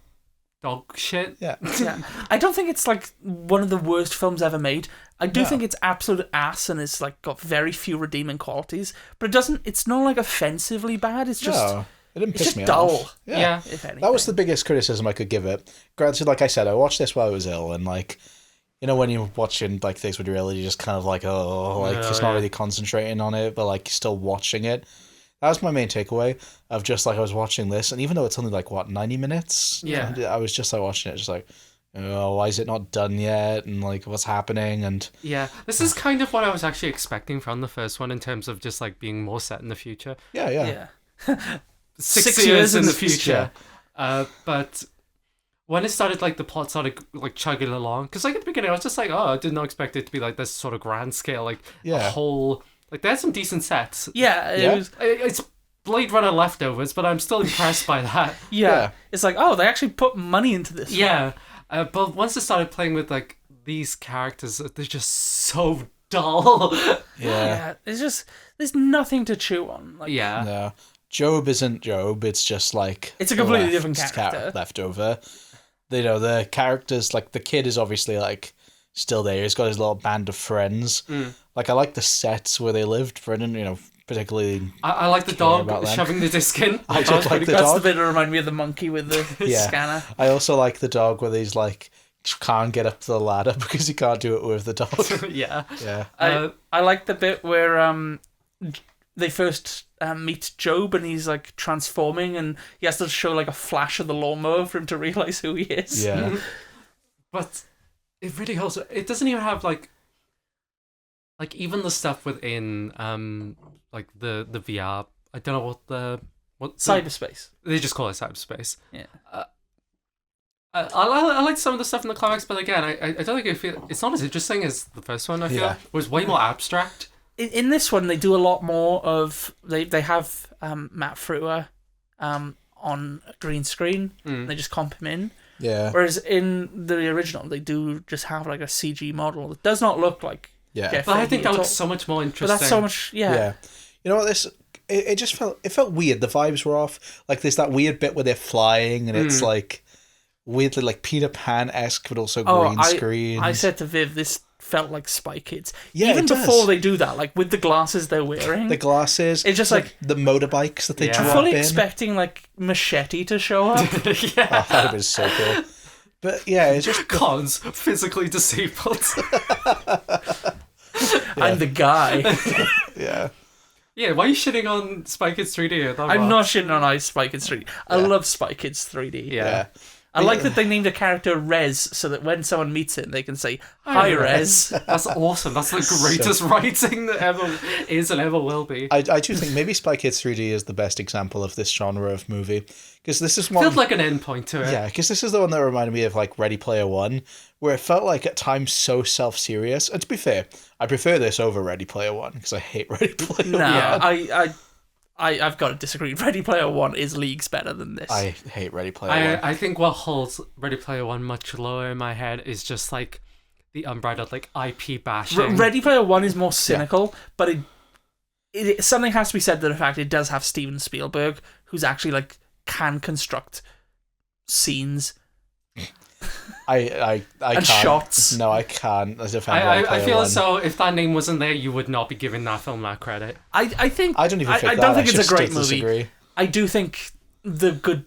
dog shit. Yeah. Yeah. I don't think it's, like, one of the worst films ever made. I do think it's absolute ass and it's, like, got very few redeeming qualities. But it's not, like, offensively bad. It's just... No. It didn't piss me dull. off. Yeah. If anything. That was the biggest criticism I could give it. Granted, like I said, I watched this while I was ill, and like, you know, when you're watching like things with your ill, you're just kind of like, it's not really concentrating on it, but like you're still watching it. That was my main takeaway of just like I was watching this, and even though it's only like 90 minutes, Yeah. I was just like watching it, just like, oh, why is it not done yet, and like what's happening, and Yeah, this is kind of what I was actually expecting from the first one in terms of just like being more set in the future. yeah. 6 years in the future. But when it started, like the plot started like chugging along, because like at the beginning I was just like, oh, I did not expect it to be like this sort of grand scale, like a whole, like there's some decent sets. Yeah, Yeah. It's Blade Runner leftovers, but I'm still impressed by that. yeah. It's like, oh, they actually put money into this. Yeah, but once I started playing with like these characters, they're just so dull. Yeah. There's nothing to chew on. Like, Yeah. No. Job isn't Job, it's just like It's a completely different character. Leftover. You know, the characters, like the kid is obviously like still there. He's got his little band of friends. Like I like the sets where they lived, but I didn't, particularly. I like the about dog them. shoving the disc in. I just like the That's dog. the bit that reminded me of the monkey with the Yeah. scanner. I also like the dog where he's like can't get up the ladder because he can't do it with the dog. Yeah. Yeah. I like the bit where they first meet Job and he's like transforming and he has to show like a flash of the lawnmower for him to realise who he is. Yeah. But it really also, it doesn't even have like even the stuff within like the VR. I don't know what Cyberspace. They just call it cyberspace. Yeah. I like some of the stuff in the comics, but again, I don't think it's not as interesting as the first one. I feel it was way more abstract. In this one, they do a lot more of they have Matt Frewer on a green screen. And they just comp him in. Yeah. Whereas in the original, they do just have like a CG model that does not look like Jeff But I Fahey think that at looks all. so much more interesting. But that's so much, Yeah. You know what, it just felt weird. The vibes were off. Like there's that weird bit where they're flying and it's like weirdly like Peter Pan-esque but also green screen. I said to Viv, this felt like Spy Kids. Yeah, Even it does. before they do that, like with the glasses they're wearing. The glasses. It's just like the motorbikes that they Yeah. drop I'm fully in. expecting like Machete to show up. Oh, that would have been so cool. But yeah, it's just Cons physically disabled. I'm the guy. yeah. Yeah, why are you shitting on Spy Kids 3D? I'm not shitting on Spy Kids 3D. I love Spy Kids 3D. Yeah. I like that they named a character Rez so that when someone meets him, they can say, "Hi, Rez." That's awesome. That's the greatest writing that ever is and ever will be. I do think maybe Spy Kids 3D is the best example of this genre of movie because this is one. Feels like an endpoint to it. Yeah, because this is the one that reminded me of like Ready Player One, where it felt like at times so self-serious. And to be fair, I prefer this over Ready Player One because I hate Ready Player No, One. I've got to disagree. Ready Player One is leagues better than this. I hate Ready Player One. I think what holds Ready Player One much lower in my head is just like the unbridled like IP bashing. Ready Player One is more cynical, but it something has to be said to the fact it does have Steven Spielberg, who's actually like can construct scenes. I and can't. shots. No, I can't. As if I feel as though if that name wasn't there, you would not be giving that film that credit. I think I don't even. I don't think it's a great still movie. disagree. I do think the good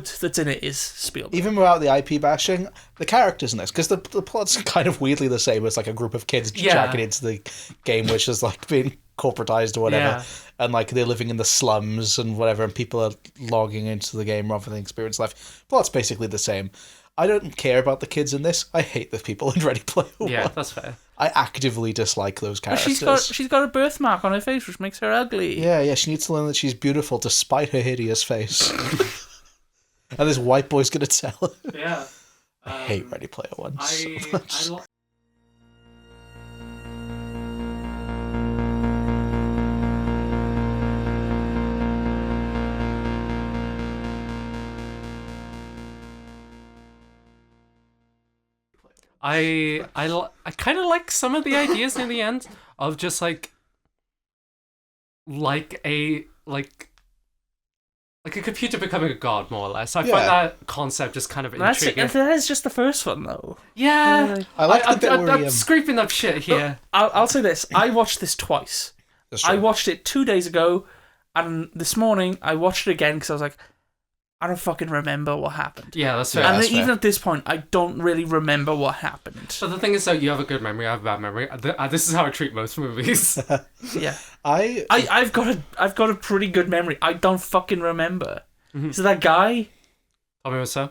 that's in it is Spielberg. Even without the IP bashing, the characters in this, because the plot's kind of weirdly the same as like a group of kids jacking into the game, which is like being corporatized or whatever, and like they're living in the slums and whatever, and people are logging into the game rather than experience life. Plot's basically the same. I don't care about the kids in this. I hate the people in Ready Player One. Yeah, that's fair. I actively dislike those characters. She's got a birthmark on her face, which makes her ugly. Yeah, she needs to learn that she's beautiful despite her hideous face. And this white boy's gonna tell her. Yeah. I hate Ready Player One so much. I kind of like some of the ideas in the end of just like a computer becoming a god, more or less. I find that concept just kind of intriguing. That is just the first one, though. Yeah, I like the bit where I'm scraping up shit here. I'll say this: I watched this twice. I watched it 2 days ago, and this morning I watched it again because I was like, I don't fucking remember what happened. Yeah, that's fair. Yeah, And that's even fair. at this point, I don't really remember what happened. But the thing is, though, you have a good memory, I have a bad memory. This is how I treat most movies. Yeah. I've I've got a pretty good memory. I don't fucking remember. So that guy... Tommy Wiseau.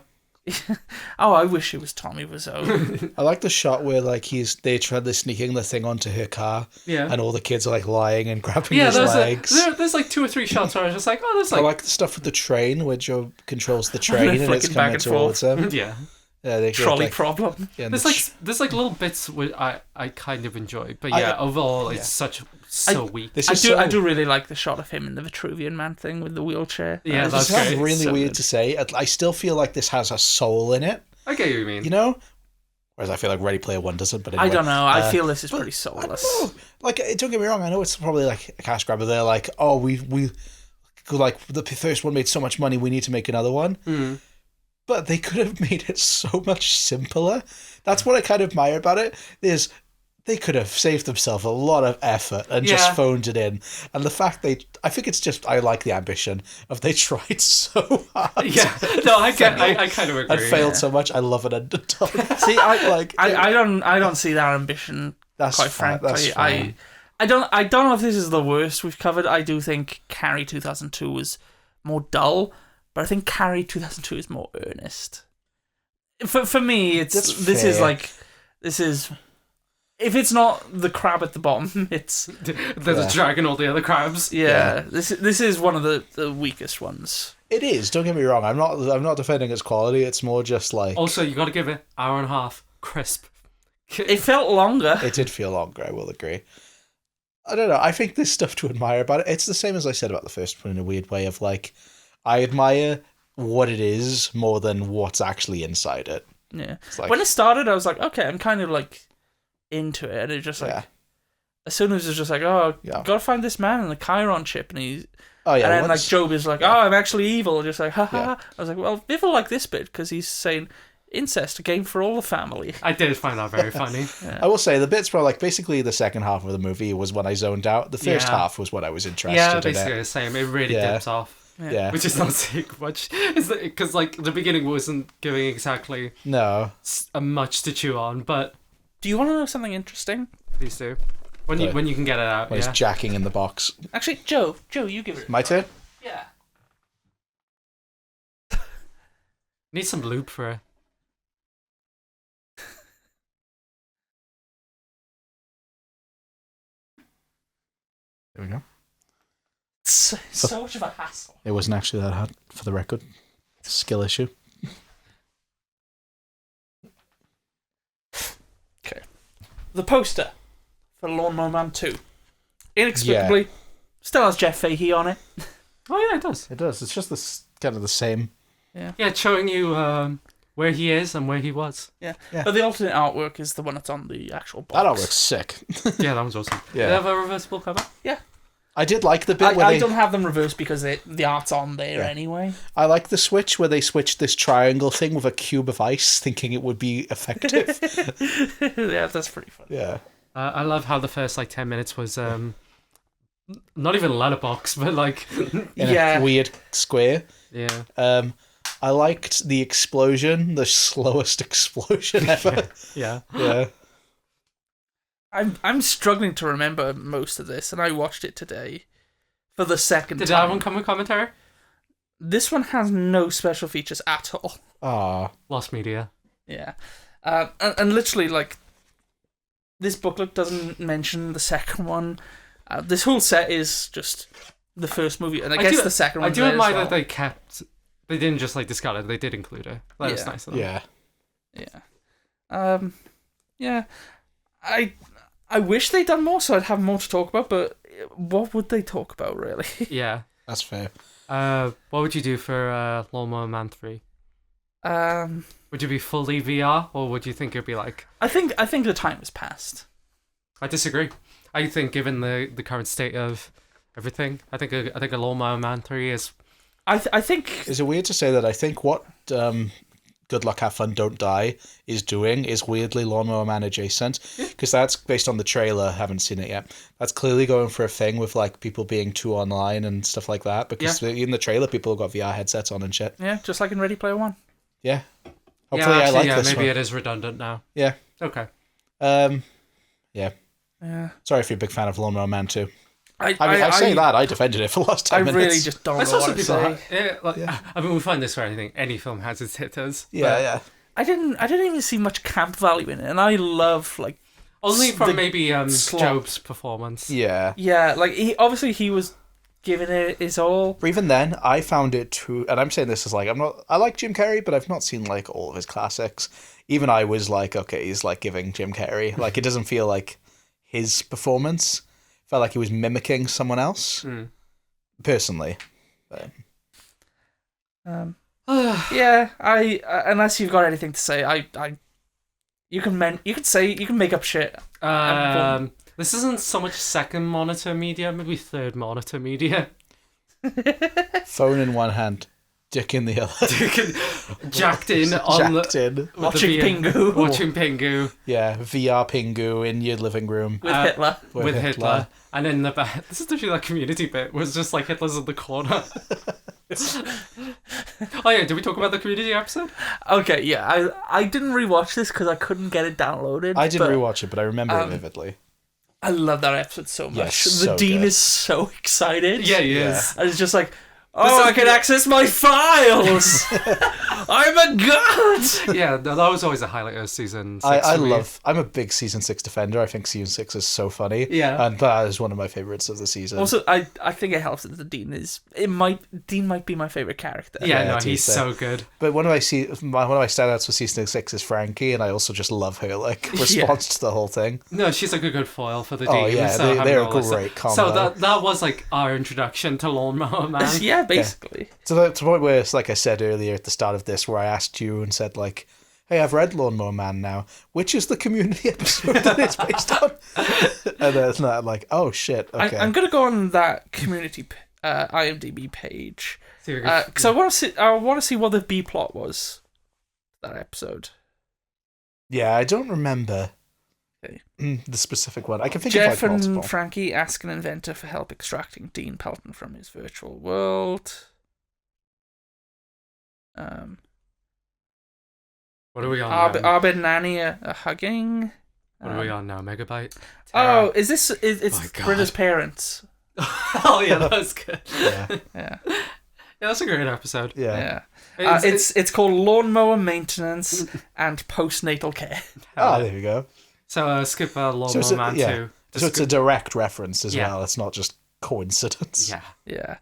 Oh, I wish it was Tommy Wiseau. I like the shot where like they tried sneaking the thing onto her car, and all the kids are like lying and grabbing his legs. There's like 2 or 3 shots where I was just like, oh, there's I like... like the stuff with the train where Joe controls the train and it's Flicking back coming and towards him. Yeah. Yeah, they Trolley like, problem. yeah, and There's like little bits which I kind of enjoy, but yeah, overall it's so weak. I do really like the shot of him in the Vitruvian Man thing with the wheelchair. Yeah, This that's sounds great. really So weird good. to say. I still feel like this has a soul in it, I get what you mean. you know? Whereas I feel like Ready Player One doesn't, but anyway. I don't know. I feel this is pretty I soulless. don't know. Like, don't get me wrong, I know it's probably like a cash grabber. They're like, oh, we like the first one made so much money, we need to make another one. But they could have made it so much simpler. That's what I kind of admire about it. They could have saved themselves a lot of effort and just phoned it in. And the fact I think it's just, I like the ambition of they tried so hard. Yeah, no, I kind of agree. And failed so much. I love it underdone. See, I don't see that ambition. That's quite fine, frankly, that's fine. I don't know if this is the worst we've covered. I do think Carrie 2002 was more dull, but I think Carrie 2002 is more earnest. For me, That's this is fair. like if it's not the crab at the bottom, it's There's a dragon, all the other crabs. yeah. This is one of the weakest ones. It is. Don't get me wrong. I'm not defending its quality. It's more just like Also, you got to give it hour and a half crisp. It felt longer. it did feel longer. I will agree. I don't know. I think there's stuff to admire about it. It's the same as I said about the first one in a weird way of like, I admire what it is more than what's actually inside it. Yeah. Like, When it started, I was like, okay, I'm kind of like into it, and it just like as soon as it's just like, oh, gotta find this man in the Chiron chip, and he's and then like Job is like, oh, I'm actually evil, just like, ha ha. Ha. I was like, well, people like this bit because he's saying incest, a game for all the family. I did find that very funny. I will say the bits were like basically the second half of the movie was when I zoned out. The first half was what I was interested in. Basically the same. It really dips off. Yeah. Which is not saying much. Because like the beginning wasn't giving exactly much to chew on, but Do you want to know something interesting? please do. When you can get it out. When he's jacking in the box. Actually, Joe, you give it. My turn? Yeah. Need some lube for it. There we go. It's so much of a hassle. It wasn't actually that hard, for the record. It's a skill issue. Okay. The poster for Lawnmower Man 2. Inexplicably, still has Jeff Fahey on it. Oh yeah, it does. It does. It's just kind of the same. Yeah, it's showing you where he is and where he was. Yeah. But the alternate artwork is the one that's on the actual box. That artwork's sick. Yeah, that was awesome. Yeah. They have a reversible cover? Yeah. I did like the bit where I don't have them reversed because the art's on there anyway. I like the switch where they switched this triangle thing with a cube of ice, thinking it would be effective. Yeah, that's pretty funny. Yeah. I love how the first 10 minutes was not even letterbox, but In a weird square. yeah. I liked the explosion, the slowest explosion ever. Yeah. Yeah. I'm struggling to remember most of this, and I watched it today for the second Did time. that one come with commentary? This one has no special features at all. Ah. Lost media. Yeah. And literally, this booklet doesn't mention the second one. This whole set is just the first movie, and I guess the second one. I do admire that they didn't just discard it, they did include it. That was nice of them. Yeah. Yeah. Yeah. I wish they'd done more so I'd have more to talk about, but what would they talk about, really? Yeah. That's fair. What would you do for Lawnmower Man 3? Would you be fully VR, or would you think it'd be like... I think the time has passed. I disagree. I think given the current state of everything, I think a Lawnmower Man 3 is... I think... Is it weird to say that I think what Good Luck, Have Fun, Don't Die is doing is weirdly Lawnmower Man adjacent, because that's based on the trailer. Haven't seen it yet. That's clearly going for a thing with like people being too online and stuff like that, because in the trailer people have got VR headsets on and shit. Yeah, just like in Ready Player One. Yeah. Hopefully I like this maybe one. it is redundant now. Yeah. Okay. Yeah. Yeah. Sorry if you're a big fan of Lawnmower Man too. I say that. I defended it for the last 10 minutes. I really just don't know what to say. I mean, we find this for anything. Any film has its hitters. Yeah. I didn't even see much camp value in it, and I love like only from maybe slop. Job's performance. Yeah. Yeah, like he was giving it his all. But even then, I found it too, and I'm saying this as like, I like Jim Carrey, but I've not seen like all of his classics. Even I was like, okay, he's like giving Jim Carrey. Like, it doesn't feel like his performance. Felt like he was mimicking someone else. Personally. But... yeah, I unless you've got anything to say, you can make up shit. This isn't so much second monitor media, maybe third monitor media. Phone in one hand, dick in the other. Jacked in watching Pingu. Watching Pingu. Yeah, VR Pingu in your living room with Hitler. With Hitler. And in the back, this is actually that community bit was just like Hitler's in the corner. Oh yeah, did we talk about the community episode? Okay, yeah, I didn't rewatch this because I couldn't get it downloaded. I didn't rewatch it, but I remember it vividly. I love that episode so much. Yes, the so Dean good. is so excited. Yeah, he is. And it's just like, I can access my files. I'm a god. Yeah, that was always a highlight of season 6. I'm a big season 6 defender. I think season 6 is so funny. Yeah. And that is one of my favorites of the season. Also, I think it helps that the Dean might be my favorite character. Yeah, he's so good. But one of my standouts for season 6 is Frankie, and I also just love her response to the whole thing. No, she's like a good foil for the Dean. Oh yeah, they're a great combo. So that was like our introduction to Lawnmower Man. Yeah, basically. Yeah. To the point where, like I said earlier at the start of this, where I asked you and said like, hey, I've read Lawnmower Man now. Which is the community episode that it's based on? And then it's not like, oh shit, okay. I'm going to go on that community IMDb page. Because I want to see what the B plot was that episode. Yeah, I don't remember the specific one. I can think Jeff of like and multiple. Frankie ask an inventor for help extracting Dean Pelton from his virtual world. What are we on now? Abed and Annie are hugging. What are we on now? Megabyte? Tara. Oh, is this... It's Britta's parents. Oh, yeah, that's good. Yeah. Yeah, that's a great episode. Yeah. It's called Lawnmower Maintenance and Postnatal Care. Oh, there we go. So skip Lawnmower Man 2. So it's a direct reference as well. It's not just coincidence. Yeah.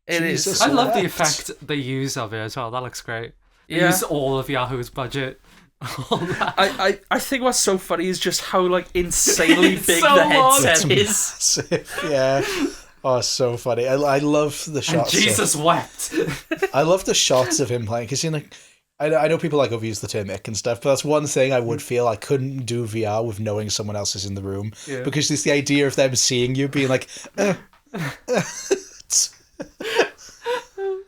It is. I love the effect they use of it as well. That looks great. They use all of Yahoo's budget. I think what's so funny is just how like insanely big the headset is. Massive. Yeah. Oh, so funny. I love the shots. And Jesus wept. I love the shots of him playing, because I know people like overuse the term ick and stuff, but that's one thing I would feel I couldn't do VR with knowing someone else is in the room, because it's the idea of them seeing you being like, and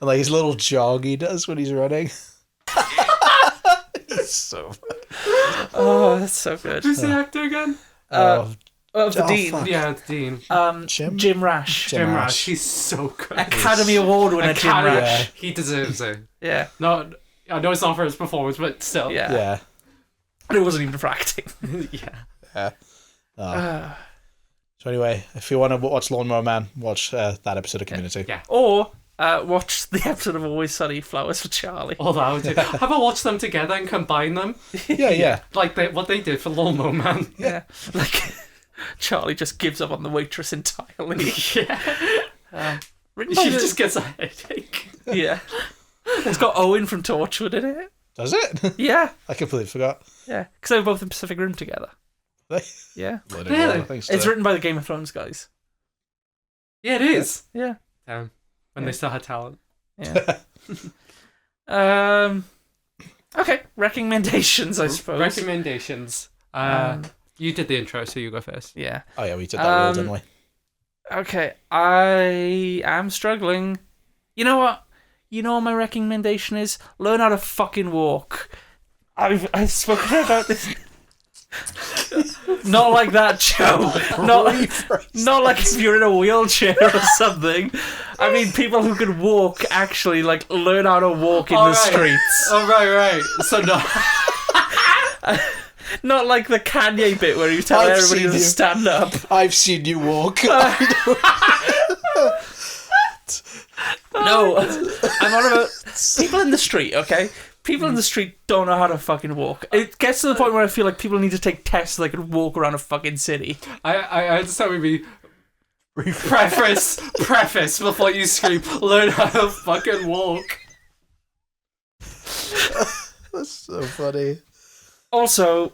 like his little jog he does when he's running. He's so funny. Oh, that's so good. Who's the actor again? The Dean. Fuck. Yeah, the Dean. Jim Rash. Jim Rash. He's so good. Academy Award winner Jim Rash. Yeah. He deserves it. Yeah. No, I know it's not for his performance, but still. Yeah. And it wasn't even for acting. Yeah. So anyway, if you want to watch Lawnmower Man, watch that episode of Community. Yeah. Or watch the episode of Always Sunny, Flowers for Charlie. Although, how about watch them together and combine them? Yeah. Like what they did for Lawnmower Man. Yeah. Like Charlie just gives up on the waitress entirely. Yeah. She just gets a headache. Yeah. It's got Owen from Torchwood in it. Does it? Yeah. I completely forgot. Yeah. Because they were both in Pacific Rim together. Yeah. Really? It's written by the Game of Thrones guys. Yeah, it is. Yeah. Damn. When they still had talent. Yeah. Okay. Recommendations, I suppose. Recommendations. You did the intro, so you go first. Yeah. Oh yeah, we did that rule, didn't we? Okay. I am struggling. You know what? You know what my recommendation is? Learn how to fucking walk. I've spoken about this. Not like that, Joe. Not like if you're in a wheelchair or something. I mean, people who can walk actually like learn how to walk in the streets. Oh, right. So no. Not like the Kanye bit where you tell everybody to stand up. I've seen you walk. No, I'm on about people in the street, okay? People in the street don't know how to fucking walk. It gets to the point where I feel like people need to take tests so they can walk around a fucking city. I understand what you mean. Preface before you scream, learn how to fucking walk. That's so funny. Also,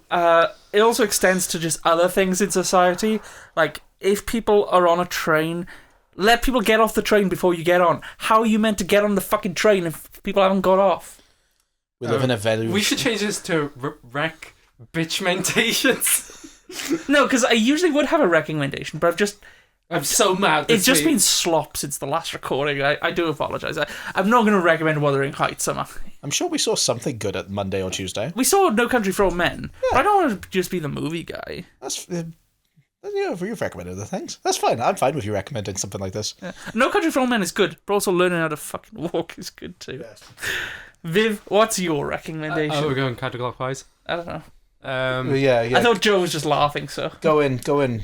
it also extends to just other things in society. Like, if people are on a train, let people get off the train before you get on. How are you meant to get on the fucking train if people haven't got off? We live in a very... We should change this to rec bitchmentations. No, because I usually would have a recommendation, but I'm so mad. It's just been slop since the last recording. I do apologise. I'm not going to recommend Wuthering Heights, am I? I'm sure we saw something good at Monday or Tuesday. We saw No Country for Old Men, but I don't want to just be the movie guy. That's... you've recommended the things. That's fine. I'm fine with you recommending something like this. Yeah. No Country for Old Men is good, but also learning how to fucking walk is good too. Yes. Viv, what's your recommendation? We're going counterclockwise. I don't know. Yeah. I thought Joe was just laughing, so... Go in,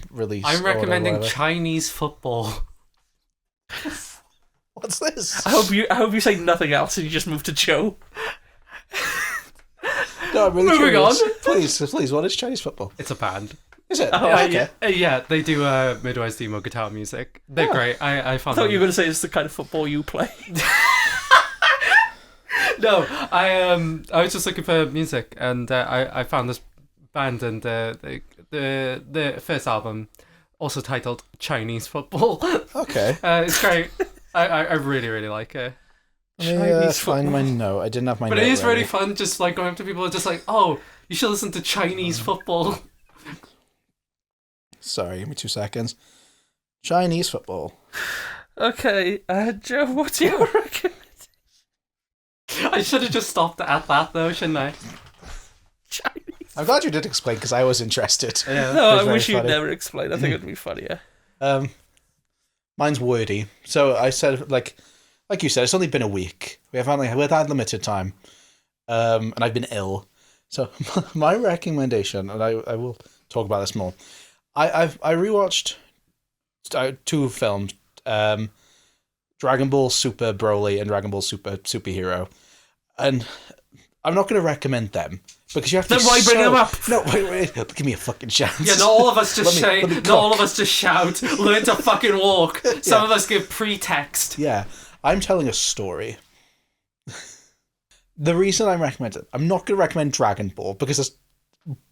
release. I'm recommending Chinese football. What's this? I hope you say nothing else and you just move to Joe. No, I'm really Moving curious. on. Please, what is Chinese football? It's a band. Is it? Oh, okay. Yeah, they do Midwest emo guitar music. They're great. I found I thought them. you were going to say it's the kind of football you play. No, I was just looking for music, and I found this band, and the first album, also titled Chinese Football. Okay. It's great. I really like it. Let me find my note. I didn't have my note. But it is ready. really fun, just like going up to people and just like, oh, you should listen to Chinese football. Sorry, give me 2 seconds. Chinese football. Okay, Joe, what's your recommendation? I should have just stopped at that though, shouldn't I? Chinese. I'm glad you did explain because I was interested. Yeah. No, I very wish you'd funny. never explained. I think it'd be funnier. Mine's wordy. So I said, like you said, it's only been a week. We've had limited time, and I've been ill. So my recommendation, and I will talk about this more. I rewatched 2 films, Dragon Ball Super Broly and Dragon Ball Super Superhero, and I'm not going to recommend them because you have to. Then why bring them up? No, wait, give me a fucking chance. Yeah, not all of us just Let me not all of us just shout, learn to fucking walk. Some of us give pretext. Yeah, I'm telling a story. The reason I'm recommending, I'm not going to recommend Dragon Ball because it's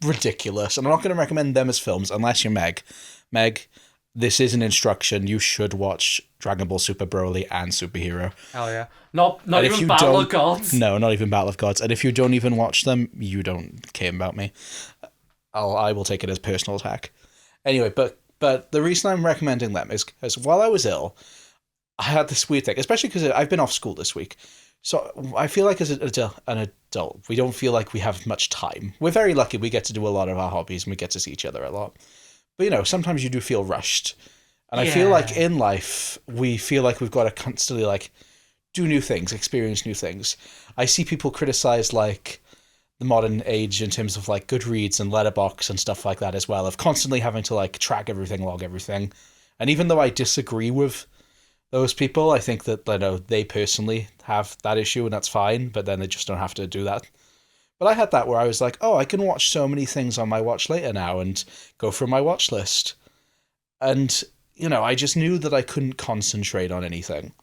ridiculous, and I'm not going to recommend them as films unless you're Meg. Meg, this is an instruction. You should watch Dragon Ball Super Broly and Superhero. Hell yeah. Not And if even you Battle don't- of Gods. No, not even Battle of Gods. And if you don't even watch them, you don't care about me. I will take it as personal attack. Anyway, but the reason I'm recommending them is because while I was ill, I had this weird thing, especially because I've been off school this week. So I feel like as an adult, we don't feel like we have much time. We're very lucky we get to do a lot of our hobbies and we get to see each other a lot. But, sometimes you do feel rushed. And I feel like in life, we feel like we've got to constantly, do new things, experience new things. I see people criticize, the modern age in terms of, Goodreads and Letterboxd and stuff like that as well, of constantly having to, track everything, log everything. And even though I disagree with those people, I think that, they personally have that issue and that's fine, but then they just don't have to do that. But I had that where I was like, oh, I can watch so many things on my watch later now and go through my watch list. And, I just knew that I couldn't concentrate on anything.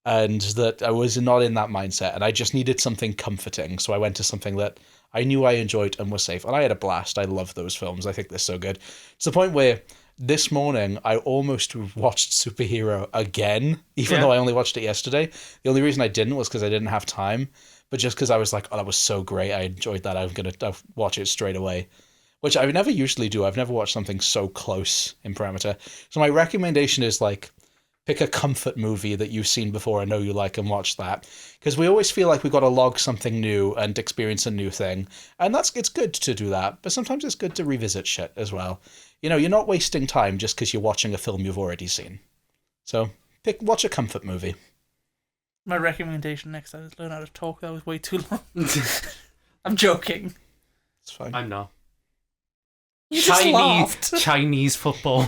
And that I was not in that mindset. And I just needed something comforting. So I went to something that I knew I enjoyed and was safe. And I had a blast. I love those films. I think they're so good. It's the point where this morning I almost watched Superhero again, even though I only watched it yesterday. The only reason I didn't was because I didn't have time. But just because I was like, oh, that was so great. I enjoyed that. I'm going to watch it straight away. Which I never usually do. I've never watched something so close in parameter. So my recommendation is Pick a comfort movie that you've seen before, I know you like, and watch that. Because we always feel like we've got to log something new and experience a new thing. And it's good to do that, but sometimes it's good to revisit shit as well. You're not wasting time just because you're watching a film you've already seen. So watch a comfort movie. My recommendation next time is learn how to talk. That was way too long. I'm joking. It's fine. I'm not. You just laughed. Chinese football.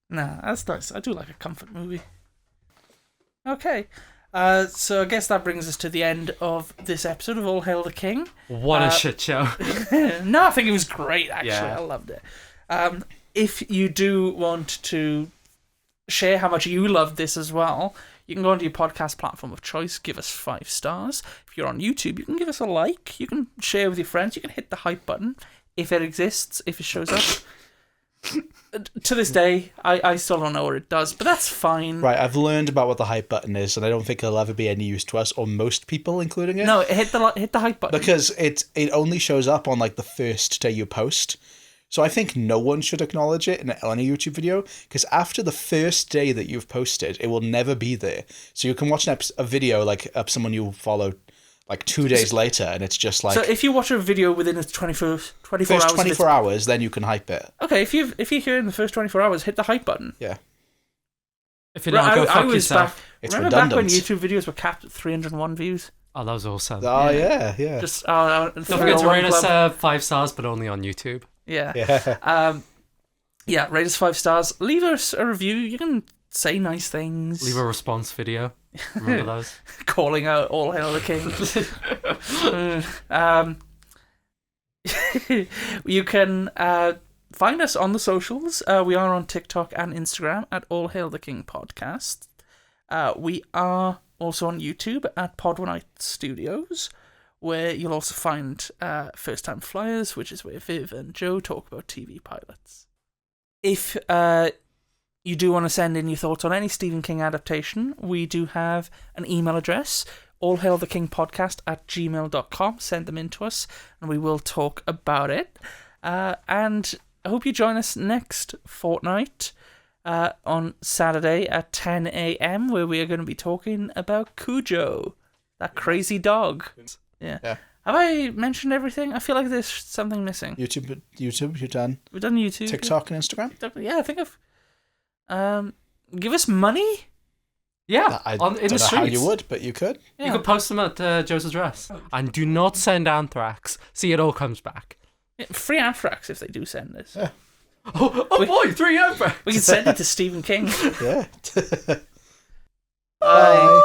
Nah, that's nice. I do like a comfort movie. Okay. So I guess that brings us to the end of this episode of All Hail the King. What a shit show. No, I think it was great, actually. Yeah. I loved it. If you do want to share how much you loved this as well, you can go onto your podcast platform of choice, give us 5 stars. If you're on YouTube, you can give us a like. You can share with your friends. You can hit the hype button if it exists, if it shows up. To this day, I still don't know what it does, but that's fine. Right, I've learned about what the hype button is, and I don't think it'll ever be any use to us or most people, including it. No, hit the hype button. Because it only shows up on like the first day you post. So I think no one should acknowledge it on a YouTube video, because after the first day that you've posted, it will never be there. So you can watch a video like of someone you follow like 2 days later, and it's just like... So if you watch a video within the 24 first hours... 24 hours, then you can hype it. Okay, if you're here in the first 24 hours, hit the hype button. Yeah. If you don't, go fuck yourself. It's remember redundant. back when YouTube videos were capped at 301 views? Oh, that was awesome. Oh, yeah. Just Don't forget to rate us 5 stars, but only on YouTube. Yeah. Yeah. Rate us 5 stars. Leave us a review. You can say nice things. Leave a response video. Remember those? Calling out All Hail the King. You can find us on the socials. We are on TikTok and Instagram at All Hail the King Podcast. We are also on YouTube at Pod One Night Studios, where you'll also find First Time Flyers, which is where Viv and Joe talk about TV pilots. If you do want to send in your thoughts on any Stephen King adaptation, we do have an email address, allhailthekingpodcast@gmail.com. Send them in to us, and we will talk about it. And I hope you join us next fortnight on Saturday at 10 a.m, where we are going to be talking about Cujo, that crazy dog. Yeah. Have I mentioned everything? I feel like there's something missing. YouTube, you've done. We've done YouTube. TikTok and Instagram? Yeah, I think I've... give us money? Yeah, I in don't the know streets. how you would, but you could. Yeah. You could post them at Joe's address. And do not send anthrax. See, it all comes back. Yeah, free anthrax if they do send this. Yeah. Oh boy, 3 anthrax! We can send it to Stephen King. Yeah. Bye.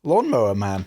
Lawnmower Man.